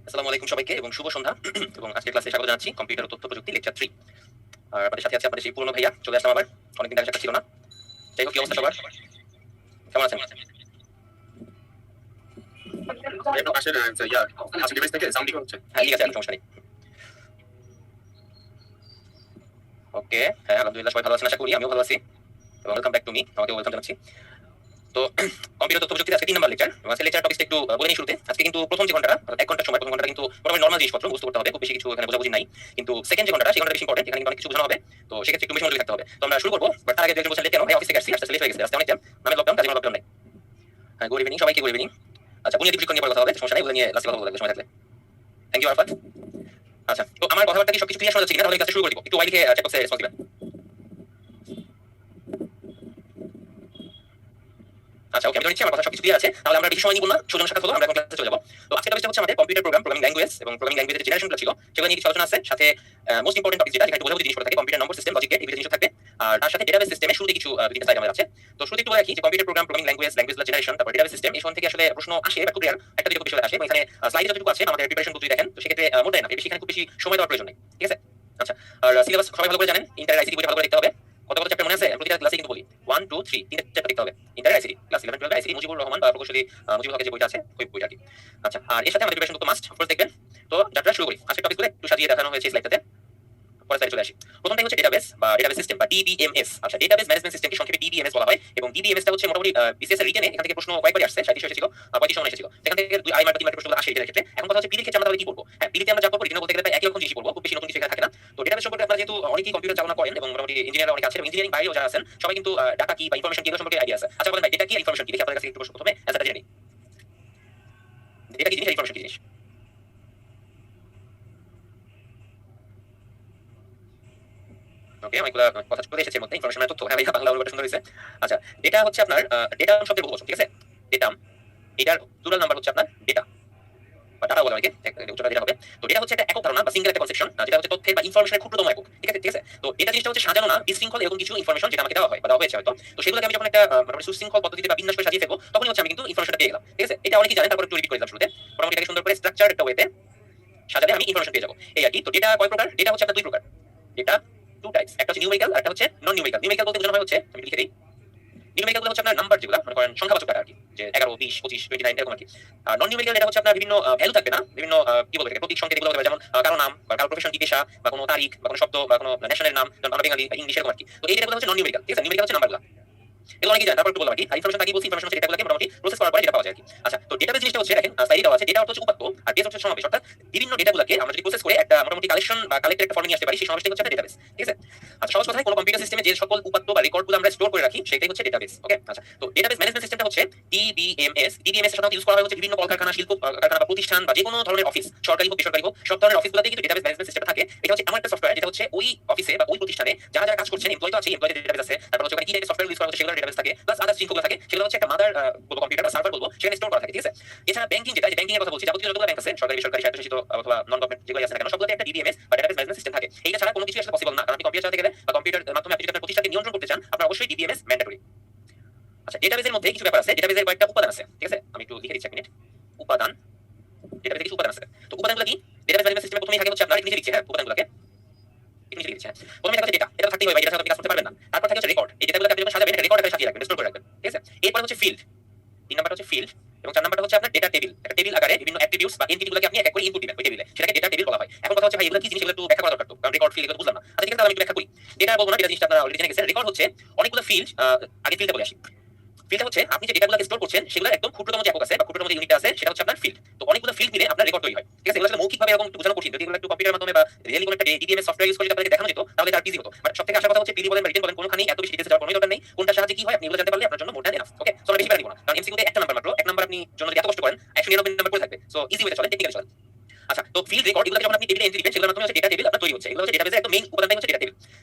আসসালামু আলাইকুম সবাইকে এবং শুভ সন্ধ্যা এবং আজকের ক্লাসে স্বাগত জানাচ্ছি কম্পিউটার ও তথ্য প্রযুক্তি লেকচার 3। আর আমাদের সাথে আছে আপনাদের সেই পুরনো ভাইয়া, চলে আসলাম আবার, অনেকদিন দেখা সাক্ষাৎ ছিল না। যাই হোক, কি অবস্থা সবার, কেমন আছেন? একটু পাশের আছে ডিভাইস থেকে সাউন্ড হচ্ছে। হ্যাঁ ঠিক আছে, আর সমস্যা নেই। ওকে, হ্যাঁ আলহামদুলিল্লাহ সবাই ভালো আছেন আশা করি, আমিও ভালো আছি এবং ওয়েলকাম ব্যাক টু মি, আমাকে ওয়েলকাম জানাচ্ছি। তো কম্পিউটার তথ্য প্রযুক্তির আজকে 3 নাম্বার লেকচার। আজকে লেকচার টপিকটা একটু বলে নিই শুরুতে। আজকে কিন্তু প্রথম যে ঘন্টাটা, অর্থাৎ 1 ঘন্টার সময়, প্রথম ঘন্টাটা কিন্তু মোটামুটি নরমাল জিনিসপত্র বুঝতে করতে হবে, খুব বেশি কিছু এখানে বোঝাবুঝি নাই। কিন্তু সেকেন্ড যে ঘন্টাটা, সেই ঘন্টাটা বেশি ইম্পর্টেন্ট, এখানে কিন্তু অনেক কিছু বোঝানো হবে। তো সেক্ষেত্রে একটু বেশি মনোযোগী থাকতে হবে। তো আমরা শুরু করবো, বাট তার আগে একজন বলছেন লেট কেন ভাই, অফিস থেকে আসছি, আসতে লেট হয়ে গেছে, আজকে অনেক জ্যাম, নামে লকডাউন, কাজে লকডাউন নাই। হ্যাঁ, গুড ইভিনিং সবাইকে, গুড ইভিনিং। আচ্ছা, বুনিয়াদি প্রশিক্ষণ নিয়ে পরে কথা হবে, সমস্যা নাই, ওগুলো নিয়ে লাস্টে কথা বলবো সময় থাকলে। Thank you Arafat. আচ্ছা, তো আমার কথাবার্তা কি সবকিছু ক্লিয়ার শোনা যাচ্ছে কিনা, তাহলে ক্লাসে শুরু করে দিব। একটু ওয়াই লিখে চেক বক্সে রেসপন্স দিবেন। আচ্ছা ওকে, আমি ধরে নিচ্ছি আমার কথা সবকিছু ক্লিয়ার আছে, তাহলে আমরা বেশি সময় নিব না, সুজন সাক্ষাৎ হলো, আমরা এখন ক্লাসে চলে যাবো। তো আজকের টপিকটা হচ্ছে আমাদের কম্পিউটার প্রোগ্রাম, প্রোগ্রামিং ল্যাঙ্গুয়েজ এবং প্রোগ্রামিং ল্যাঙ্গুয়েজের জেনারেশনগুলো ছিল, সেগুলো নিয়ে কিছু আলোচনা আছে। সাথে মোস্ট ইম্পর্টেন্ট টপিক যেটা, যেখানে একটু বোঝাবুঝি জিনিসপত্র থাকে, কম্পিউটার নম্বর সিস্টেম, লজিক গেট, এই জিনিস থাকবে। আর তার সাথে ডেটাবেস সিস্টেমে শুরুতে কিছু দুইটা সাইড আমাদের আছে। তো শুরুতে একটু বলে রাখি যে কম্পিউটার প্রোগ্রাম, প্রোগ্রামিং ল্যাঙ্গুয়েজ, ল্যাঙ্গুয়েজগুলো জেনারেশন, তারপর ডেটাবেস সিস্টেম, এই থেকে আসলে প্রশ্ন আসে বা খুব রেয়ার, একটা দুটো বিষয় আসে। এখানে স্লাইডে যতটুকু আছে আমাদের প্রিপারেশন বুঝতে দেখেন, তো সেক্ষেত্রে মোটাই না, বেশি এখানে খুব বেশি সময় দেওয়ার প্রয়োজন নেই, ঠিক আছে? আচ্ছা, আর সিলেবাস সবাই ভালো করে জানেন, ইন্টার আইসিটি বইটা ভালো করে দেখতে হবে। কত কত চ্যাপ্টার মনে আছে? প্রতিটা ক্লাসে কিন্তু বলি 1 2 3 তিনটা চ্যাপ্টার দেখতে হবে। Inter ICT class 11 12 ICT Mujibur Rahman বা প্রকৌশলী মুজিবুল হকের যে বইটা আছে, ওই বইটা কি। আচ্ছা, আর এর সাথে আমাদের প্রিপারেশন তো মাস্ট অফ কোর্স দেখবেন। তো যাত্রা শুরু করি। আজকের টপিকগুলো একটু সাজিয়ে দেখানো হয়েছে স্লাইডটাতে, পরের স্লাইডে চলে আসি। প্রথমটাই হচ্ছে ডেটাবেস বা ডেটাবেস সিস্টেম বা ডিবিএমএস। আচ্ছা, ডেটাবেস ম্যানেজমেন্ট সিস্টেমকে সংক্ষেপে ডিবিএমএস বলা হয় এবং ডিবিএমএস টা হচ্ছে মোটামুটি বিসিএস এর রিটেনে এখান থেকে প্রশ্ন কয়েকবার আসছে, 37 এসেছিল, 35 মনে এসেছিল। এখান থেকে 2 আই মার্ক 3 মার্কের প্রশ্নগুলো আসে এটার ক্ষেত্রে। এখন কথা হচ্ছে পিডির ক্ষেত্রে আমরা তাহলে কি করব? হ্যাঁ, পিডিতে আমরা যা করব রিটেনে বলতে গেলে প্রায় একই রকম জিনিস করব, খুব বেশি নতুন কিছু এখানে থাকে না। তো ডেটাবেস সম্পর্কে আপনারা যেহেতু অনেকেই কম্পিউটার চালনা করেন এবং মোটামুটি ইঞ্জিনিয়ার অনেক আছে এবং ইঞ্জিনিয়ারিং বাইরেও যারা আছেন, সবাই কিন্তু ডাটা কি বা ইনফরমেশন কি এগুলো সম্পর্কে আইডিয়া আছে। আচ্ছা বলেন ভাই, ডেটা কি আর ইনফরমেশন কি? দেখি আপনাদের কাছে একটু প্রথমে অ্যান্সারটা জেনে নিই। ডেটা কি জিনিস আর ইনফরমেশন কি জিনিস? ওকে, অনেকগুলো কথা চলে এসেছে এর মধ্যে, ইনফরমেশনের তথ্য। হ্যাঁ ভাইয়া, বাংলা অনুবাদটা সুন্দর হয়েছে। আচ্ছা, ডেটা হচ্ছে আপনার ডেটা শব্দের বহুবচন, ঠিক আছে? ডেটাম, এটার প্লুরাল নাম্বার হচ্ছে আপনার ডেটা বা ডাটা বলে অনেকে, উচ্চটা যেটা হবে। তো ডেটা হচ্ছে একটা একক ধারণা বা সিঙ্গেল একটা কনসেপশন, যেটা হচ্ছে তথ্যের বা ইনফরমেশনের ক্ষুদ্রতম একক, ঠিক আছে? ঠিক আছে, তো ডেটা জিনিসটা হচ্ছে সাজানো না, বিশৃঙ্খল এরকম কিছু ইনফরমেশন যেটা আমাকে দেওয়া হয় বা দেওয়া হয়েছে হয়তো। তো সেগুলোকে আমি যখন একটা মোটামুটি সুশৃঙ্খল পদ্ধতিতে বা বিন্যাস করে সাজিয়ে ফেলবো, তখনই হচ্ছে আমি কিন্তু ইনফরমেশনটা পেয়ে গেলাম, ঠিক আছে? এটা অনেকেই জানেন, তারপর একটু রিপিট করে দিলাম শুরুতে। মোটামুটি এটাকে সুন্দর করে স্ট্রাকচার একটা ওয়েতে সাজালে আমি ইনফরমেশন পেয়ে যাবো, এই আর কি। তো ডেটা কয় প্রকার? ডেটা হচ্ছে আপনার দুই প্রকার। ডেটা টু টাইপস, একটা হচ্ছে নিউমেরিক্যাল, একটা হচ্ছে নন নিউমেরিক্যাল। নিউমেরিক্যাল বলতে বোঝানো হয় হচ্ছে, আমি লিখে দিই, নিউমেরিক্যাল গুলো হচ্ছে আপনার নাম্বার, যেগুলো মনে করেন সংখ্যাবাচক ডাটা আর কি, যে 11 20 25 29 এরকম আর কি। আর নন নিউমেরিক্যাল এটা হচ্ছে আপনার বিভিন্ন ভ্যালু থাকবে না, বিভিন্ন কি বলবো এটাকে, প্রতীক সংকেত এগুলো হতে পারে, যেমন কারো নাম বা কারো প্রফেশন কি পেশা বা কোনো তারিখ বা কোনো শব্দ বা কোনো ন্যাশনাল নাম, যেমন বাংলা বেঙ্গলি বা ইংলিশ এরকম আর কি। তো এই ডেটাগুলো হচ্ছে নন নিউমেরিক্যাল, ঠিক আছে? নিউমেরিক্যাল হচ্ছে নাম্বারগুলো, এগুলো অনেকেই জানেন। তারপর একটু বললাম আর কি, আর ইনফরমেশন কি বলছি, ইনফরমেশন হচ্ছে ডেটাগুলোকে মোটামুটি প্রসেস করার পরে যেটা পাওয়া যায় আর কি। আচ্ছা, তো ডেটাবেস জিনিসটা হচ্ছে দেখেন স্লাইডে দেওয়া আছে, ডেটা অর্থ হচ্ছে উপাত্ত আর বেস হচ্ছে সমাবেশ, অর্থাৎ বিভিন্ন ডেটাগুলোকে আমরা যদি প্রসেস করে একটা মোটামুটি কালেকশন বা কালেক্টেড একটা ফর্মে নিয়ে আসতে পারি, সেই সমাবেশটাই হচ্ছে একটা ডেটাবেস, ঠিক আছে? আচ্ছা, সহজ কথায় কোনো কম্পিউটার সিস্টেমে যে সকল উপাত্ত বা রেকর্ডগুলো আমরা স্টোর করে রাখি, সেটাই হচ্ছে ডেটাবেস, ওকে? আচ্ছা, তো ডেটাবেস ম্যানেজমেন্ট সিস্টেমটা হচ্ছে ডিবিএমএস। ডিবিএমএস এর সাথে ইউজ করা হয় হচ্ছে বিভিন্ন কলকারখানা, শিল্প কারখানা বা প্রতিষ্ঠান বা যে কোনো ধরনের অফিস, সরকারি হোক বেসরকারি হোক, সব ধরনের অফিসগুলোতে কিন্তু ডেটাবেস ম্যানেজমেন্ট সিস্টেমটা থাকে। এটা হচ্ছে এমন একটা সফটওয়্যার যেটা হচ্ছে ওই অফিসে বা ওই প্রতিষ্ঠানে যারা যারা কাজ করছেন, এমপ্লয়ি তো আছে, এমপ্লয়িদের ডেটাবেস আছে, তারপর হচ্ছে ওখানে কি টাইপের সফটওয়্যার ইউজ করা হচ্ছে সেগুলো ধরনের ডেটাবেস থাকে প্লাস আদার শৃঙ্খলা থাকে, সেগুলো হচ্ছে একটা মাদার বলবো কম্পিউটার বা সার্ভার বলবো, সেখানে স্টোর করা থাকে, ঠিক আছে। এছাড়া ব্যাংকিং যেটা, ব্যাংকিং এর কথা বলছি, যাবতীয় যতগুলো ব্যাংক আছে সরকারি বেসরকারি স্বায়ত্তশাসিত অথবা নন গভর্নমেন্ট যেগুলো আছে না কেন, সবগুলোতে একটা ডিবিএমএস বা ডেটাবেস ম্যানেজমেন্ট সিস্টেম থাকে। এইটা ছাড়া কোনো কিছু আসলে পসিবল না, কারণ আপনি কম্পিউটার চালাতে গেলে বা কম্পিউটার মাধ্যমে আপনি যদি আপনার প্রতিষ্ঠানকে নিয়ন্ত্রণ করতে চান, আপনার অবশ্যই ডিবিএমএস ম্যান্ডেটরি। আচ্ছা, ডেটাবেসের মধ্যে কিছু ব্যাপার আছে, ডেটাবেসের কয়েকটা উপাদান আছে, ঠিক আছে, আমি একটু লিখে দিচ্ছি এক মিনিট। উপাদান, ডেটাবেসে কিছু উপাদান আছে। তো উপাদানগুলো কি? ডেটাবেস ম্যানেজমেন্ট সিস্টেমে প্রথমেই থাকে হচ্ছে আপনার, নিচে লিখছি, হ্যাঁ, উপাদানগুলোকে নিচে লিখছি, হ্যাঁ। প্রথমে থাকে ডেটা, এটা থাকতেই হবে, এটা ছাড়া আপনি কাজ করতে পারবেন না। তারপর থাকে হচ্ছে রেকর্ড, এই ডেটাগুলোকে আপনি যখন সাজাবেন এটা রেকর্ড আকারে সাজিয়ে রাখবেন, স্টোর করে রাখবেন, ঠিক আছে। এরপর হচ্ছে ফিল্ড, 3 নাম্বারটা হচ্ছে ফিল্ড, এবং 4 নাম্বারটা হচ্ছে আপনার ডেটা টেবিল। একটা টেবিল আকারে বিভিন্ন অ্যাট্রিবিউটস বা এন্টিটিগুলোকে আপনি এক এক করে ইনপুট দিবেন ওই টেবিলে, সেটাকে ডেটা টেবিল বলা হয়। এখন কথা হচ্ছে ভাই এগুলো কি জিনিস, এগুলো একটু ব্যাখ্যা করা দরকার, তো কারণ রেকর্ড ফিল্ড এগুলো বুঝলাম না। আচ্ছা ঠিক আছে, আমি একটু ব্যাখ্যা করি। ডেটা বলবো না, ডেটা জিনিসটা আপনারা অলরেডি জেনে গেছেন। রেকর্ড হচ্ছে অনেকগুলো ফিল্ড, আগে ফিল্ডে বলে আসি। ফিল্ডটা হচ্ছে আপনি যে ডেটাগুলোকে স্টোর করছেন সেগুলো একদম ক্ষুদ্রতম যে একক আছে বা ক্ষুদ্রতম যে ইউনিট আছে সেটা হচ্ছে আপনার ফিল্ড। তো অনেকগুলো ফিল্ড মিলে আপনার রেকর্ড তৈরি হয়, ঠিক আছে। এগুলো আসলে মৌখিকভাবে এরকম একটু বোঝানো কঠিন, যদি এগুলো একটু কম্পিউটারের মাধ্যমে বা রিয়েলি কোনো একটা ডিবিএমএস সফটওয়্যার ইউজ করে যদি আপনাদের দেখানো যেত তাহলে তার ইজি হতো। বাট সবথেকে আসার কথা হচ্ছে পিডি বলেন বা রিটেন বলেন, কোনোখানেই এত বেশি ডিটেইলসে যাওয়ার কোনো দরকার নেই। কোনটা সাহায্যে কি হয় আপনি এগুলো জানতে পারলে আপনার জন্য মোর দ্যান এনাফ। ওকে, সো আমরা বেশি প্যারা নিব না, কারণ এমসিকিউতে একটা নাম্বার মাত্র, এক নাম্বার আপনি জন্য যদি এত কষ্ট করেন 199 নাম্বার করে থাকবে। সো ইজি ওয়েতে চলেন, টেকনিক্যালি চলেন। আচ্ছা, তো ফিল্ড রেকর্ড এগুলো যখন আপনি টেবিলে এন্ট্রি দিবেন সেগুলোর মাধ্যমে হচ্ছে ডেটা টেবিল আপনার তৈরি হচ্ছে। এগুলো হচ্ছে ডেটাবেসের একদম মেইন উপাদানটাই হচ্ছে ডেটা টেবিল।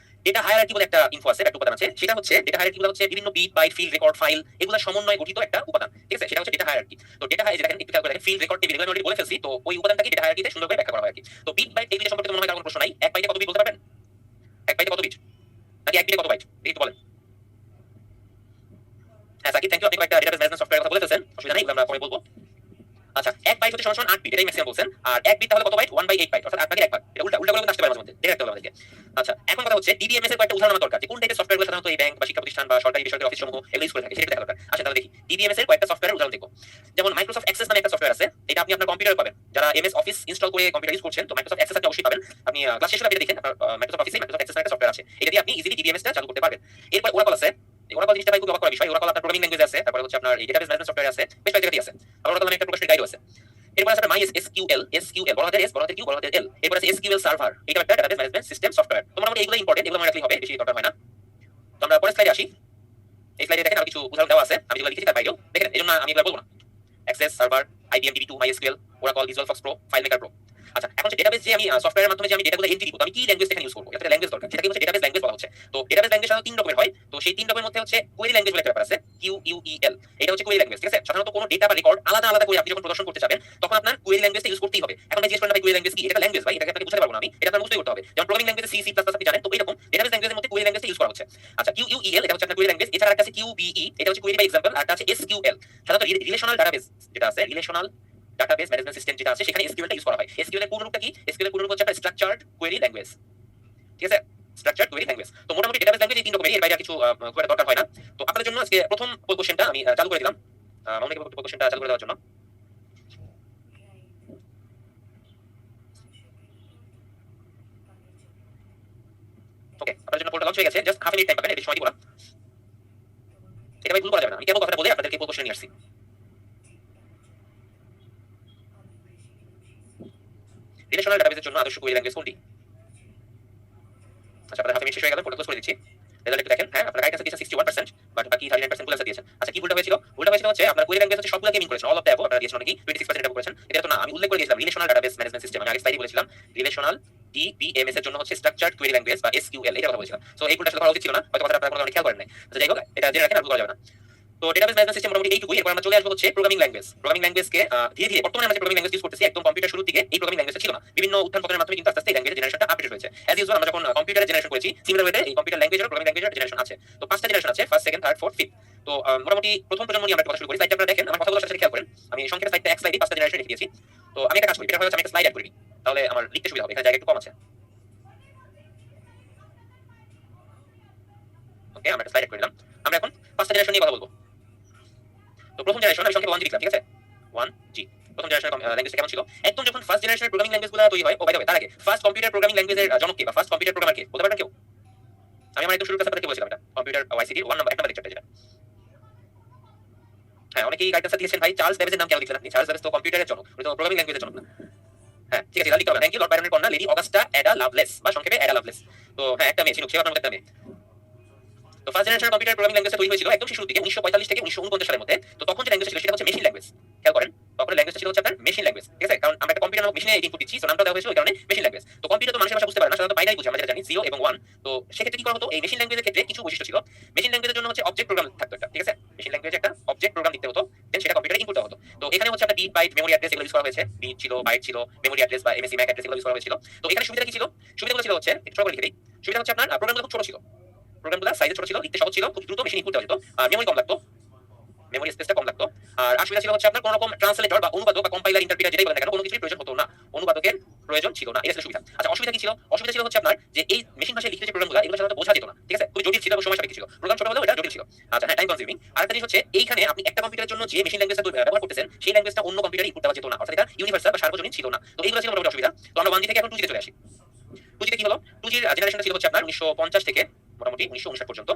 ডেটা হায়ারার্কি বলে একটা ইনফো আছে, একটা উপাদান আছে, সেটা হচ্ছে ডেটা হায়ারার্কি গুলো হচ্ছে বিভিন্ন bit byte field record file এগুলো সমন্বয়ে গঠিত একটা উপাদান, ঠিক আছে। সেটা হচ্ছে ডেটা হায়ারার্কি। তো ডেটা হায়ারার্কি দেখেন একটু খেয়াল করে দেখেন, ফিল্ড রেকর্ড টেবিল এগুলো আমি অলরেডি বলে ফেলছি, তো ওই উপাদানটাকে ডেটা হায়ারার্কিতে সুন্দর করে ব্যাখ্যা করা হয় আর কি। তো বিট বাইট টেবিল সম্পর্কে মনে হয় কারো কোনো প্রশ্ন নাই। এক বাইটে কত বিট বলতে পারবেন? এক বাইটে কত বিট, নাকি এক বিটে কত বাইট একটু বলেন। হ্যাঁ সাকিব, থ্যাংক ইউ, আপনি কয়েকটা ডেটাবেস ম্যানেজমেন্ট সফটওয়্যার কথা বলে ফেলছেন, অসুবিধা নেই, আমরা পরে বলবো। আচ্ছা, এক বাইট হচ্ছে সমান 8 বিট, এটাই ম্যাক্সিমাম বলছেন। আর এক বিট তাহলে কত বাইট? 1/8 বাইট, অর্থাৎ 8 ভাগের 1 ভাগ। এটা উল্টা উল্টা করে আসতে পারে মাঝে মধ্যে, দেখে রাখতে হবে আমাদেরকে। আচ্ছা, এখন কথা হচ্ছে ডিবিএমএস এর কয়েকটা উদাহরণ আমার দরকার, যে কোন টাইপের সফটওয়্যারগুলো সাধারণত এই ব্যাংক বা শিক্ষা প্রতিষ্ঠান বা সরকারি বেসরকারি অফিস সমূহ এগুলো ইউজ করে থাকে সেটা দেখা দরকার। আচ্ছা তাহলে দেখি ডিবিএমএস এর কয়েকটা সফটওয়্যারের উদাহরণ দেখো। যেমন মাইক্রোসফট অ্যাক্সেস নামে একটা সফটওয়্যার আছে, এটা আপনি আপনার কম্পিউটারে পাবেন। যারা এমএস অফিস ইনস্টল করে কম্পিউটার ইউজ করছেন তো মাইক্রোসফট অ্যাক্সেস আপনি অবশ্যই পাবেন। আপনি ক্লাস শেষে এটা দেখেন, আপনার মাইক্রোসফট অফিসে মাইক্রোসফট অ্যাক্সেস নামে একটা সফটওয়্যার আছে, এটা দিয়ে আপনি ইজিলি ডিবিএমএস টা চালু করতে পারবেন। এরপর ওরাকল আছে, ওরাকল জিনিসটা ভাই খুব অবাক করার বিষয়। ওরাকল আপনার প্রোগ্রামিং ল্যাঙ্গুয়েজ আছে, তারপরে হচ্ছে আপনার এই ডেটাবেস ম্যানেজমেন্ট সফটওয়্যার আছে, বেশ কয়েক জায়গায় আছে। আর ওরাকল নামে একটা প্রকাশিত গাইডও আছে। এরপর আছে মাই এসকিউএল, এসকিউএল বড় হাতের এস বড় হাতের কিউ বড় হাতের এল। এরপর আছে এসকিউএল সার্ভার, এটা একটা ডেটাবেস ম্যানেজমেন্ট সিস্টেম সফটওয়্যার। তো মোটামুটি এগুলো ইম্পর্টেন্ট, এগুলো মনে রাখলেই হবে, বেশি দরকার হয় না। তো আমরা পরের স্লাইডে আসি। এই স্লাইডে দেখেন আর কিছু উদাহরণ দেওয়া আছে, আমি যেগুলো লিখেছি তার বাইরেও দেখেন, এজন্য আমি এগুলো বলবো না। Access server, IBM DB2, MySQL, Oracle, visual fox pro, file maker pro. আচ্ছা, এখন যে ডেটাবেস যে আমি সফটওয়্যারের মাধ্যমে যে আমি ডেটাগুলো এন্ট্রি দিব, তো আমি কি ল্যাঙ্গুয়েজ এখানে ইউজ করব? এটা ল্যাঙ্গুয়েজ দরকার, সেটাকে হচ্ছে ডেটাবেস ল্যাঙ্গুয়েজ বলা হচ্ছে। তো ডেটাবেস ল্যাঙ্গুয়েজ সাধারণত 3 রকমের হয়। তো সেই 3 রকমের মধ্যে হচ্ছে কোয়েরি ল্যাঙ্গুয়েজ বলে একটা ব্যাপার আছে, QUEL, এটা হচ্ছে কোয়েরি ল্যাঙ্গুয়েজ, ঠিক আছে। সাধারণত কোনো ডেটা বা রেকর্ড আলাদা আলাদা করে আপনি যখন প্রদর্শন করতে যাবেন তখন আপনার কোয়েরি ল্যাঙ্গুয়েজটা ইউজ করতেই হবে। এখন ভাই জিজ্ঞেস করেন ভাই কোয়েরি ল্যাঙ্গুয়েজ কি? এটা ল্যাঙ্গুয়েজ ভাই, এটাকে আপনাকে বুঝাতে পারবো না আমি, এটা আপনার বুঝতেই করতে হবে। যেমন প্রোগ্রামিং ল্যাঙ্গুয়েজে C, C++ আপনি জানেন, তো এরকম ডেটাবেস ল্যাঙ্গুয়েজের মধ্যে কোয়েরি ল্যাঙ্গুয়েজটা ইউজ করা হচ্ছে। আচ্ছা, QUEL এটা হচ্ছে আপনার কোয়েরি ল্যাঙ্গুয়েজ। এছাড়া একটা আছে QBE, এটা হচ্ছে কোয়েরি বাই এক্সাম্পল, আর একটা আছে SQL। সাধারণত রিলেশনাল ডাটাবেস যেটা আছে, রিলেশনাল ডাটাবেস ম্যানেজমেন্ট সিস্টেম যেটা আছে সেখানে এসকিউএল টা ইউজ করা হয়। এসকিউএল এর পূর্ণরূপটা কি? এসকিউএল এর পূর্ণরূপ হচ্ছে একটা স্ট্রাকচারড কোয়েরি ল্যাঙ্গুয়েজ, ঠিক আছে, স্ট্রাকচারড কোয়েরি ল্যাঙ্গুয়েজ। তো মোটামুটি ডেটাবেস ল্যাঙ্গুয়েজ এই 3 রকমের, এর বাইরে কিছু খুব একটা দরকার হয় না। তো আপনাদের জন্য আজকে প্রথম পোল কোশ্চেনটা আমি চালু করে দিলাম, মামুনিকে পোল কোশ্চেনটা চালু করে দেওয়ার জন্য। ওকে, আপনাদের জন্য পোলটা লঞ্চ হয়ে গেছে, জাস্ট হাফ মিনিট টাইম পাবেন, এর সময় দিব না। এটা ভাই ভুল করা যাবে না, আমি কেবল কথাটা বলে আপনাদেরকে পোল কোশ্চেন নিয়ে আসছি। রিলেশনাল ডাটাবেসের জন্য আদর্শ কোয়েরি ল্যাঙ্গুয়েজ কোনটি? আচ্ছা, আপনাদের হাফ মিনিট শেষ হয়ে গেল, পোলটা ক্লোজ করে দিচ্ছি। রেজাল্ট একটু দেখেন। হ্যাঁ, আপনার রাইট অ্যান্সার দিয়েছেন 61%, বাট বাকি 39% ভুল অ্যান্সার দিয়েছেন। আচ্ছা, কি ভুলটা হয়েছিল? ভুলটা হয়েছিল হচ্ছে আপনার কোয়েরি ল্যাঙ্গুয়েজ হচ্ছে সবগুলোকে মিন করেছেন, অল অফ দ্য অ্যাবভ আপনারা দিয়েছেন নাকি 26% এটা করেছেন। এটা তো না, আমি উল্লেখ করে দিয়েছিলাম রিলেশনাল ডাটাবেস ম্যানেজমেন্ট সিস্টেম, আমি আগে স্লাইডে বলেছিলাম রিলেশনাল ডিবিএমএস এর জন্য হচ্ছে স্ট্রাকচারড কোয়েরি ল্যাঙ্গুয়েজ বা এসকিউএল, এটা কথা বলেছিলাম। সো এই ভুলটা আসলে করা উচিত ছিল না, হয়তো কথাটা আপনারা কোনো খেয়াল করেন নাই। আচ্ছা যাই হোক, এটা জেনে রাখেন, আর ভুল করা যাবে না। তো ডেটাবেস ম্যানেজমেন্ট সিস্টেম মোটামুটি এইটুকুই। এরপর আমরা চলে আসবো হচ্ছে প্রোগ্রামিং ল্যাঙ্গুয়েজ। প্রোগ্রামিং ল্যাঙ্গুয়েজকে ধীরে ধীরে বর্তমানে আমরা যে প্রোগ্রামিং ল্যাঙ্গুয়েজ ইউজ করতেছি, একদম কম্পিউটার শুরুর দিকে এই প্রোগ্রামিং ল্যাঙ্গুয়েজ ছিল না। বিভিন্ন উত্থান পতনের মাধ্যমে কিন্তু আস্তে আস্তে এই ল্যাঙ্গুয়েজ জেনারেশনটা আপডেট হয়েছে। অ্যাজ ইউজুয়াল আমরা যখন কম্পিউটার জেনারেশন করেছি, সিমিলার ওয়েতে এই কম্পিউটার ল্যাঙ্গুয়েজের প্রোগ্রামিং ল্যাঙ্গুয়েজের জেনারেশন আছে। তো 5টা জেনারেশন আছে, first, second, third, fourth, fifth. তো মোটামুটি প্রথম প্রজন্ম নিয়ে আমরা কথা শুরু করি। স্লাইডটা আপনারা দেখেন, আমার কথাগুলো সাথে খেয়াল করেন। আমি সংক্ষেপে স্লাইডটা এক স্লাইডে 5টা জেনারেশন লিখে দিয়েছি। তো আমি একটা কাজ করি, এটা হচ্ছে আমি একটা স্লাইড অ্যাড করি, তাহলে আমার লিখতে সুবিধা হবে, এখানে জায়গা একটু কম আছে। ওকে, আমরা একটা স্লাইড অ্যাড করে দিলাম। আমরা এখন 5টা জেনারেশন নিয়ে কথা বলবো। তো প্রথম জেনারেশন আমি সংক্ষেপে 1G লিখলাম, ঠিক আছে, 1G। প্রথম জেনারেশনের ল্যাঙ্গুয়েজটা কেমন ছিল? একদম যখন ফার্স্ট জেনারেশনের প্রোগ্রামিং ল্যাঙ্গুয়েজগুলো তৈরি হয়, ও বাই দ্য ওয়ে, তার আগে ফার্স্ট কম্পিউটার প্রোগ্রামিং ল্যাঙ্গুয়েজের জনক কে বা ফার্স্ট কম্পিউটার প্রোগ্রামার কে বলতে পারবেন কেউ? আমি আমার একদম শুরুর কাছে আপনাদেরকে বলেছিলাম, এটা কম্পিউটার ওয়াইসিটি 1 নাম্বার 1 নাম্বার লেকচারটা যেটা। হ্যাঁ, অনেকেই গাইড দিয়েছেন ভাই চার্লস ডেভিসের নাম কেন লিখলেন আপনি? চার্লস ডেভিস তো কম্পিউটারের জনক, উনি তো প্রোগ্রামিং ল্যাঙ্গুয়েজের জনক না। হ্যাঁ ঠিক আছে, লিখতে হবে। Thank you. লর্ড বাইরনের কন্যা লেডি অগাস্টা অ্যাডা লাভলেস, বা সংক্ষেপে অ্যাডা লাভলেস। তো হ্যাঁ, একটা মেয়ে ছিল, সে আপনার মধ্যে একটা মেয়ে। তো first generation computer programming language তৈরি হয়েছিল একদম শুরুর দিকে 1945 থেকে 1949 সালের মধ্যে। তো তখন যে ল্যাঙ্গুয়েজ ছিল সেটা হচ্ছে মেশিন ল্যাঙ্গুয়েজ। খেয়াল করেন তখন ল্যাঙ্গুয়েজটা ছিল হচ্ছে আপনার মেশিন ল্যাঙ্গুয়েজ, ঠিক আছে? কারণ আমরা একটা কম্পিউটার নামক মেশিনে ইনপুট দিচ্ছি, তো নামটা দেওয়া হয়েছিল ওই কারণে মেশিন ল্যাঙ্গুয়েজ। তো কম্পিউটার তো মানুষের ভাষা বুঝতে পারে না, সাধারণত বাইনারি বুঝে, আমরা যেটা জানি 0 এবং 1। তো সেক্ষেত্রে কি করা হতো, এই মেশিন ল্যাঙ্গুয়েজের ক্ষেত্রে কিছু বৈশিষ্ট্য ছিল। মেশিন ল্যাঙ্গুয়েজের জন্য হচ্ছে অবজেক্ট প্রোগ্রাম থাকতো একটা, ঠিক আছে? মেশিন ল্যাঙ্গুয়েজে একটা অবজেক্ট প্রোগ্রাম লিখতে হতো, দেন সেটা কম্পিউটারে ইনপুট দেওয়া হতো। তো এখানে হচ্ছে আপনার বিট, বাইট, মেমোরি অ্যাড্রেস এগুলো ইউজ করা হয়েছে। বিট ছিল, বাইট ছিল, মেমোরি অ্যাড্রেস বা এমএসসি ম্যাক অ্যাড্রেস এগুলো ইউজ করা হয়েছিল। তো এখানে সুবিধা কি ছিল? সুবিধাগুলো ছিল হচ্ছে একটু ছোট করে লিখে দিই। সুবিধা হচ্ছে আপনার প্রোগ্রামগুলো খুব ছোট ছিল, প্রোগ্রামগুলো সাইজে ছোট ছিল, লিখতে সহজ ছিল, খুব দ্রুত মেশিন ইনপুট দেওয়া যেত, আর মেমোরি কম লাগতো, মেমোরি স্পেসটা কম লাগতো। আর অসুবিধা ছিল হচ্ছে আপনার কোনো রকম ট্রান্সলেটর বা অনুবাদক বা কম্পাইলার ইন্টারপ্রিটার যেটাই বলেন না কেন, কোনো কিছুর প্রয়োজন হতো না, অনুবাদকের প্রয়োজন ছিল না, এটা ছিল সুবিধা। আচ্ছা, অসুবিধা কি ছিল? অসুবিধা ছিল হচ্ছে আপনার যে এই মেশিন ভাষায় লিখিত যে প্রোগ্রামগুলো এগুলো সাধারণত বোঝা যেত না, ঠিক আছে? খুব জটিল ছিল এবং সময় সাপেক্ষ ছিল, প্রোগ্রাম ছোট হলেও এটা জটিল ছিল। আচ্ছা হ্যাঁ, টাইম কনজিউমিং। আরেকটা জিনিস হচ্ছে এইখানে আপনি একটা কম্পিউটারের জন্য যে মেশিন ল্যাঙ্গুয়েজটা ব্যবহার করতেছেন সেই ল্যাঙ্গুয়েজটা অন্য কম্পিউটারে ইনপুট দেওয়া যেত না, অর্থাৎ এটা ইউনিভার্সাল বা সার্বজনীন ছিল না। তো এইগুলো ছিল মোটামুটি অসুবিধা। তো আমরা 1G থেকে এখন 2G তে চলে আসি। 2G তে কি হলো? 2G এর জেনারেশনটা ছিল হচ্ছে আপনার 1950 থেকে মোটামুটি 1959 পর্যন্ত।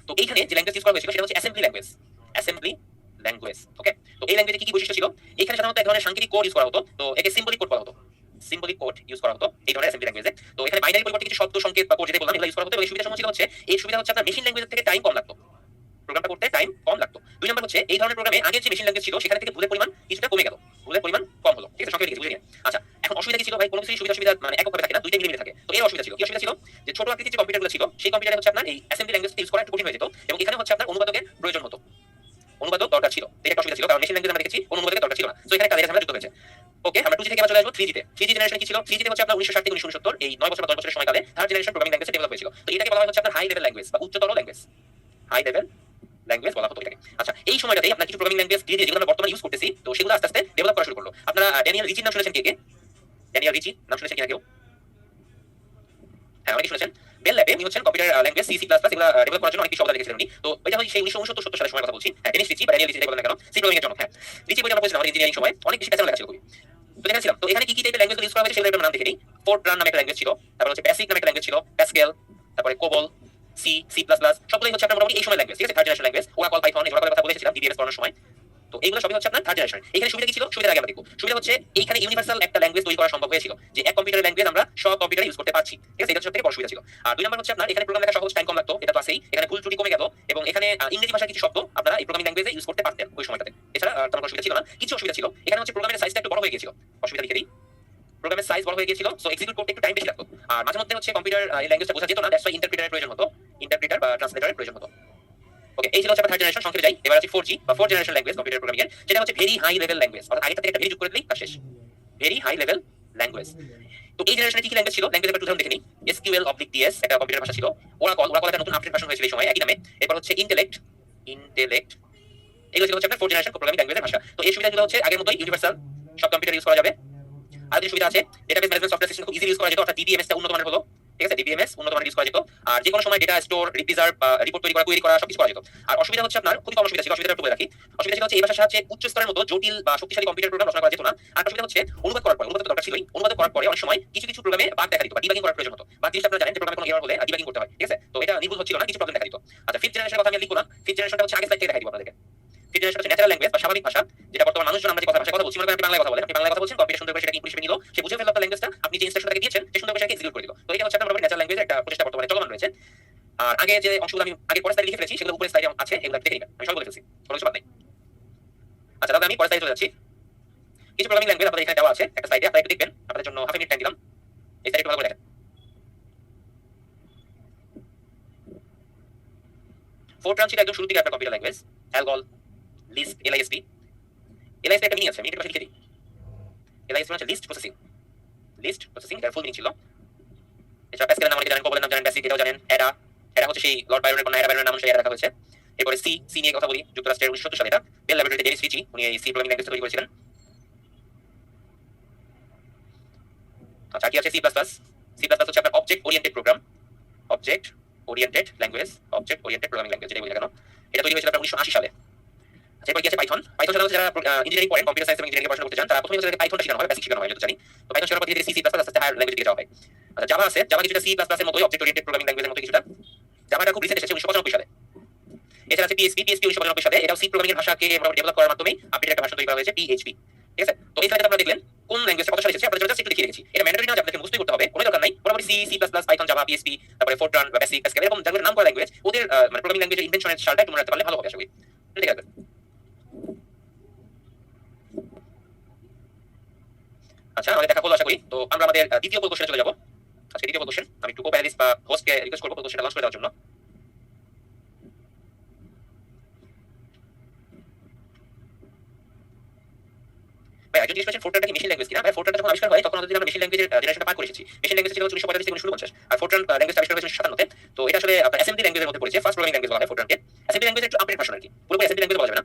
তো এইখানে যে ল্যাঙ্গুয়েজ ইউজ করা হয়েছিল সেটা হচ্ছে অ্যাসেম্বলি ল্যাঙ্গুয়েজ, অ্যাসেম্বলি ল্যাঙ্গুয়েজ, ওকে? তো এই ল্যাঙ্গুয়েজে কি কি বৈশিষ্ট্য ছিল? এখানে সাধারণত এক ধরনের সাংকেতিক কোড ইউজ করা হতো, তো একে সিম্বলিক কোড বলা হতো, সিম্বলিক কোড ইউজ করা হতো এই ধরনের অ্যাসেম্বলি ল্যাঙ্গুয়েজে। তো এখানে বাইনারি পরিবর্তে কিছু শব্দ সংকেত বা কোড যেটা বললাম এগুলো ইউজ করা হতো। এবং এই সুবিধা সমূহ ছিল হচ্ছে, এই সুবিধা হচ্ছে আপনার মেশিন ল্যাঙ্গুয়েজ থেকে টাইম কম লাগতো, প্রোগ্রামটা করতে টাইম কম লাগতো। 2 নম্বর হচ্ছে এই ধরনের প্রোগ্রামে আগের যে মেশিন ল্যাঙ্গুয়েজ ছিল সেখান থেকে ভুলের পরিমাণ কিছুটা কমে গেল, ভুলের পরিমাণ কম হলো, ঠিক আছে? সংক্ষেপে লিখেছি, বুঝে নিন। আচ্ছা, এখন অসুবিধা কি ছিল ভাই? কোনো কিছু সুবিধা মানে এককভাবে থাকে না, দুইটা মিলে থাকে। তো এর অসুবিধা ছিল, কি অসুবিধা ছিল? যে ছোট আকৃতির যে কম্পিউটারগুলো ছিল সেই কম্পিউটারে হচ্ছে আপনার এই অ্যাসেম্বলি ল্যাঙ্গুয়েজ ইউজ করা একটু কঠিন হয়ে যেত, এবং এখানে হচ্ছে আপনার অনুবাদকের প্রয়োজন হতো, অনুবাদক দরকার ছিল, এটা একটা অসুবিধা ছিল, কারণ মেশিন ল্যাঙ্গুয়েজ আমরা দেখেছি কোনো অনুবাদকের দরকার ছিল না। সো এখানে একটা ঝামেলা যুক্ত হয়েছে। ওকে, আমরা 2G থেকে আবার চলে আসবো 3G তে। 3G জেনারেশনে কি ছিল? 3G তে হচ্ছে আপনার 1960 থেকে 1969 এই 9 বছর বা 10 বছরের সময়কালে third generation programming language develop হয়েছিল। তো এটাকে বলা হয় হচ্ছে আপনার হাই লেভেল ল্যাঙ্গুয়েজ বা উচ্চতর ল্যাঙ্গুয়েজ, হাই লেভেল ল্যাঙ্গুয়েজ বলা হতো এটাকে। আচ্ছা, এই সময়টাতেই আপনার কিছু প্রোগ্রামিং ল্যাঙ্গুয়েজ ধীরে ধীরে যেগুলো আমরা বর্তমানে ইউজ করতেছি, তো সেগুলো আস্তে আস্তে ডেভেলপ করা শুরু করলো। আপনারা ড্যানিয়েল রিচির নাম শুনেছেন কে? ড্যানিয়েল রিচি নাম শুনেছেন কিনা কেউ? হ্যাঁ, অনেকে শুনেছেন। বেল ল্যাবে উনি হচ্ছেন computer language C, C plus plus এগুলো ডেভেলপ করার জন্য অনেক কিছু অবদান রেখেছিলেন উনি। তো এটা হচ্ছে সেই 1969-70 সালের সময় কথা বলছি। হ্যাঁ, ডেনিস রিচি বা ড্যানিয়েল রিচি যেটা বলেন না কেন, সি প্রোগ্রামিং এর জন্য। হ্যাঁ, রিচি বইটা আমরা পড়ছিলাম আমাদের ইঞ্জিনিয়ারিং সময়, অনেক বেশি প্যাসেজ লেখা ছিল খুবই। তো যেখানে ছিলাম, তো এখানে কি কি টাইপের ল্যাঙ্গুয়েজ ইউজ করা হয়েছে সেগুলোর নাম দেখে নিই। ফোরট্রান নামে একটা ল্যাঙ্গুয়েজ ছিল, তারপর হচ্ছে বেসিক নামে একটা ল্যাঙ্গুয়েজ ছিল, প্যাসকেল, তারপরে COBOL, C, C plus plus, সবগুলোই হচ্ছে আপনার মোটামুটি এই সময় ল্যাঙ্গুয়েজ, ঠিক আছে? Third generation language. Oracle, Python এগুলোর কথা বলেছিলাম ডিবিএমএস পড়ানোর সময়। তো এইগুলো সবই হচ্ছে আপনার থার্ড জেনারেশন। এখানে সুবিধা কি ছিল? সুবিধা আগে আমরা দেখব। সুবিধা হচ্ছে এইখানে ইউনিভার্সাল একটা ল্যাঙ্গুয়েজ তৈরি করা সম্ভব হয়েছিল, যে এক কম্পিউটারের ল্যাঙ্গুয়েজ আমরা সব কম্পিউটারে ইউজ করতে পারছি, ঠিক আছে? এটা সবথেকে বড় সুবিধা ছিল। আর 2 নম্বর হচ্ছে আপনার এখানে প্রোগ্রাম লেখা সহজ, টাইম কম লাগতো, এটা তো আছেই। এখানে ভুল ত্রুটি কমে গেল, এবং এখানে ইংরেজি ভাষার কিছু শব্দ আপনারা এই প্রোগ্রামিং ল্যাঙ্গুয়েজে ইউজ করতে পারতেন ওই সময়টাতে। এছাড়া তেমন কোনো সুবিধা ছিল না। কিছু অসুবিধা ছিল, এখানে হচ্ছে প্রোগ্রামের সাইজটা একটু বড় হয়ে গিয়েছিল, অসুবিধা লিখে দিই। প্রোগ্রামের সাইজ বড় হয়ে গিয়েছিল, সো এক্সিকিউট করতে একটু টাইম বেশি লাগতো। আর মাঝে মধ্যে হচ্ছে কম্পিউটার এই ল্যাঙ্গুয়েজটা বোঝা যেত না, দ্যাটস ওয়াই ইন্টারপ্রিটারের প্রয়োজন হতো, ইন্টারপ্রিটার বা ট্রান্সলেটরের প্রয়োজন হতো। ওকে, এই ছিল হচ্ছে থার্ড জেনারেশন। সংক্ষেপে যাই, এবার আছে 4G বা fourth generation language computer programming এর, যেটা হচ্ছে ভেরি হাই লেভেল ল্যাঙ্গুয়েজ, অর্থাৎ আগের থেকে একটা ভেরি যোগ করে দিলেই কাজ শেষ, ভেরি হাই লেভেল ল্যাঙ্গুয়েজ। তো এই জেনারেশনে কি কি ল্যাঙ্গুয়েজ ছিল? ল্যাঙ্গুয়েজ একটা উদাহরণ দেখে নিই। SQL/DS একটা কম্পিউটার ভাষা ছিল। ওরাকল একটা নতুন আপডেট ভার্সন হয়েছিল এই সময় একই নামে। এরপর হচ্ছে ইন্টেলেক্ট, এগুলো ছিল হচ্ছে আপনার ফোর্থ জেনারেশন প্রোগ্রামিং ল্যাঙ্গুয়েজের ভাষা। তো এই সুবিধাগুলো হচ্ছে আগের মতোই ইউনিভার্সাল, সব কম্পিউটার ইউজ করা যাবে। আর যে সুবিধা আছে, ডেটাবেস ম্যানেজমেন্ট সফটওয়্যার সিস্টেম খুব ইজিলি ইউজ করা যেত, অর্থাৎ DBMS টা উন্নত মানের হলো, ঠিক আছে? DBMS উন্নত মানের ইউজ করা যেত। আর যে কোনো সময় ডেটা স্টোর, রিপ্রিজার্ভ, রিপোর্ট তৈরি করা, কোয়েরি করা সবকিছু করা যেত। আর অসুবিধা হচ্ছে আপনার খুবই কম অসুবিধা ছিল, অসুবিধাটা একটু বলে রাখি। অসুবিধা ছিল হচ্ছে এই ভাষার সাহায্যে উচ্চ স্তরের মতো জটিল বা শক্তিশালী কম্পিউটার প্রোগ্রাম রচনা করা যেত না। আর অসুবিধা হচ্ছে অনুবাদ করার পর, অনুবাদ তো দরকার ছিলই, অনুবাদ করার পরে অনেক সময় কিছু কিছু প্রোগ্রামে বাগ দেখা দিত বা ডিবাগিং করার প্রয়োজন হতো। বা জিনিসটা আপনারা জানেন যে প্রোগ্রামে কোনো এরর হলে ডিবাগিং করতে হয়, ঠিক আছে? তো এটা নির্ভুল হচ্ছিল না, কিছু প্রবলেম দেখা দিত। আচ্ছা, ফিফথ জেনারেশনের কথা আমি লিখব না, ফিফথ জেনারেশনটা হচ্ছে আগের স্লাইড থেকে দেখাই দিব আপনাদেরকে। ফিফথ জেনারেশন হচ্ছে ন্যাচারাল ল্যাঙ্গুয়েজ বা স্বাভাবিক ভাষা, যেটা বর্তমান মানুষজন আমরা যে ভাষায় কথা বলছি, মনে করেন আপনি বাংলায় কথা বলেন, আপনি বাংলায় কথা বলছেন, কম্পিউটার সুন্দর করে সেটাকে ইনপুট হিসেবে নিল, সে বুঝে ফেলল আপনার ল্যাঙ্গুয়েজটা, আপনি যে ইনস্ট্রাকশন তাকে দিয়েছেন সে সুন্দর করে সেটাকে এক্সিকিউট করে দিল। তো এটা হচ্ছে আপনার মোটামুটি ন্যাচারাল ল্যাঙ্গুয়েজের একটা প্রচেষ্টা বর্তমানে চলমান রয়েছে। আর আগে যে অংশগুলো আমি আগে পরের স্লাইডে লিখে ফেলেছি সেগুলো উপরের স্লাইডে আছে, এগুলো দেখে নিবেন, আমি সব বলে ফেলছি, কোনো কিছু বাদ নেই। আচ্ছা, তাহলে আমি পরের স্লাইডে চলে যাচ্ছি। কিছু প্রোগ্রামিং ল্যাঙ্গুয়েজ আপনাদের এখানে দেওয়া আছে একটা স্লাইডে, আপনারা একটু দেখবেন, আপনাদের জন্য হাফ মিনিট টাইম দিলাম, এই স্লাইডে ভালো করে দেখেন। ফোরট্রান ছিল একদম শুরু থেকে একটা computer language. ALGOL, Lisp, LISP একটা মিনিং আছে, আমি একটু লিখে দিই। LISP মানে লিস্ট প্রসেসিং, এটার ফুল মিনিং ছিল। এছাড়া প্যাসকেলের নাম অনেকে জানেন, কোবলের নাম জানেন, বেসিক এটাও জানেন। অ্যাডা হচ্ছে সেই লর্ড বায়রনের কন্যা অ্যাডা বায়রনের নাম অনুসারে অ্যাডা রাখা হয়েছে। এরপরে সি নিয়ে কথা বলি, যুক্তরাষ্ট্রের 1970 সালে এটা বেল ল্যাবরেটরিতে ডেনিস রিচি উনি এই সি প্রোগ্রামিং ল্যাঙ্গুয়েজ তৈরি করেছিলেন। আচ্ছা, কি আছে? সি প্লাস প্লাস হচ্ছে আপনার object oriented program, object oriented language, object oriented programming language যেটা বলি না কেন। এটা তৈরি হয়েছিল আপনার 1980 সালে। আচ্ছা, এরপর কি আছে? পাইথন সাধারণত যারা ইঞ্জিনিয়ারিং পড়েন, কম্পিউটার সায়েন্স এবং ইঞ্জিনিয়ারিং পড়াশোনা করতে চান, তারা প্রথমে হচ্ছে পাইথনটা শেখানো হয়, বেসিক শেখানো হয় যত জানি। তো পাইথন শেখার পর ধীরে ধীরে সি প্লাস প্লাস আস্তে হায়ার ল্যাঙ্গুয়েজ দিকে যাওয়া হয়। আচ্ছা, জাভা আছে, জাভা কিছুটা সি প্লাস প্লাসের মতোই অবজেক্ট ওরিয়েন্টেড প্রোগ্রামিং ল্যাঙ্গুয়েজের মতো কিছুটা। জাভাটা খুব রিসেন্ট এসেছে 1995 সালে। এছাড়া আছে PHP 1995 সালে, এটাও সি প্রোগ্রামিং এর ভাষাকে ডেভেলপ করার মাধ্যমে আপডেট একটা ভাষা তৈরি করা হয়েছে, PHP, ঠিক আছে? তো এই স্লাইডে আপনারা দেখলেন কোন ল্যাঙ্গুয়েজটা কত সালে এসেছে, আপনাদের জন্য জাস্ট একটু দেখিয়ে রেখেছি। এটা ম্যান্ডেটরি না যে আপনাদের মুখস্থ করতে হবে, কোনো দরকার নাই। মোটামুটি C, C plus plus, Python, Java, PHP, তারপরে ফোরট্রান বা বেসিক, প্যাসকেল এরকম যেগুলোর নাম করা ল্যাঙ্গুয়েজ, ওদের মানে প্রোগ্রামিং ল্যাঙ্গুয়েজের ইনভেনশনের সালটা একটু মনে রাখতে পারলে ভালো হবে আশা করি। ঠিক আছে, আচ্ছা, আমাদের দেখা হলো আশা করি। তো আমরা আমাদের দ্বিতীয় কোশ্চেনে চলে যাবো। আজকে দ্বিতীয় কোশ্চেন আমি একটু কো-প্যানেলিস্ট বা হোস্টকে রিকোয়েস্ট করবো কোশ্চেনটা লঞ্চ করে দেওয়ার জন্য। ভাই একজন জিজ্ঞেস করেছেন ফোরট্রানটা কি মেশিন ল্যাঙ্গুয়েজ কিনা? ভাই ফোরট্রানটা যখন আবিষ্কার হয় তখন আমাদের আমরা মেশিন ল্যাঙ্গুয়েজের জেনারেশনটা পার করে এসেছি। মেশিন ল্যাঙ্গুয়েজ ছিল 1945 থেকে 1949 আর ফোরট্রান ল্যাঙ্গুয়েজ আবিষ্কার হয়েছে 1957 তে। তো এটা আসলে আপনার অ্যাসেম্বলি ল্যাঙ্গুয়েজের মধ্যে পড়েছে। ফার্স্ট প্রোগ্রামিং ল্যাঙ্গুয়েজ বলা হয় ফোরট্রানকে। অ্যাসেম্বলি ল্যাঙ্গুয়েজ একটু আপডেট ভার্সন আর কি। পুরোপুরি অ্যাসেম্বলি ল্যাঙ্গুয়েজ বলা যাবে না।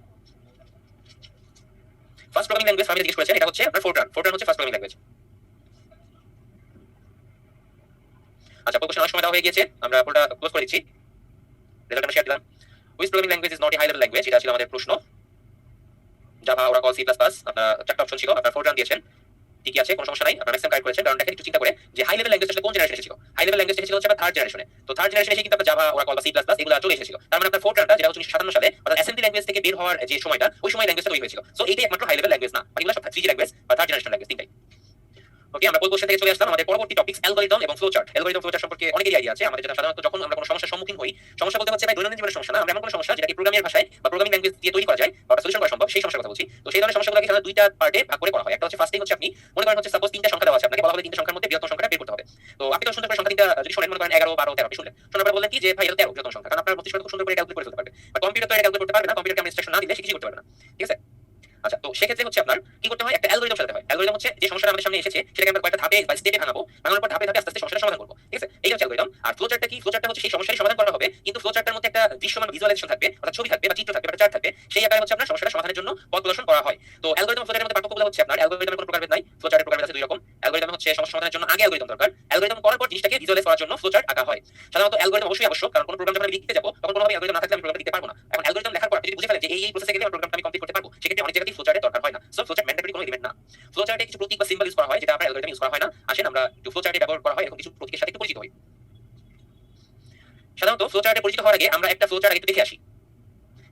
ফার্স্ট প্রোগ্রামিং ল্যাঙ্গুয়েজ আমি জিজ্ঞেস করেছেন এটা হচ্ছে আপনার ফোরট্রান। ফোরট্রান হচ্ছে ফার্স্ট প্রোগ্রামিং ল্যাঙ্গুয়েজ। আচ্ছা, কোশ্চেন অনেক সময় দেওয়া হয়ে গিয়েছে, আমরা পুরোটা ক্লোজ করে দিচ্ছি। রেজাল্ট আমরা শেয়ার দিলাম। Which programming language is not a high level language, এটা ছিল আমাদের প্রশ্ন। Java, Oracle, C plus plus. আপনার চারটা অপশন ছিল, আপনার ফোরট্রান দিয়েছেন, ঠিকই আছে, কোনো সমস্যা নাই। আপনারা ম্যাক্সিমাম কারেক্ট করেছেন। কারণ দেখেন একটু চিন্তা করে যে হাই লেভেল ল্যাঙ্গুয়েজ আসলে কোন জেনারেশনে এসেছিল। হাই লেভেল ল্যাঙ্গুয়েজ এসেছিল হচ্ছে আপনার থার্ড জেনারেশনে। তো থার্ড জেনারেশনে এসে কিন্তু আপনার জাভা, ওরাকল বা সি প্লাস প্লাস এগুলো চলে এসেছিল। তার মানে আপনার ফোরট্রানটা যেটা হচ্ছে 1957 সালে অর্থাৎ অ্যাসেম্বলি ল্যাঙ্গুয়েজ থেকে বের হওয়ার যে সময়টা, ওই সময় ল্যাঙ্গুয়েজটা তৈরি হয়েছিল। সো এইটাই একমাত্র হাই লেভেল ল্যাঙ্গুয়েজ না, বাকিগুলো সব 3G ল্যাঙ্গুয়েজ বা থার্ড জেনারেশন ল্যাঙ্গুয়েজ, তিনটাই। ওকে, আমরা কোশ্চেন থেকে চলে আসলাম আমাদের পরবর্তী টপিকস অ্যালগরিদম এবং ফ্লোচার্ট। অ্যালগরিদম ফ্লোচার্ট সম্পর্কে অনেকেরই আইডিয়া আছে। আমাদের যেটা সাধারণত যখন আমরা কোনো সমস্যার সম্মুখীন হই, সমস্যা বলতে হচ্ছে ভাই দৈনন্দিন জীবনের সমস্যা না, আমরা এমন কোনো সমস্যা যেটাকে প্রোগ্রামিং ভাষায় বা প্রোগ্রামিং ল্যাঙ্গুয়েজ দিয়ে তৈরি করা যায় বা সলিউশন করা সম্ভব, সেই সমস্যার কথা বলছি। তো সেই ধরনের সমস্যাগুলোকে সাধারণত দুইটা পার্টে ভাগ করে করা হয়। একটা হচ্ছে ফার্স্টেই হচ্ছে আপনি মনে করেন হচ্ছে সাপোজ তিনটা সংখ্যা দেওয়া আছে, আপনাকে বলা হবে তিনটা সংখ্যার মধ্যে বৃহত্তম সংখ্যাটা বের করতে হবে। তো আপনি তো সুন্দর করে সংখ্যা তিনটা যদি শুনেন, মনে করেন 11, 12, 13 আপনি শুনলেন, শোনার পর বললেন কি যে ভাই এটা 13 বৃহত্তম সংখ্যা, কারণ আপনার মস্তিষ্ক খুব সুন্দর করে ক্যালকুলেট করে ফেলতে পারবে। বা কম্পিউটার তো এটা ক্যালকুলেট করতে পারবে না, কম্পিউটারকে আমরা ইনস্ট্রাকশন না দিলে সে কিছু করতে পারবে না, ঠিক আছে? আচ্ছা, তো সেক্ষেত্রে হচ্ছে আপনার কি করতে হয়, একটা অ্যালগরিদম সাজাতে হয়। অ্যালগরিদম হচ্ছে যে সমস্যাটা আমাদের সামনে এসেছে সেটাকে আমরা কয়েকটা ধাপে বা স্টেপে ভাঙাবো, ভাঙানোর পর ধাপে ধাপে আস্তে আস্তে সমস্যাটা সমাধান করবো, ঠিক আছে? এই হচ্ছে অ্যালগরিদম। আর ফ্লোচার্টটা কি? ফ্লোচার্টটা হচ্ছে সেই সমস্যার সমাধান করা হবে, কিন্তু ফ্লোচার্টের মধ্যে একটা দৃশ্যমান ভিজুয়ালাইজেশন থাকবে, অর্থাৎ ছবি থাকবে বা চিত্র থাকবে বা চার্ট থাকবে, সেই আকারে হচ্ছে আপনার সমস্যাটা সমাধানের জন্য পথ প্রদর্শন করা হয়। তো অ্যালগরিদম ফ্লোচার্টের মধ্যে পার্থক্যগুলো হচ্ছে আপনার অ্যালগরিদমের কোনো প্রকারভেদ নাই, ফ্লোচার্টের প্রকারভেদ আছে দুই রকম। অ্যালগরিদম হচ্ছে সমস্যা সমাধানের জন্য আগে অ্যালগরিদম দরকার, অ্যালগরিদম করার পর জিনিসটাকে ভিজুয়ালাইজ করার জন্য ফ্লোচার্ট আঁকা হয়। সাধারণত অ্যালগরিদম অবশ্যই আবশ্যক, কারণ কোনো প্রোগ্রাম যখন আমি লিখতে যাবো তখন কোনোভাবে অ্যালগরিদম না থাকলে আমি প্রোগ্রামটা লিখতে পারবো না। এখন অ্যালগরিদম লেখার পর আপনি যদি বুঝে ফেলেন যে এই প্রসেসে গেলে আমার প্রোগ্রামটা আমি কমপ্লিট করতে পারবো, সেক্ষেত্রে অনেক জায়গাতেই ফ্লোচার্টের দরকার হয় না। সো ফ্লোচার্ট ম্যান্ডেটরি কোনো এলিমেন্ট না। ফ্লোচার্টে কিছু প্রতীক বা সিম্বল ইউজ করা হয়, যেটা আমরা অ্যালগরিদমে ইউজ করা হয় না। আসেন আমরা একটু ফ্লোচার্টে ব্যবহার করা হয় এরকম কিছু প্রতীকের সাথে একটু পরিচিত হই। সাধারণত ফ্লোচার্টে পরিচিত হওয়ার আগে আমরা একটা ফ্লোচার্ট আগে একটু দেখে আসি।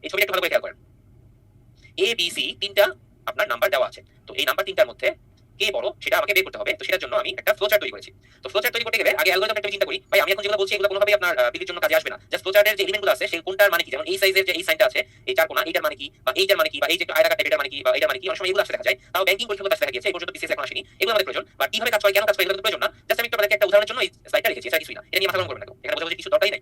এই ছবিটা একটু ভালো করে খেয়াল করেন। এ বি সি তিনটা আপনার নাম্বার দেওয়া আছে। তো এই নাম্বার তিনটার মধ্যে কে বড় সেটা আমাকে বের করতে হবে। তো সেটার জন্য আমি একটা ফ্লোচার্ট তৈরি করেছি। তো ফ্লোচার্ট তৈরি করতে গেলে আগে অ্যালগরিদম একটা চিন্তা করি, ভাই আমি এখন যেগুলো বলছি এগুলো কোনোভাবেই আপনার বিলির জন্য কাজে আসবে না। জাস্ট ফ্লোচার্টের যে এলিমেন্টগুলো আছে সেই কোনটার মানে কি, যেমন এই সাইজের যে এই সাইনটা আছে, এই চার কোণা, এইটার মানে কি, বা এইটার মানে কি, বা এই যে আয়তাকার টাইপের মানে কি, বা এইটার মানে কি, অনেক সময় এগুলো আসলে দেখা যায়। তাও ব্যাংকিং পরীক্ষাগুলো দেখা গিয়েছে, এই পর্যন্ত বিসিএস এখন আসেনি। এগুলো আমাদের প্রয়োজন। বা কিভাবে কাজ হয়, কেন কাজ হয়, এগুলো প্রয়োজন না। জাস্ট আমি আপনাদেরকে একটা উদাহরণের জন্য এই স্লাইডটা রেখেছি, এটা কিছুই না। এটা নিয়ে মাথা গরম করবেন না, এখানে বোঝাবুঝি কিছু দরকারই নাই।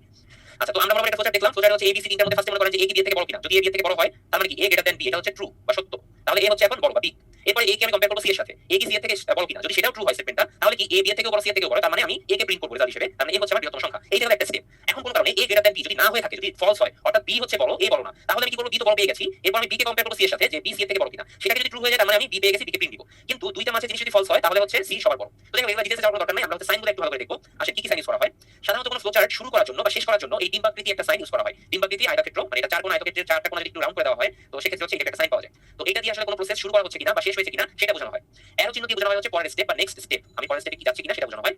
আচ্ছা, তো আমরা বরাবর একটা ফ্লোচার্ট দেখলাম। ফ্লোচার্ট হচ্ছে এবিসি তিনটার মধ্যে ফার্স্টে মনে করেন যে এ কি বি এর থেকে বড় কিনা। যদি এ বি এর থেকে বড় হয় তার মানে কি এ গ্রেটার দ্যান বি, এটা হচ্ছে ট্রু বা সত্য। তাহলে এ হচ্ছে এখন বড় বা বি। এরপরে এ কে আমি কম্পেয়ার করব সি এর সাথে, এ কি সি এর থেকে বড় কিনা। যদি সেটাও ট্রু হয় স্টেটমেন্টটা, তাহলে কি এ বি এর থেকেও বড়, সি এর থেকেও বড়, তার মানে আমি এ কে প্রিন্ট করব রেজাল্ট হিসেবে। তার মানে এ হচ্ছে আমার বৃহত্তম সংখ্যা। এইটা হলো একটা স্টেপ। এখন কোন কারণে এ গ্রেটার দ্যান বি যদি না হয়ে থাকে, যদি ফলস হয়, অর্থাৎ বি হচ্ছে বড়, এ বড় না, তাহলে আমি কি করব, বি তো বড় পেয়ে গেছি, এরপর আমি বি কে কম্পেয়ার করব সি এর সাথে যে বি সি এর থেকে বড় কিনা। সেটা যদি ট্রু হয়ে যায় তার মানে আমি বি পেয়ে গেছি, বি কে প্রিন্ট দিব। কিন্তু দুইটা মাঝে জিনিস যদি ফলস হয় তাহলে হচ্ছে সি সবার বড়। তো দেখো এগুলো ডিটেইলসে যাওয়ার কোনো দরকার নাই, আমরা হচ্ছে সাইনগুলো একটু ভালো করে দেখব। আসলে কি কি সাইন ইউজ করা হয়। সাধারণত কোনো ফ্লোচার্ট শুরু করার জন্য বা শেষ করার জন্য এই ডিম্বাকৃতি একটা সাইন ইউজ করা হয়। ডিম্বাকৃতি আয়তক্ষেত্র, মানে এটা চার কোণ আয়তক্ষেত্রের চারটা কোণ যদি একটু রাউন্ড করে দেওয়া হয়, তো সেক্ষেত্রে হচ্ছে এটা একটা সাইন পাওয়া যায়। তো এটা দিয়ে আসলে কোনো প্রসেস শুরু করা হচ্ছে কিনা বা শেষ হয়েছে কিনা সেটা বোঝানো হয়। অ্যারো চিহ্ন দিয়ে বোঝানো হয় হচ্ছে পরের স্টেপ বা নেক্সট স্টেপ, আমি পরের স্টেপে কি যাচ্ছি কিনা সেটা বোঝানো হয়।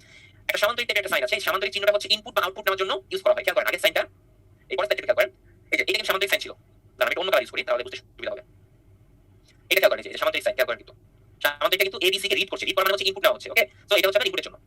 একটা সামান্তরিক টাইপের একটা সাইন আছে, এই সামান্তরিক চিহ্নটা হচ্ছে ইনপুট বা আউটপুট নেওয়ার জন্য ইউজ করা হয়। খেয়াল করেন আগের সাইনটা, এই পরের সাইনটা খেয়াল করেন। এই যে এটা কিন্তু সামান্তরিক সাইন ছিল, দাঁড়ান আমি এটা অন্য কালার ইউজ করি তাহলে বুঝতে সুবিধা হবে। এটা খেয়াল করেন, এই যে সামান্তরিক সাইন খেয়াল করেন, কিন্তু সামান্তরিকটা কিন্তু এবিসি কে রিড করছে, রিড করা মানে হচ্ছে ইনপুট নেওয়া হচ্ছে। ওকে, সো এটা হচ্ছে আপনার ইনপুটের জন্য।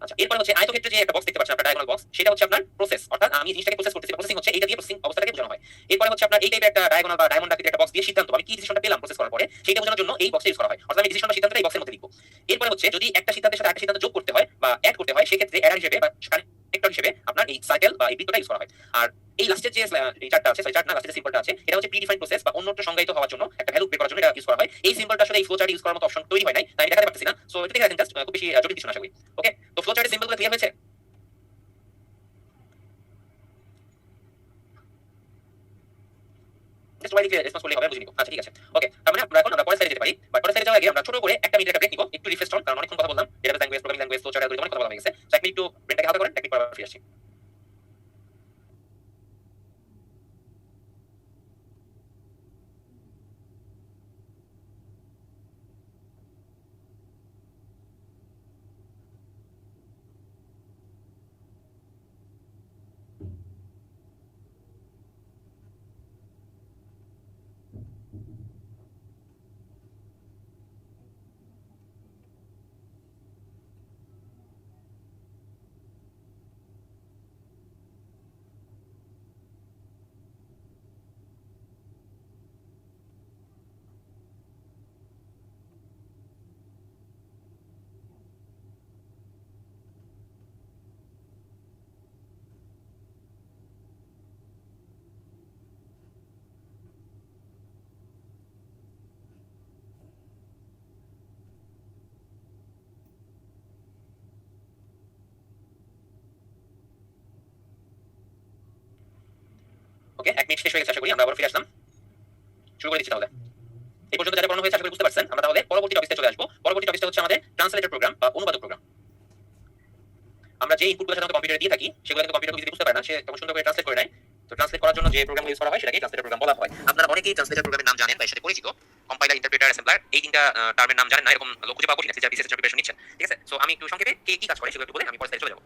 আচ্ছা, এরপর হচ্ছে আয়তক্ষেত্রে যে একটা বক্স দেখতে পাচ্ছেন আপনার, ডায়াগোনাল বক্স, সেটা হচ্ছে আপনার প্রসেস, অর্থাৎ আমি জিনিসটাকে প্রসেস করতেছি। প্রসেসিং হচ্ছে এইটা দিয়ে প্রসেসিং অবস্থাটাকে বোঝানো হয়। এরপর হচ্ছে আপনার এই টাইপের একটা ডায়াগোনাল বা ডায়মন্ড আকৃতির একটা বক্স দিয়ে সিদ্ধান্ত, আমি কি ডিসিশনটা পেলাম প্রসেস করার পরে সেটা বোঝানোর জন্য এই বক্সটা ইউজ করা হয়। অর্থাৎ আমি ডিসিশন বা সিদ্ধান্তটা এই বক্সের মধ্যে লিখব। এরপর হচ্ছে যদি একটা সিদ্ধান্তের সাথে একটা সিদ্ধান্ত যোগ করতে হয় বা এড করতে হয়, সেক্ষেত্রে অ্যাডার হিসেবে বা কানেক্টর হিসেবে আপনার এই সার্কেল বা এই বৃত্তটা ইউজ করা হয়। আর এই লাস্টের যে এই চার্টটা আছে, চার্ট না, লাস্টের যে সিম্বলটা আছে, এটা হচ্ছে প্রিডিফাইন্ড প্রসেস বা অন্যত্র সংজ্ঞায়িত হওয়ার জন্য একটা ভ্যালু বের করার জন্য এটা ইউজ করা হয়। এই সিম্বলটা আসলে এই ফ্লোচার্ট ইউজ করার মতো অপশন তৈরি হয় নাই, তাই আমি দেখাতে পারতেছি না। সো এটা দেখে রাখেন জাস্ট, খুব বেশি জটিল কিছু না আশা করি। ওকে, তো ফ্লোচার্টের সিম্বলগুলো ক্লিয়ার হয়েছে। জাস্ট ওয়াইডলি রেসপন্স করলে হবে, বুঝে নিব। আচ্ছা ঠিক আছে, ওকে। তার মানে আমরা পরের স্লাইডে যেতে পারি। বাট পরের স্লাইডে যাওয়ার আগে আমরা ছোট করে একটা মিনিট একটা ব্রেক নিব, একটু রিফ্রেশ হন, কারণ অনেকক্ষণ কথা বললাম। Database language, programming language, flowchart, algorithm অনেক কথা বলা হয়ে গেছে। সো এক মিনিট একটু ব্রেনটাকে হালকা করেন, এক মিনিট পর ফিরে আসছি। ওকে 1 মিনিট শেষ হয়ে গেছে আশা করি আমরা আবার ফিরে আসলাম শুরু করে দিচ্ছি তাহলে এই পর্যন্ত যারা পড়ানো হয়েছে আশা করি বুঝতে পারছেন আমরা তাহলে পরবর্তী টপিকে চলে আসবো পরবর্তী টপিকটা হচ্ছে আমাদের ট্রান্সলেটর প্রোগ্রাম বা অনুবাদক প্রোগ্রাম আমরা যে ইনপুটগুলো সাধারণত কম্পিউটারে দিয়ে থাকি সেগুলো কিন্তু কম্পিউটার যদি বুঝতে পারে না সে তখন সুন্দর করে ট্রান্সলেট করে নেয় তো ট্রান্সলেট করার জন্য যে প্রোগ্রাম ইউজ করা হয় সেটাকে ট্রান্সলেটর প্রোগ্রাম বলা হয় আপনারা অনেকেই ট্রান্সলেটর প্রোগ্রামের নাম জানেন বা এর সাথে পরিচিত কম্পাইলার ইন্টারপ্রেটার অ্যাসেম্বলার এই তিনটা টার্মের নাম জানেন না এরকম লোক খুঁজে পাওয়া কঠিন আছে যারা বিসিএস প্রিপারেশন নিচ্ছেন ঠিক আছে সো আমি একটু সংক্ষেপে কে কি কাজ করে সেগুলো একটু বলে আমি পরে চলে যাবো